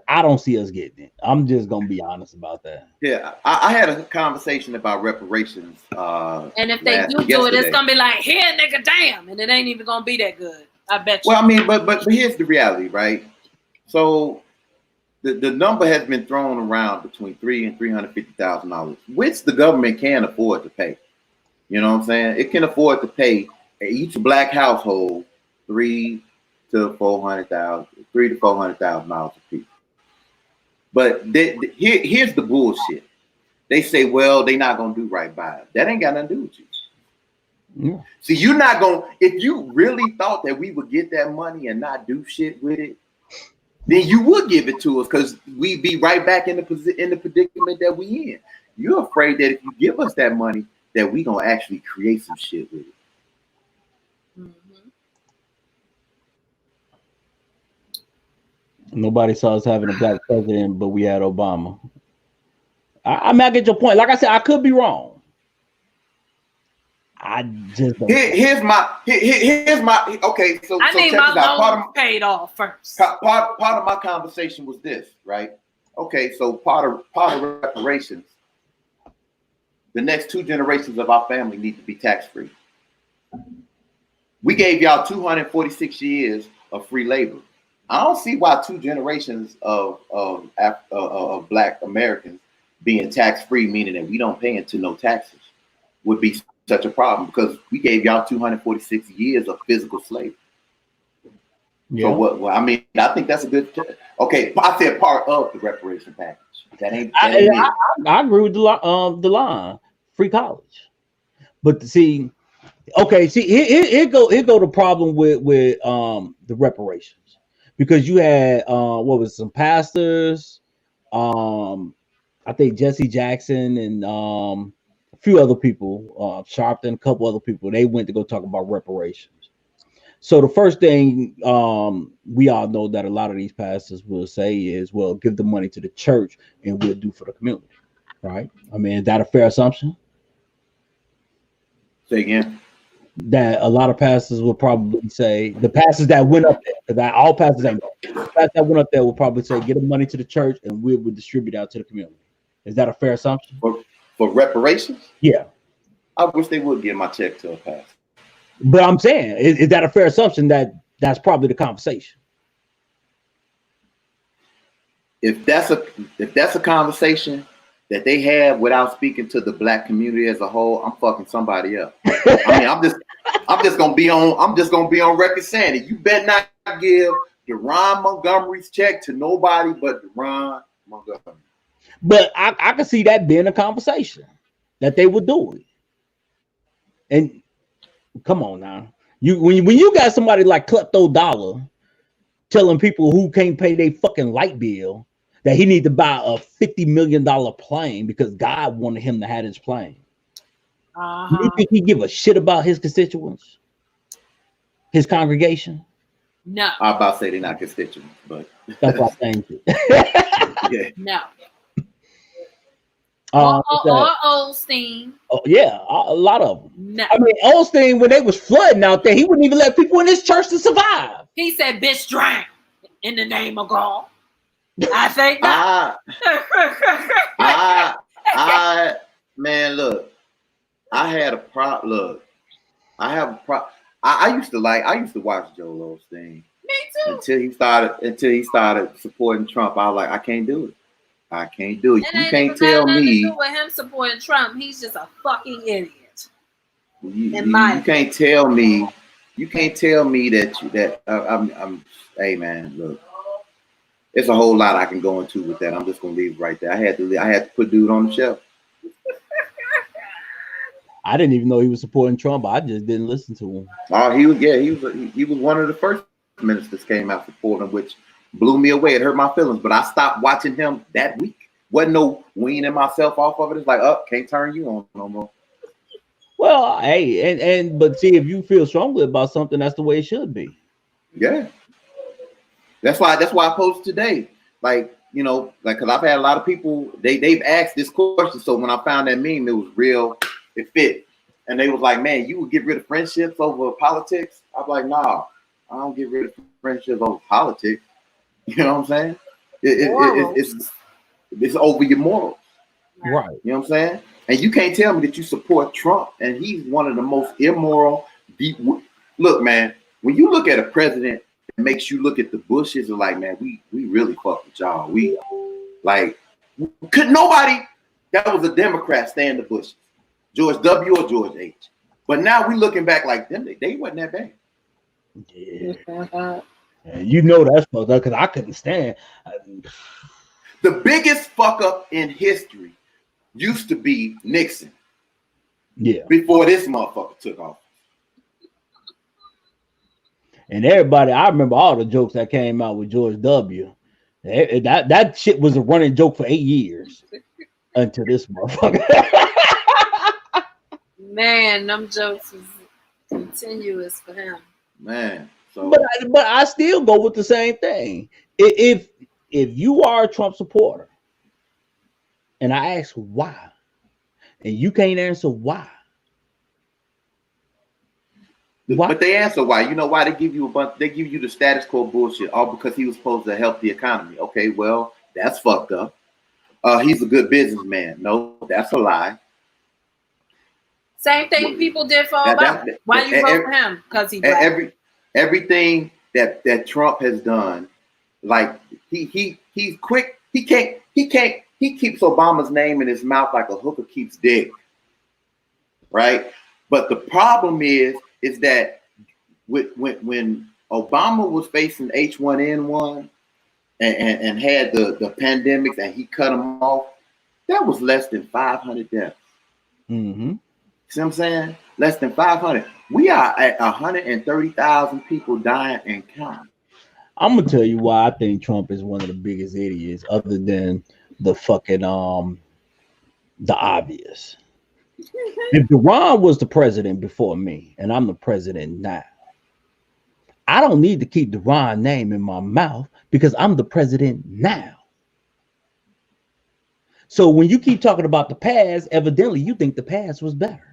Speaker 1: I don't see us getting it. I'm just gonna be honest about that.
Speaker 6: Yeah, I had a conversation about reparations.
Speaker 2: And if they do it, it's gonna be like, here, nigga, damn, and it ain't even gonna be that good. I bet you.
Speaker 6: Well, I mean, but here's the reality, right? So the number has been thrown around between $300,000 and $350,000, which the government can afford to pay. You know what I'm saying? It can afford to pay each black household $300,000 to $400,000 a piece. But here's the bullshit. They say, well, they're not gonna do right by it. That ain't got nothing to do with you.
Speaker 1: Yeah.
Speaker 6: See, you're not gonna. If you really thought that we would get that money and not do shit with it, then you would give it to us because we'd be right back in the predicament that we in. You're afraid that if you give us that money, that we gonna actually create some shit with it.
Speaker 2: Mm-hmm.
Speaker 1: Nobody saw us having a black president, but we had Obama. I mean, I get your point. Like I said, I could be wrong. I just don't.
Speaker 6: Here's my okay. So
Speaker 2: I need my loan paid off first.
Speaker 6: Part of my conversation was this, right? Okay, so part of reparations. the next 2 generations of our family need to be tax-free. We gave y'all 246 years of free labor. I don't see why 2 generations of Black Americans being tax-free, meaning that we don't pay into no taxes, would be such a problem, because we gave y'all 246 years of physical slavery. Yeah. So what? Well, I mean, I think that's a good. Okay, I said part of the reparation package. That ain't
Speaker 1: I agree with the line, free college. But see, okay, see, here go the problem with the reparations, because you had some pastors, I think Jesse Jackson and a few other people, Sharpton, a couple other people, they went to go talk about reparations. So the first thing we all know that a lot of these pastors will say is, well, give the money to the church and we'll do for the community, right? I mean, is that a fair assumption?
Speaker 6: Say again.
Speaker 1: That a lot of pastors will probably say, the pastors that went up there, because all pastors ain't, the pastors that went up there will probably say, get the money to the church and we will distribute out to the community. Is that a fair assumption?
Speaker 6: For reparations?
Speaker 1: Yeah.
Speaker 6: I wish they would give my check to a pastor.
Speaker 1: But I'm saying, is that a fair assumption that that's probably the conversation?
Speaker 6: If that's a conversation that they have without speaking to the Black community as a whole, I'm fucking somebody up. I mean, I'm just gonna be on record saying it. You better not give Deron Montgomery's check to nobody but Deron Montgomery.
Speaker 1: But I can see that being a conversation that they would do it. And come on now, when you got somebody like Klepto Dollar telling people who can't pay their fucking light bill that he need to buy a $50 million plane because God wanted him to have his plane. You think he give a shit about his constituents, his congregation?
Speaker 2: No.
Speaker 6: I'm about to say they're not constituents, but
Speaker 1: that's what I'm saying.
Speaker 2: Yeah. No.
Speaker 1: Or
Speaker 2: Osteen.
Speaker 1: Oh yeah, a lot of them.
Speaker 2: No.
Speaker 1: I mean, Osteen, when they was flooding out there, he wouldn't even let people in his church to survive.
Speaker 2: He said, "Bitch, drown in the name of God." I think not.
Speaker 6: Man, look, I had a prop. Look, I have a prop. I used to watch Joel Osteen.
Speaker 2: Me too.
Speaker 6: Until he started supporting Trump, I was like, I can't do it. I can't do it. You can't tell me.
Speaker 2: With him supporting Trump, he's just a fucking idiot.
Speaker 6: You can't tell me. You can't tell me that I'm. Hey man, look, it's a whole lot I can go into with that. I'm just gonna leave it right there. I had to put dude on the shelf.
Speaker 1: I didn't even know he was supporting Trump. I just didn't listen to him.
Speaker 6: Oh, he was one of the first ministers came out supporting him, which blew me away. It hurt my feelings, but I stopped watching him that week. Wasn't no weaning myself off of it. It's like, can't turn you on no more.
Speaker 1: Well, hey, but see, if you feel strongly about something, that's the way it should be.
Speaker 6: Yeah. That's why I posted today. Like, you know, like, cause I've had a lot of people, they've asked this question. So when I found that meme, it was real, it fit. And they was like, man, you would get rid of friendships over politics? I'm like, nah, I don't get rid of friendships over politics. You know what I'm saying? It's over your morals.
Speaker 1: Right.
Speaker 6: You know what I'm saying? And you can't tell me that you support Trump and he's one of the most immoral, deep. Look, man, when you look at a president, it makes you look at the Bushes and like, man, we really fuck with y'all. We like, could nobody that was a Democrat stand the Bushes, George W. or George H. But now we looking back like them, they wasn't that bad.
Speaker 1: Yeah. You know that's fucked up because I couldn't stand.
Speaker 6: The biggest fuck up in history used to be Nixon.
Speaker 1: Yeah.
Speaker 6: Before this motherfucker took off.
Speaker 1: And everybody, I remember all the jokes that came out with George W. That shit was a running joke for 8 years until this motherfucker.
Speaker 2: Man, them jokes was continuous for him.
Speaker 6: Man. So.
Speaker 1: But I still go with the same thing. If you are a Trump supporter, and I ask why, and you can't answer why.
Speaker 6: But they answer why. You know why? They give you a bunch. They give you the status quo bullshit, all because he was supposed to help the economy. Okay, well, that's fucked up. He's a good businessman. No, that's a lie.
Speaker 2: Same thing people did for Obama. Why you vote for him? Because he black.
Speaker 6: Everything that Trump has done, like he's quick. He keeps Obama's name in his mouth like a hooker keeps dick. Right? But the problem is that when Obama was facing H1N1 and had the pandemics and he cut them off, that was less than 500 deaths.
Speaker 1: Mm-hmm.
Speaker 6: See what I'm saying? Less than 500. We are at 130,000 people dying and counting.
Speaker 1: I'm gonna tell you why I think Trump is one of the biggest idiots, other than the fucking the obvious. If Deron was the president before me, and I'm the president now, I don't need to keep Deron's name in my mouth because I'm the president now. So when you keep talking about the past, evidently you think the past was better.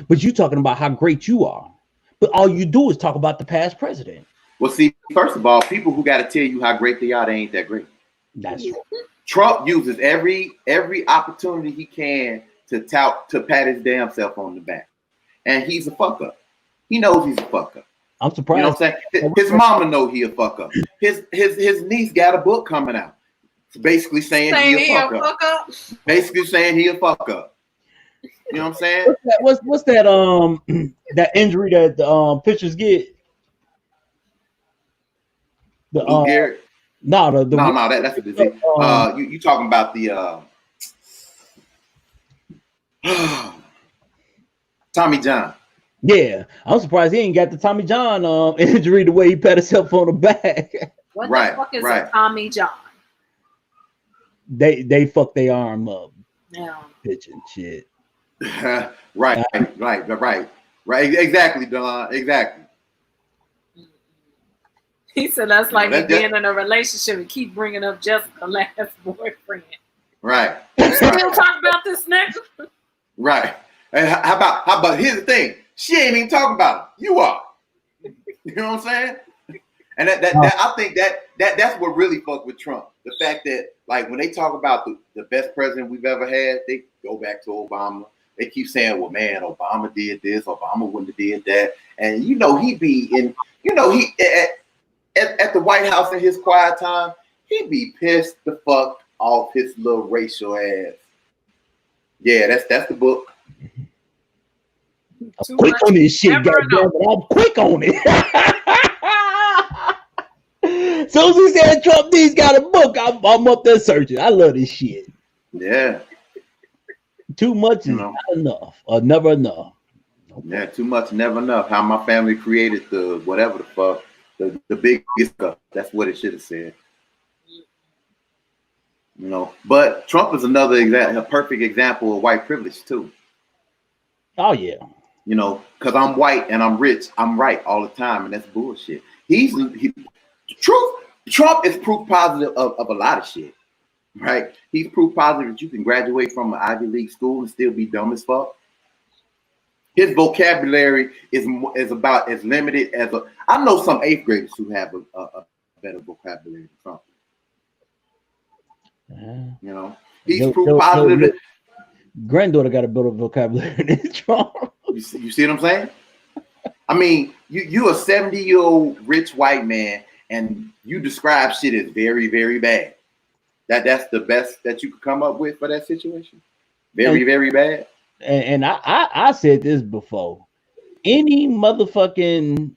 Speaker 1: But you're talking about how great you are. But all you do is talk about the past president.
Speaker 6: Well, see, first of all, people who got to tell you how great they are, they ain't that great.
Speaker 1: That's true.
Speaker 6: Trump uses every opportunity he can to pat his damn self on the back. And he's a fuck up. He knows he's a fuck up.
Speaker 1: I'm surprised.
Speaker 6: You know what I'm saying? His mama know he a fuck up. His niece got a book coming out. Basically saying he a fuck up. Basically saying he a fuck up. You know what I'm saying?
Speaker 1: What's that that injury that the pitchers get?
Speaker 6: No, that's a disease. You talking about the Tommy John.
Speaker 1: Yeah, I'm surprised he ain't got the Tommy John injury the way he pat himself on the back.
Speaker 2: What the fuck is a Tommy John?
Speaker 1: They fuck their arm up.
Speaker 2: Yeah.
Speaker 1: Pitching shit.
Speaker 6: Right. Exactly, Don. Exactly.
Speaker 2: He said that's like being in a relationship and keep bringing up Jessica's last boyfriend.
Speaker 6: Right.
Speaker 2: Still talking about this nigga.
Speaker 6: Right. And how about here's the thing. She ain't even talking about him. You are. You know what I'm saying? And that I think that's what really fucked with Trump. The fact that like when they talk about the best president we've ever had, they go back to Obama. They keep saying, well, man, Obama did this, Obama wouldn't have did that. And he be in, he at the White House in his quiet time, he'd be pissed the fuck off his little racial ass. Yeah, that's the book.
Speaker 1: I'm quick on this shit, goddamn it. I'm quick on it. So as he said Trump D's got a book, I'm up there searching. I love this shit.
Speaker 6: Yeah.
Speaker 1: Too much is not enough, or never enough.
Speaker 6: Yeah, too much, never enough. How my family created the whatever the fuck, the biggest stuff. That's what it should have said. But Trump is a perfect example of white privilege too.
Speaker 1: Oh yeah.
Speaker 6: Because I'm white and I'm rich, I'm right all the time, and that's bullshit. Trump is proof positive of a lot of shit. Right? He's proof positive that you can graduate from an Ivy League school and still be dumb as fuck. His vocabulary is about as limited as I know some 8th graders who have a better vocabulary than Trump. He's proof positive.
Speaker 1: Granddaughter got a better vocabulary than Trump.
Speaker 6: You see what I'm saying? I mean, you a 70-year-old rich white man and you describe shit as very, very bad. That's the best that you could come up with for that situation. Very, very bad.
Speaker 1: And I said this before. Any motherfucking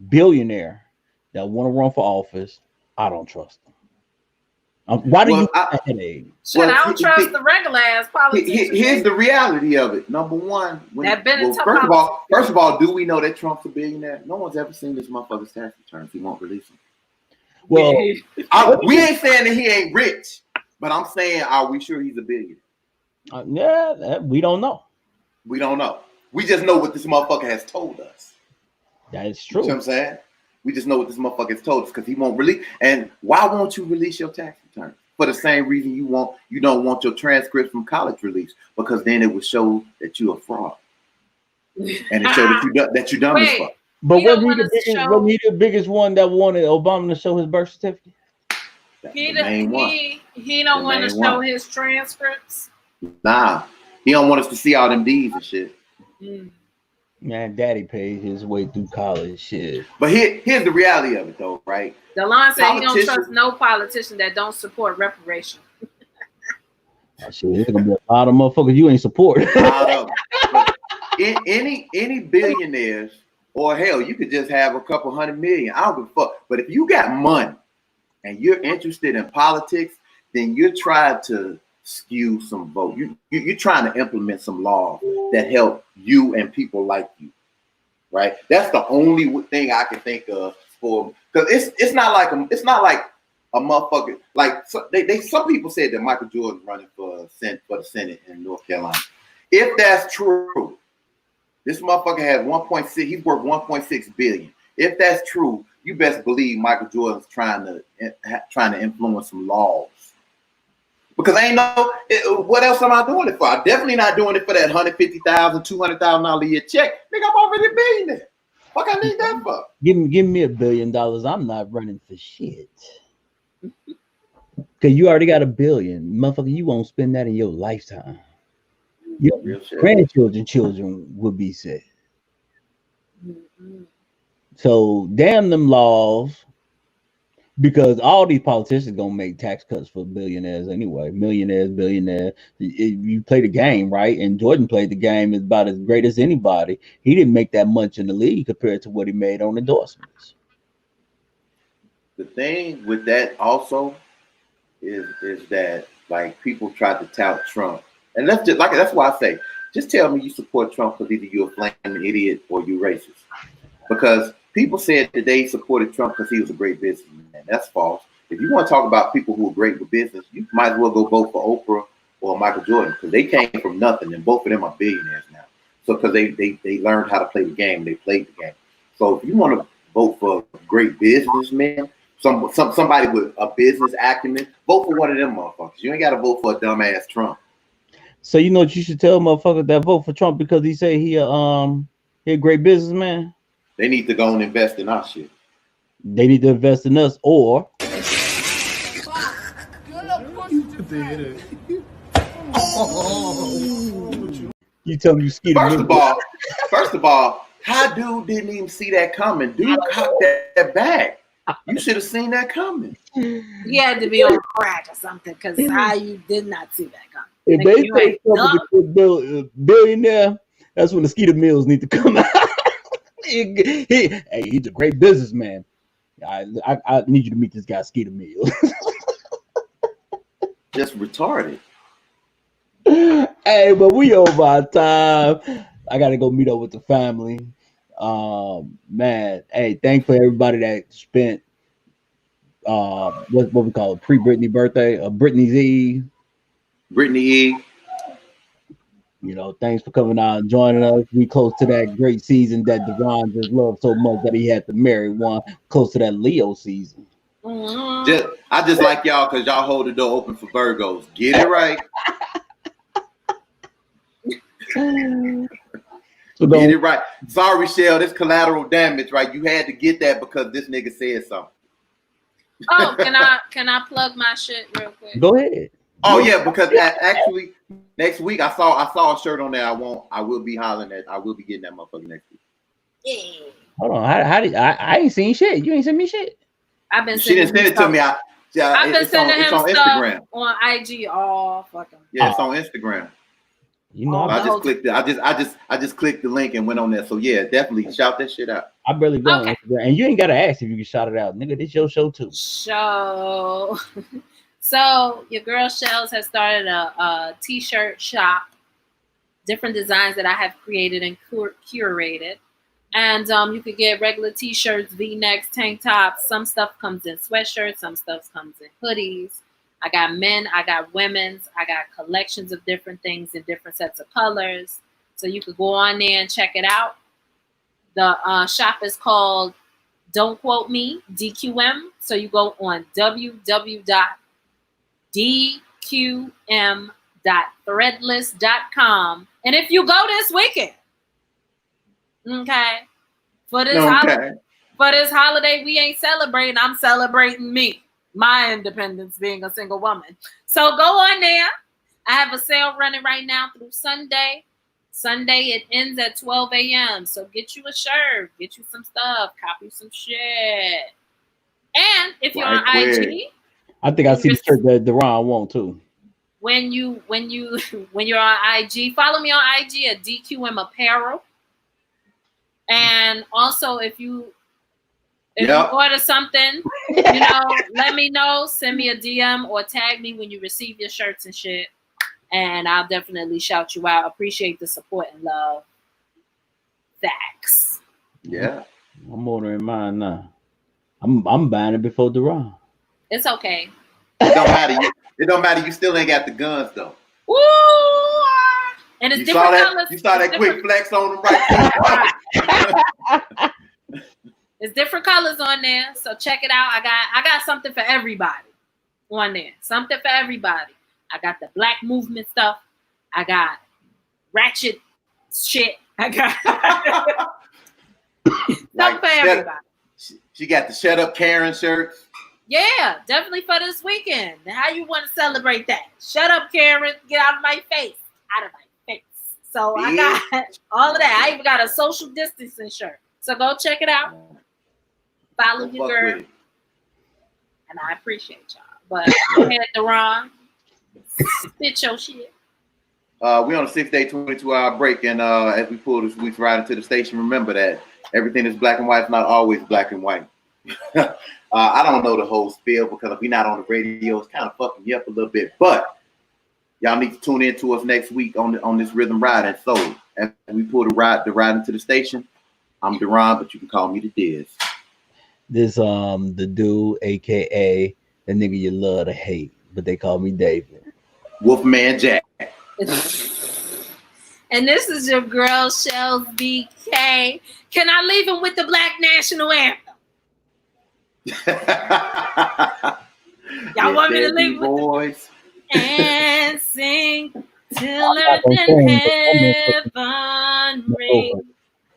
Speaker 1: billionaire that want to run for office, I don't trust them. Why do
Speaker 2: I don't trust the regular ass politicians.
Speaker 6: Here's the reality of it. Number one, first of all, do we know that Trump's a billionaire? No one's ever seen this motherfucker's tax returns. He won't release them.
Speaker 1: Well,
Speaker 6: we ain't saying that he ain't rich, but I'm saying, are we sure he's a billionaire?
Speaker 1: We don't know.
Speaker 6: We don't know. We just know what this motherfucker has told us.
Speaker 1: That is true.
Speaker 6: You know what I'm saying? We just know what this motherfucker has told us because he won't release. And why won't you release your tax return? For the same reason you don't want your transcripts from college released, because then it will show that you're a fraud, and it show that you dumb as fuck.
Speaker 1: But wasn't he the biggest one that wanted Obama to show his birth certificate?
Speaker 2: He don't want to show his transcripts.
Speaker 6: Nah, He don't want us to see all them D's and shit.
Speaker 1: Man, daddy paid his way through college shit.
Speaker 6: But here's the reality of it though, right?
Speaker 2: DeLon said he don't trust no politician that don't support reparation.
Speaker 1: Oh, shit, there's gonna be a lot of motherfuckers you ain't support.
Speaker 6: Any billionaires, or hell, you could just have a couple $100 million. I don't give a fuck. But if you got money and you're interested in politics, then you're trying to skew some vote. You're trying to implement some laws that help you and people like you, right? That's the only thing I can think of for, because it's not like a motherfucker like some people said that Michael Jordan running for the Senate in North Carolina. If that's true, this motherfucker has 1.6. He's worth 1.6 billion. If that's true, you best believe Michael Jordan's trying to influence some laws. Because I ain't know what else am I doing it for? I'm definitely not doing it for that $150,000, $200,000 a year check. Nigga, I'm already a billionaire. Fuck, I need that for?
Speaker 1: Give me $1 billion. I'm not running for shit. Cause you already got $1 billion, motherfucker. You won't spend that in your lifetime. Your children would be sick. So damn them laws. Because all these politicians gonna make tax cuts for billionaires anyway, millionaires, billionaires. You play the game, right? And Jordan played the game about as great as anybody. He didn't make that much in the league compared to what he made on endorsements.
Speaker 6: The thing with that also is that like people try to tout Trump, and that's why I say just tell me you support Trump because either you're a flaming idiot or you racist. Because people said that they supported Trump because he was a great businessman. That's false. If you want to talk about people who are great with business, you might as well go vote for Oprah or Michael Jordan because they came from nothing, and both of them are billionaires now. So because they learned how to play the game, they played the game. So if you want to vote for a great businessman, somebody with a business acumen, vote for one of them motherfuckers. You ain't got to vote for a dumbass Trump.
Speaker 1: So you know what you should tell motherfuckers that vote for Trump because he say he a great businessman?
Speaker 6: They need to go and invest in our shit.
Speaker 1: They need to invest in us, or you tell me you skeeted.
Speaker 6: First of all, how dude didn't even see that coming. Dude cocked that back. You should have seen that coming.
Speaker 2: He had to be on crack or something because how you did not see that coming.
Speaker 1: If they say something billionaire, that's when the Skeeter Mills need to come out. He's a great businessman. I need you to meet this guy, Skeeter Mills.
Speaker 6: Just retarded.
Speaker 1: Hey, but we over our time. I gotta go meet up with the family. Man, hey, thanks for everybody that spent what we call it, pre-Britney birthday, Britney's Eve.
Speaker 6: Britney Eve.
Speaker 1: You know, thanks for coming out and joining us. We close to that great season that Devon just loved so much that he had to marry one. Close to that Leo season.
Speaker 6: I just like y'all because y'all hold the door open for Virgos. Get it right. Get it right. Sorry, Shell. This collateral damage, right? You had to get that because this nigga said something.
Speaker 2: Oh, can I plug my shit real quick?
Speaker 1: Go ahead.
Speaker 6: Oh yeah, because actually next week I saw a shirt on there. I will be getting that motherfucker next week.
Speaker 2: Yeah.
Speaker 1: Hold on. How did I ain't seen shit. You ain't sent me shit.
Speaker 6: She didn't send it to me. I've
Speaker 2: been sending him
Speaker 6: on
Speaker 2: stuff
Speaker 6: Instagram.
Speaker 2: On IG all fucking.
Speaker 6: Yeah, it's on Instagram.
Speaker 1: You know,
Speaker 6: I just clicked it. I just clicked the link and went on there. So yeah, definitely shout that shit out.
Speaker 1: I barely go on Instagram, and you ain't gotta ask if you can shout it out, nigga. This your show too.
Speaker 2: So your girl Shells has started a t-shirt shop, different designs that I have created and curated. And you could get regular t-shirts, V-necks, tank tops. Some stuff comes in sweatshirts, some stuff comes in hoodies. I got men, I got women's, I got collections of different things in different sets of colors. So you could go on there and check it out. The shop is called Don't Quote Me, DQM. So you go on www.dqm.threadless.com. And if you go this weekend, okay, for this holiday, we ain't celebrating. I'm celebrating me, my independence, being a single woman. So go on there, I have a sale running right now through Sunday. Sunday, it ends at 12 a.m. So get you a shirt, get you some stuff, copy some shit. And if you're on IG,
Speaker 1: I think I see the shirt that Deron want too.
Speaker 2: When you're on IG, follow me on IG at DQM Apparel. And also, if you order something, let me know. Send me a DM or tag me when you receive your shirts and shit, and I'll definitely shout you out. Appreciate the support and love. Thanks.
Speaker 6: Yeah,
Speaker 1: I'm ordering mine now. I'm buying it before Deron.
Speaker 2: It's okay.
Speaker 6: It don't matter. It don't matter. You still ain't got the guns though.
Speaker 2: Woo! And it's different colors.
Speaker 6: You saw that quick flex on them right.
Speaker 2: There's different colors on there, so check it out. I got something for everybody on there. Something for everybody. I got the Black Movement stuff. I got ratchet shit. I got something for everybody.
Speaker 6: She got the Shut Up Karen shirts.
Speaker 2: Yeah, definitely for this weekend. How you want to celebrate that? Shut up, Karen. Get out of my face. Out of my face. So I got all of that. I even got a social distancing shirt. So go check it out. Follow your girl. And I appreciate y'all. But go ahead, Deron. Spit your shit.
Speaker 6: We're on a 6-day, 22-hour break. And as we pull this week's ride into the station, remember that everything is black and white is not always black and white. I don't know the whole spiel because if we're not on the radio, it's kind of fucking you up a little bit. But y'all need to tune in to us next week on this Rhythm Ride. And so as we pull the ride into the station, I'm Deron, but you can call me the Diz.
Speaker 1: This the dude, aka the nigga you love to hate, but they call me David.
Speaker 6: Wolfman Jack.
Speaker 2: And this is your girl Shells BK. Can I leave him with the Black National Anthem? Y'all want me to leave with
Speaker 6: boys
Speaker 2: and sing till earth and heaven ring.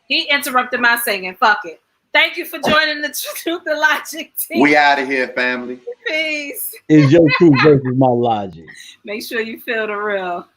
Speaker 2: He interrupted my singing. Fuck it. Thank you for joining the Truth and Logic team.
Speaker 6: We out of here, family.
Speaker 2: Peace.
Speaker 1: It's your truth versus my logic.
Speaker 2: Make sure you feel the real.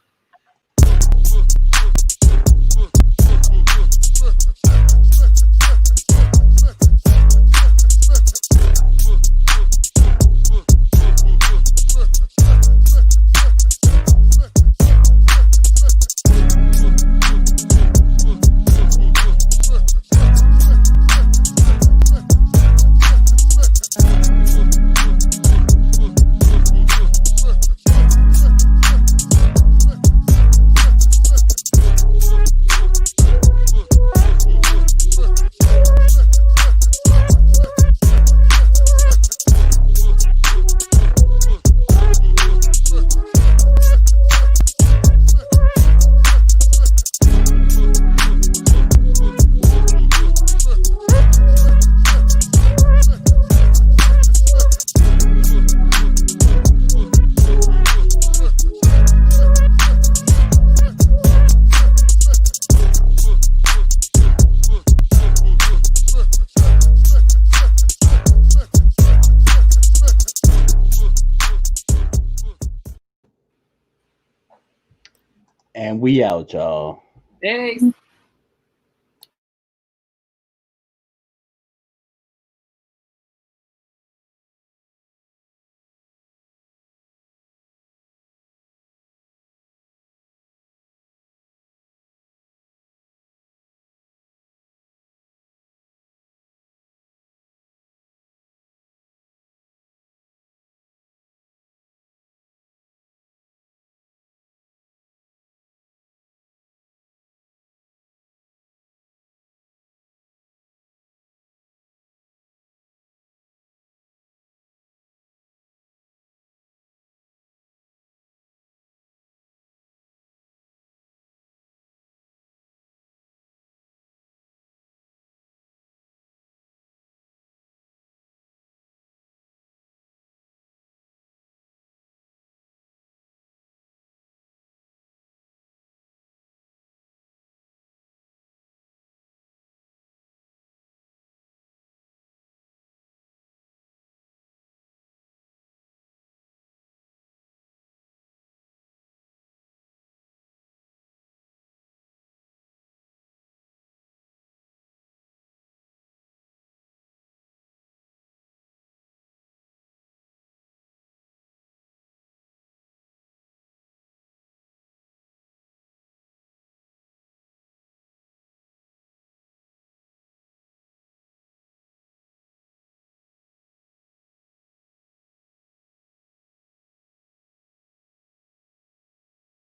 Speaker 2: And we out, y'all. Thanks.